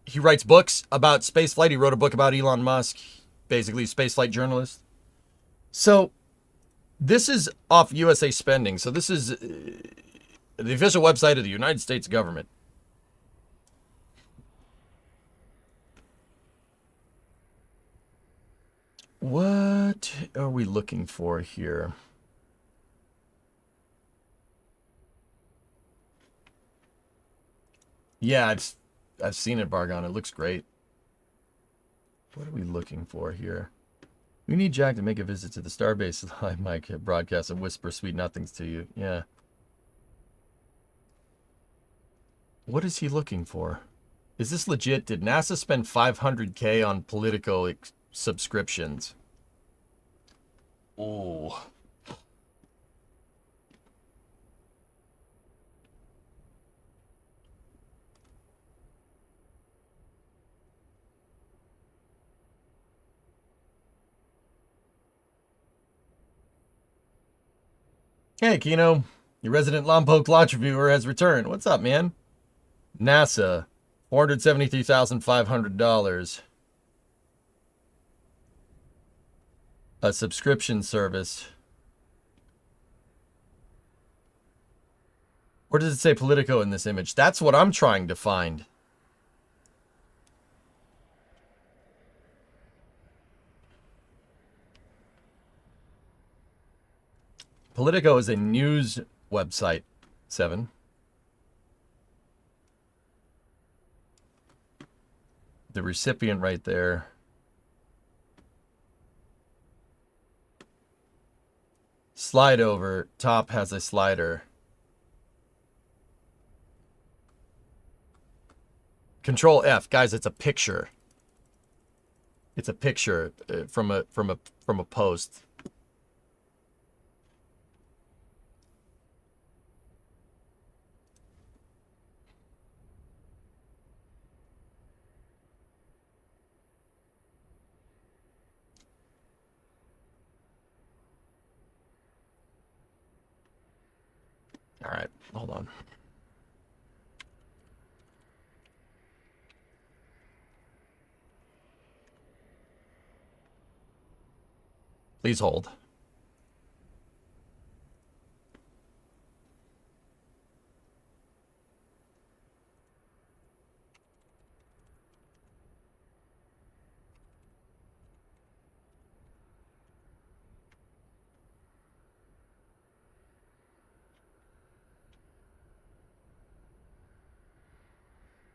He writes books about spaceflight. He wrote a book about Elon Musk, basically a spaceflight journalist. So this is off USA Spending. So this is the official website of the United States government. What are we looking for here? Yeah, I've seen it, Bargon. It looks great. What are we looking for here? We need Jack to make a visit to the Starbase live mic broadcast and whisper sweet nothings to you. Yeah. What is he looking for? Is this legit? Did NASA spend $500K on Politico subscriptions? Oh. Hey, Kino. Your resident Lompoc launch reviewer has returned. What's up, man? NASA. $473,500. A subscription service. Where does it say Politico in this image? That's what I'm trying to find. Politico is a news website. 7. The recipient right there. Slide over. Top has a slider. Control F, guys. It's a picture. It's a picture from a post. All right, hold on. Please hold.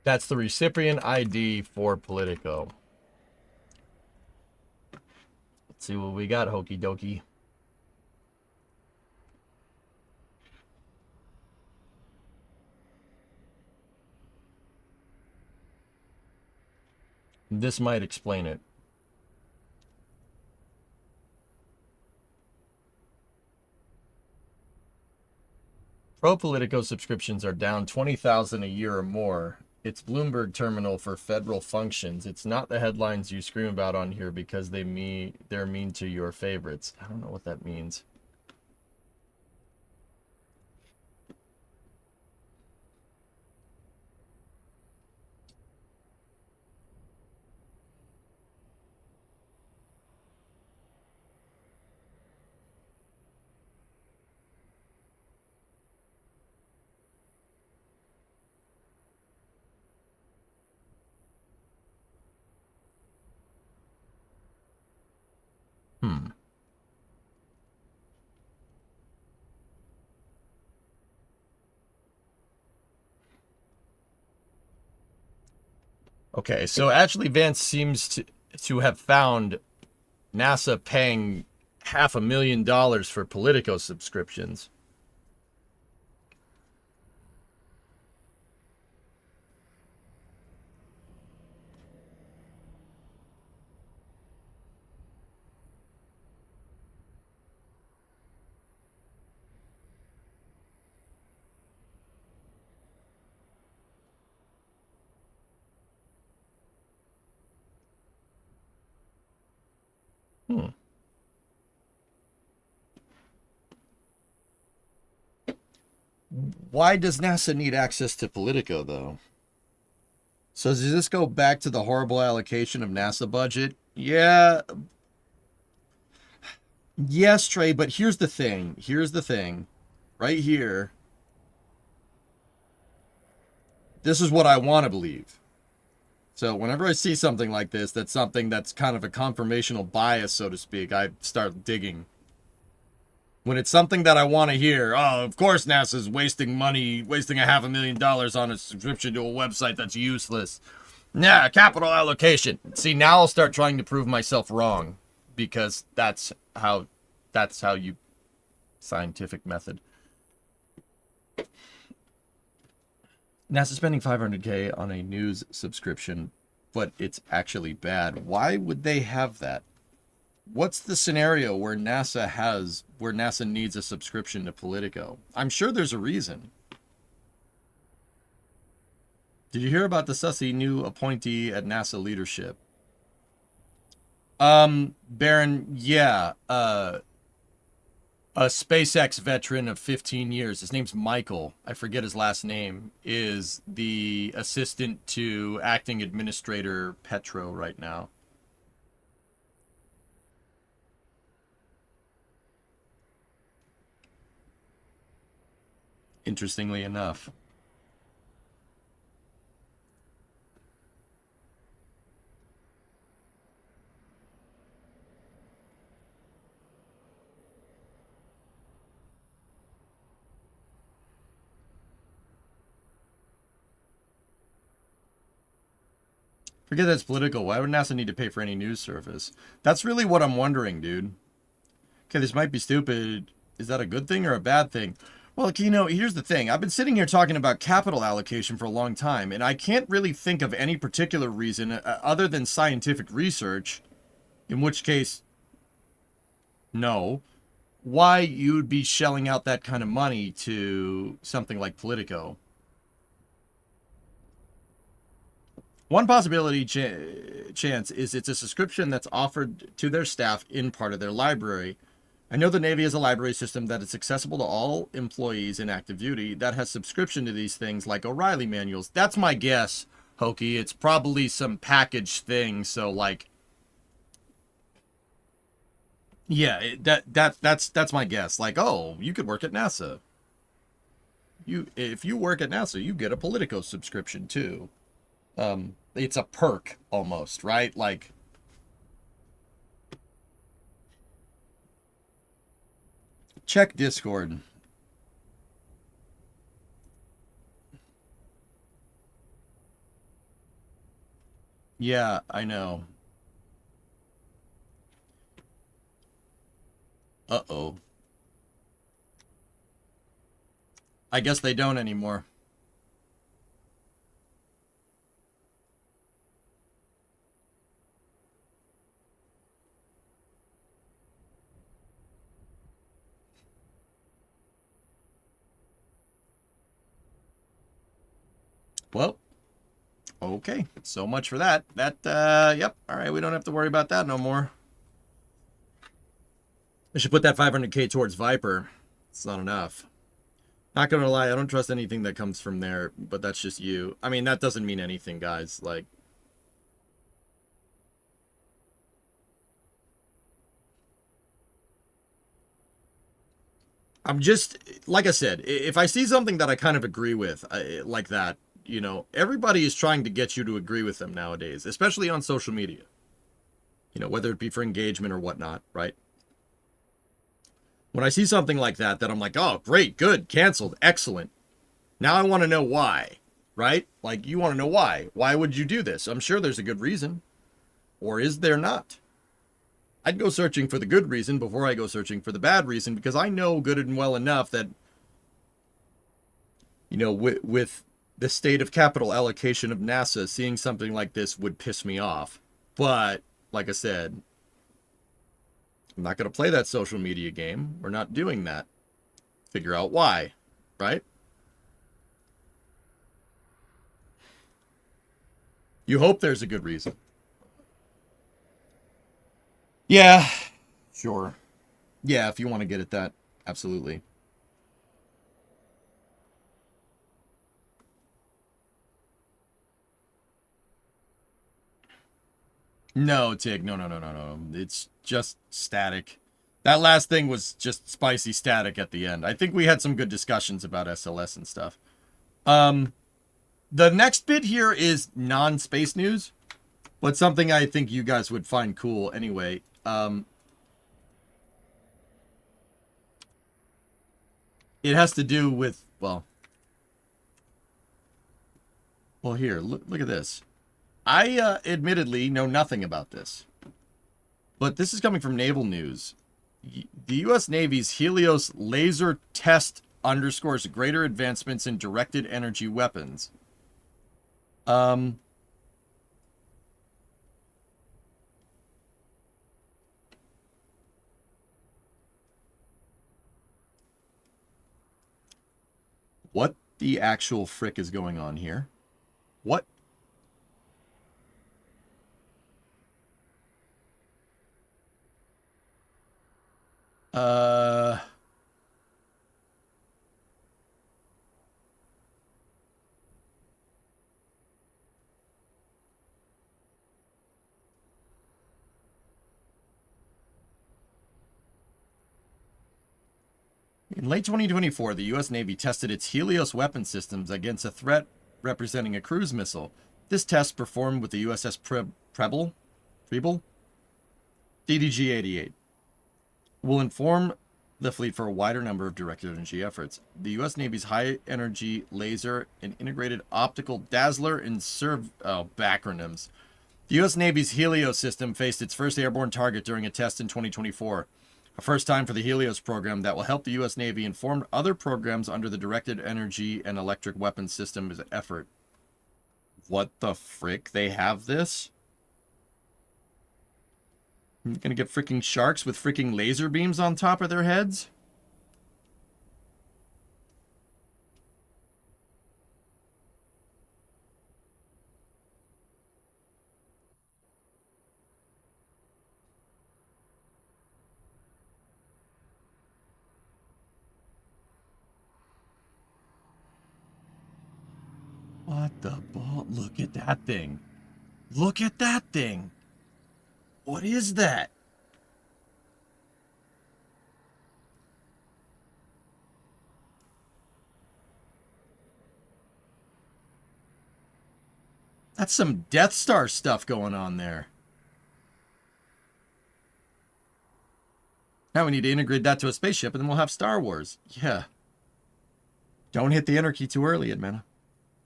That's the recipient ID for Politico. Let's see what we got, hokey dokey. This might explain it. Pro Politico subscriptions are down 20,000 a year or more. It's Bloomberg terminal for federal functions. It's not the headlines you scream about on here because they're mean to your favorites. I don't know what that means. Okay, so Ashley Vance seems to have found NASA paying $500,000 for Politico subscriptions. Why does NASA need access to Politico, though? So does this go back to the horrible allocation of NASA budget? Yeah. Yes, Trey, but here's the thing. Here's the thing. Right here. This is what I want to believe. So whenever I see something like this, that's something that's kind of a confirmational bias, so to speak, I start digging. When it's something that I want to hear, oh, of course NASA's wasting money, wasting $500,000 on a subscription to a website that's useless. Yeah, capital allocation. See, now I'll start trying to prove myself wrong, because that's how you scientific method. NASA spending $500K on a news subscription, but it's actually bad. Why would they have that? What's the scenario where NASA needs a subscription to Politico? I'm sure there's a reason. Did you hear about the sussy new appointee at NASA leadership? Baron, yeah. A SpaceX veteran of 15 years. His name's Michael. I forget his last name. Is the assistant to acting administrator Petro right now. Interestingly enough. Forget that's political. Why would NASA need to pay for any news service? That's really what I'm wondering, dude. Okay, this might be stupid. Is that a good thing or a bad thing? Well, you know, here's the thing. I've been sitting here talking about capital allocation for a long time, and I can't really think of any particular reason other than scientific research, in which case, no, why you'd be shelling out that kind of money to something like Politico. One possibility chance is it's a subscription that's offered to their staff in part of their library. I know the Navy has a library system that is accessible to all employees in active duty that has subscription to these things like O'Reilly manuals. That's my guess, Hokey. It's probably some package thing. So like, yeah, that's my guess. Like, oh, you could work at NASA. If you work at NASA, you get a Politico subscription too. It's a perk almost, right? Like, check Discord. Yeah, I know. Uh-oh. I guess they don't anymore. Well, okay. So much for that. Yep. All right, we don't have to worry about that no more. I should put that 500K towards Viper. It's not enough. Not gonna lie, I don't trust anything that comes from there, but that's just you. I mean, that doesn't mean anything, guys. Like, I'm just, like I said, if I see something that I kind of agree with, like that, you know, everybody is trying to get you to agree with them nowadays, especially on social media. You know, whether it be for engagement or whatnot, right? When I see something like that I'm like, oh, great, good, canceled, excellent. Now I want to know why, right? Like, you want to know why. Why would you do this? I'm sure there's a good reason. Or is there not? I'd go searching for the good reason before I go searching for the bad reason, because I know good and well enough that, you know, with the state of capital allocation of NASA, seeing something like this would piss me off. But, like I said, I'm not going to play that social media game. We're not doing that. Figure out why, right? You hope there's a good reason. Yeah, sure. Yeah, if you want to get at that, absolutely. No, Tig, no. It's just static. That last thing was just spicy static at the end. I think we had some good discussions about SLS and stuff. The next bit here is non-space news, but something I think you guys would find cool anyway. It has to do with, well, here, look at this. I admittedly know nothing about this, but this is coming from Naval News. The U.S. Navy's Helios laser test underscores greater advancements in directed energy weapons. What the actual frick is going on here? What? In late 2024, the U.S. Navy tested its Helios weapon systems against a threat representing a cruise missile. This test, performed with the USS Preble, DDG-88, will inform the fleet for a wider number of directed energy efforts. The U.S. Navy's high-energy laser and integrated optical dazzler and backronyms. The U.S. Navy's Helios system faced its first airborne target during a test in 2024. A first time for the Helios program that will help the U.S. Navy inform other programs under the Directed Energy and Electric Weapons System effort. What the frick? They have this? You're gonna get freaking sharks with freaking laser beams on top of their heads? What the ball? Look at that thing. Look at that thing. What is that? That's some Death Star stuff going on there. Now we need to integrate that to a spaceship and then we'll have Star Wars. Yeah. Don't hit the enter key too early, Admana.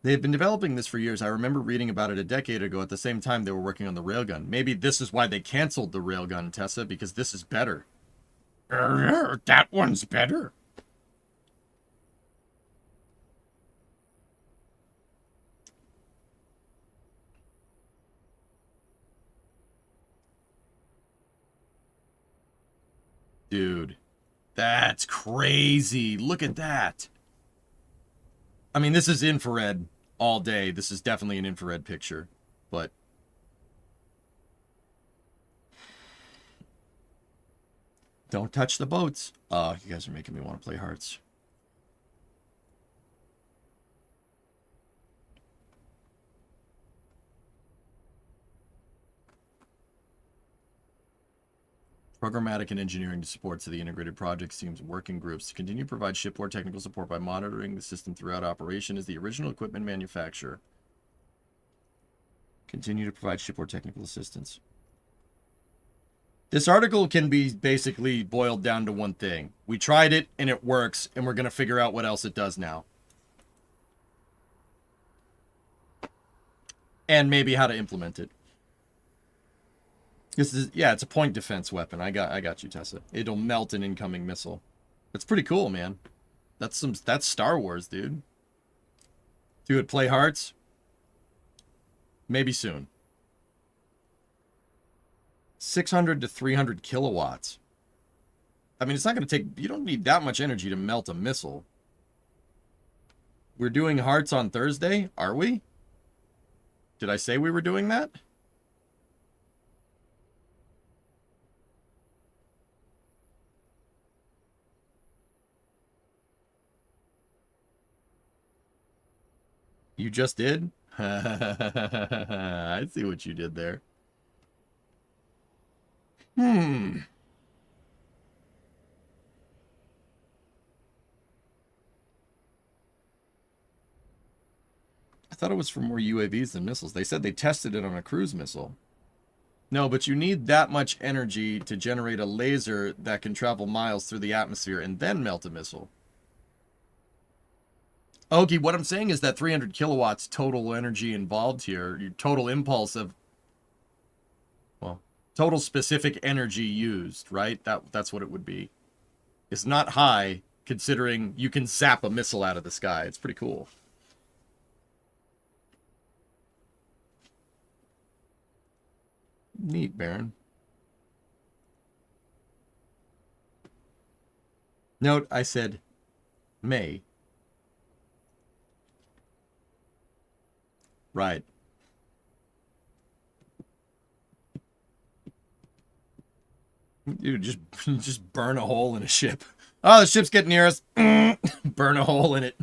They had been developing this for years. I remember reading about it a decade ago at the same time they were working on the railgun. Maybe this is why they canceled the railgun, Tessa, because this is better. That one's better. Dude, that's crazy. Look at that. I mean, this is infrared all day. This is definitely an infrared picture, but don't touch the boats. Oh, you guys are making me want to play Hearts. Programmatic and engineering supports of the integrated projects teams working groups to continue to provide shipboard technical support by monitoring the system throughout operation as the original equipment manufacturer. Continue to provide shipboard technical assistance. This article can be basically boiled down to one thing. We tried it and it works, and we're going to figure out what else it does now. And maybe how to implement it. This is, yeah, it's a point defense weapon. I got you, Tessa. It'll melt an incoming missile. That's pretty cool, man. That's Star Wars, dude. Do it play hearts? Maybe soon. 600 to 300 kilowatts. I mean, it's not going to take... You don't need that much energy to melt a missile. We're doing hearts on Thursday? Are we? Did I say we were doing that? You just did? I see what you did there. I thought it was for more UAVs than missiles. They said they tested it on a cruise missile. No, but you need that much energy to generate a laser that can travel miles through the atmosphere and then melt a missile. Okay, what I'm saying is that 300 kilowatts total energy involved here, your total impulse of, well, total specific energy used, right? That's what it would be. It's not high, considering you can zap a missile out of the sky. It's pretty cool. Neat, Baron. Note, I said May. Right. Dude, just burn a hole in a ship. Oh, the ship's getting near us. Burn a hole in it.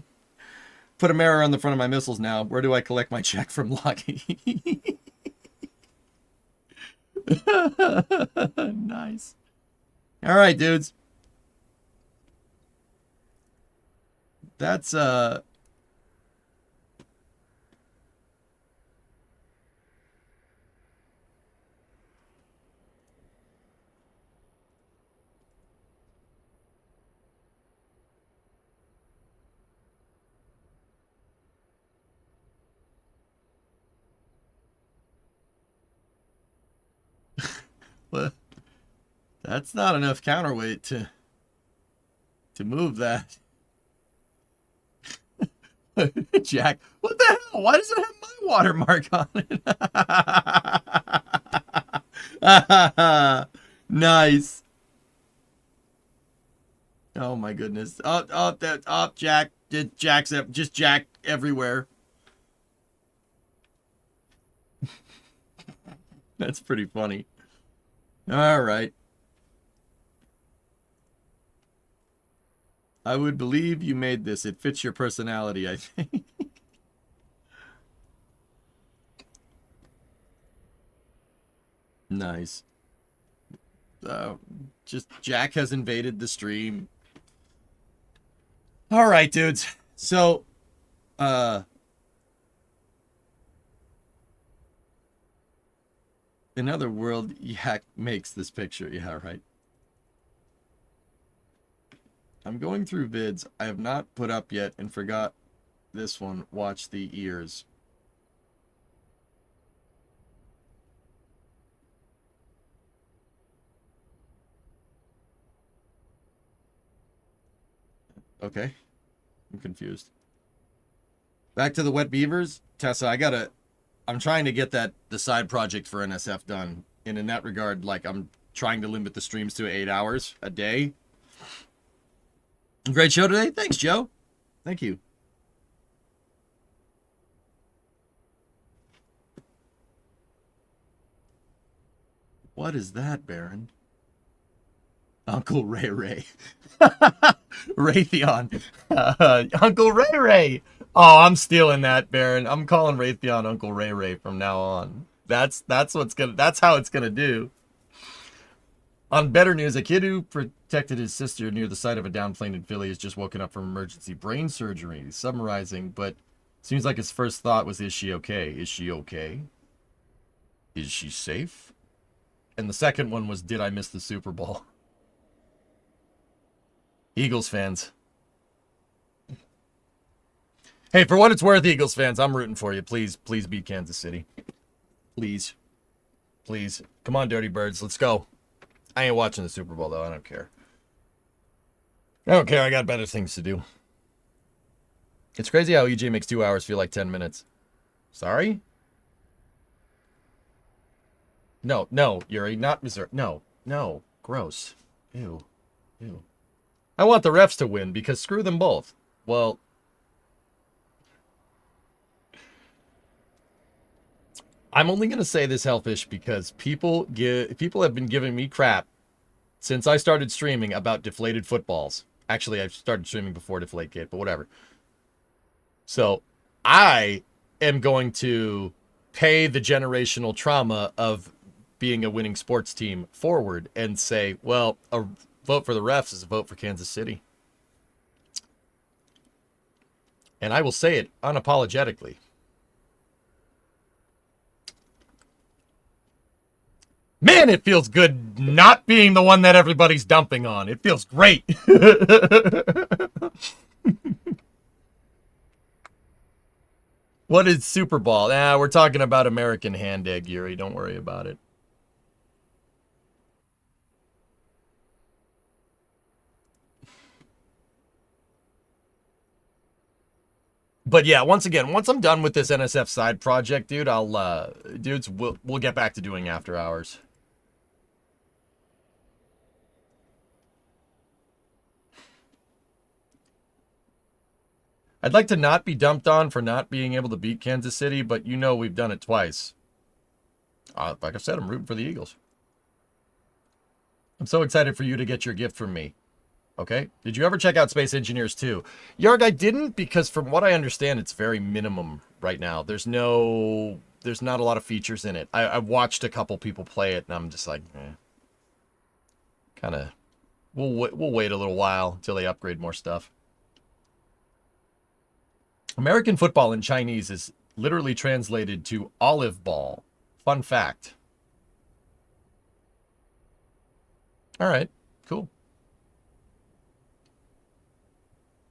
Put a mirror on the front of my missiles now. Where do I collect my check from Lucky? Nice. All right, dudes. That's well, that's not enough counterweight to move that. Jack, what the hell? Why does it have my watermark on it? Nice. Oh my goodness. Jack. Jack's just Jack everywhere. That's pretty funny. All right. I would believe you made this. It fits your personality, I think. Nice. Just Jack has invaded the stream. All right, dudes. So, another world, Yak makes this picture. Yeah, right. I'm going through vids I have not put up yet and forgot this one. Watch the ears. Okay. I'm confused. Back to the wet beavers. Tessa, I'm trying to get the side project for NSF done. And in that regard, like, I'm trying to limit the streams to 8 hours a day. Great show today. Thanks, Joe. Thank you. What is that, Baron? Uncle Ray Ray. Raytheon. Uncle Ray Ray. Oh, I'm stealing that, Baron. I'm calling Raytheon Uncle Ray Ray from now on. That's how it's gonna do. On better news, a kid who protected his sister near the site of a downed plane in Philly has just woken up from emergency brain surgery. He's summarizing, but seems like his first thought was, is she okay? Is she okay? Is she safe? And the second one was, did I miss the Super Bowl? Eagles fans. Hey, for what it's worth, Eagles fans, I'm rooting for you. Please beat Kansas City. Please. Please. Come on, Dirty Birds. Let's go. I ain't watching the Super Bowl, though. I don't care. I don't care. I got better things to do. It's crazy how EJ makes 2 hours feel like 10 minutes. Sorry? No, Yuri. Not Missouri. No. Gross. Ew. I want the refs to win because screw them both. Well, I'm only going to say this, Hellfish, because people have been giving me crap since I started streaming about deflated footballs. Actually, I started streaming before Deflategate, but whatever. So, I am going to pay the generational trauma of being a winning sports team forward and say, well, a vote for the refs is a vote for Kansas City. And I will say it unapologetically. Man, it feels good not being the one that everybody's dumping on. It feels great. What is Super Bowl? We're talking about American Hand Egg, Yuri. Don't worry about it. But yeah, once I'm done with this NSF side project, dude, we'll get back to doing after hours. I'd like to not be dumped on for not being able to beat Kansas City, but you know we've done it twice. Like I said, I'm rooting for the Eagles. I'm so excited for you to get your gift from me. Okay? Did you ever check out Space Engineers 2? Yarg, I didn't, because from what I understand, it's very minimum right now. There's not a lot of features in it. I watched a couple people play it, and I'm just like, kind of, we'll wait a little while until they upgrade more stuff. American football in Chinese is literally translated to olive ball. Fun fact. All right, cool.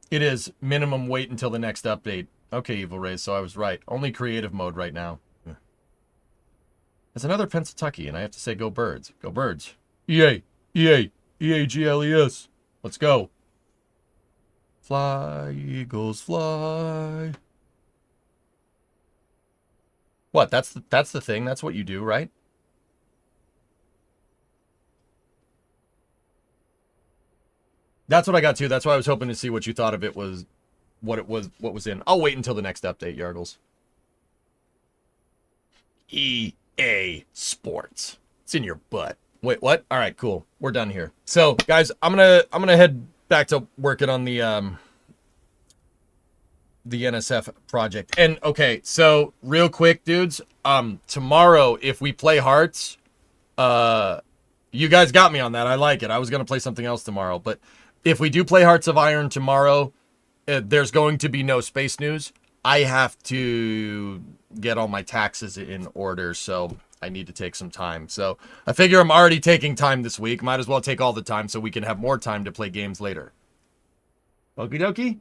It is minimum wait until the next update. Okay, Evil Rays, so I was right. Only creative mode right now. There's another Pennsylvania, and I have to say go Birds. Go Birds. EA. EAGLES. Let's go. Fly, Eagles, fly. What? That's the thing. That's what you do, right? That's what I got too. That's why I was hoping to see what you thought of it was, what was in. I'll wait until the next update, Yargles. EA Sports. It's in your butt. Wait, what? All right, cool. We're done here. So, guys, I'm gonna head back to working on the NSF project. And okay, so real quick, dudes, tomorrow if we play Hearts, you guys got me on that. I like it. I was gonna play something else tomorrow, but if we do play Hearts of Iron tomorrow, there's going to be no space news. I have to get all my taxes in order, so I need to take some time. So I figure I'm already taking time this week. Might as well take all the time so we can have more time to play games later. Okie dokie?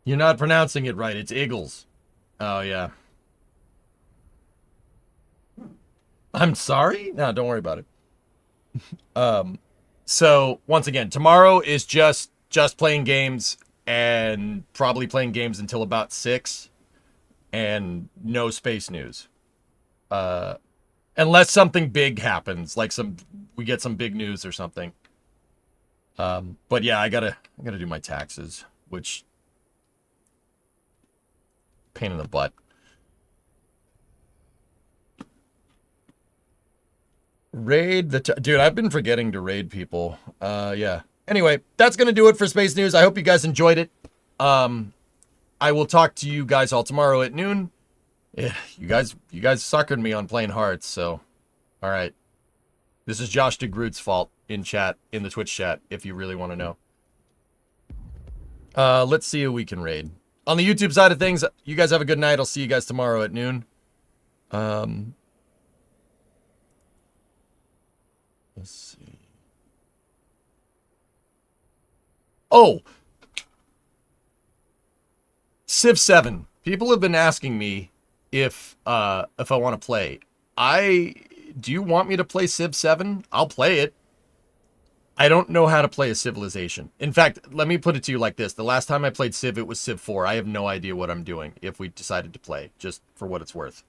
You're not pronouncing it right. It's Eagles. Oh, yeah. I'm sorry? No, don't worry about it. So, once again, tomorrow is just playing games and probably playing games until about 6. And no space news. Unless something big happens, like we get some big news or something. But yeah, I gotta do my taxes, which pain in the butt. Raid the dude, I've been forgetting to raid people. Yeah. Anyway, that's gonna do it for Space News. I hope you guys enjoyed it. I will talk to you guys all tomorrow at noon. Yeah, you guys suckered me on playing Hearts, so all right. This is Josh DeGroot's fault in the Twitch chat, if you really want to know. Let's see who we can raid. On the YouTube side of things, you guys have a good night. I'll see you guys tomorrow at noon. Let's see. Oh! Civ 7. People have been asking me if I want to play. Do you want me to play Civ 7? I'll play it. I don't know how to play a Civilization. In fact, let me put it to you like this. The last time I played Civ, it was Civ 4. I have no idea what I'm doing if we decided to play, just for what it's worth.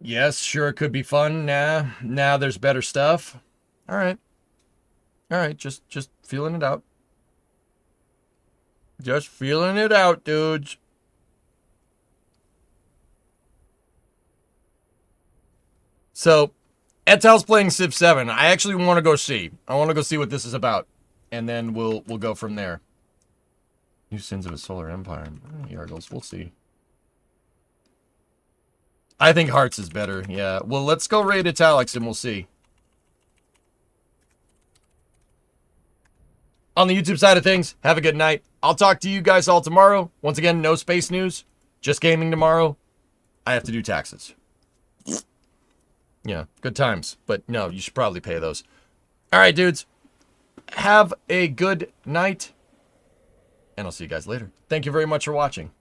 Yes, sure, it could be fun. Nah, there's better stuff. All right. All right, just feeling it out. Just feeling it out, dudes. So, Etal's playing Civ 7. I actually want to go see. I want to go see what this is about. And then we'll go from there. New Sins of a Solar Empire. Yargles, we'll see. I think Hearts is better, yeah. Well, let's go raid Italics and we'll see. On the YouTube side of things, have a good night. I'll talk to you guys all tomorrow. Once again, no space news. Just gaming tomorrow. I have to do taxes. Yeah, good times. But no, you should probably pay those. All right, dudes. Have a good night. And I'll see you guys later. Thank you very much for watching.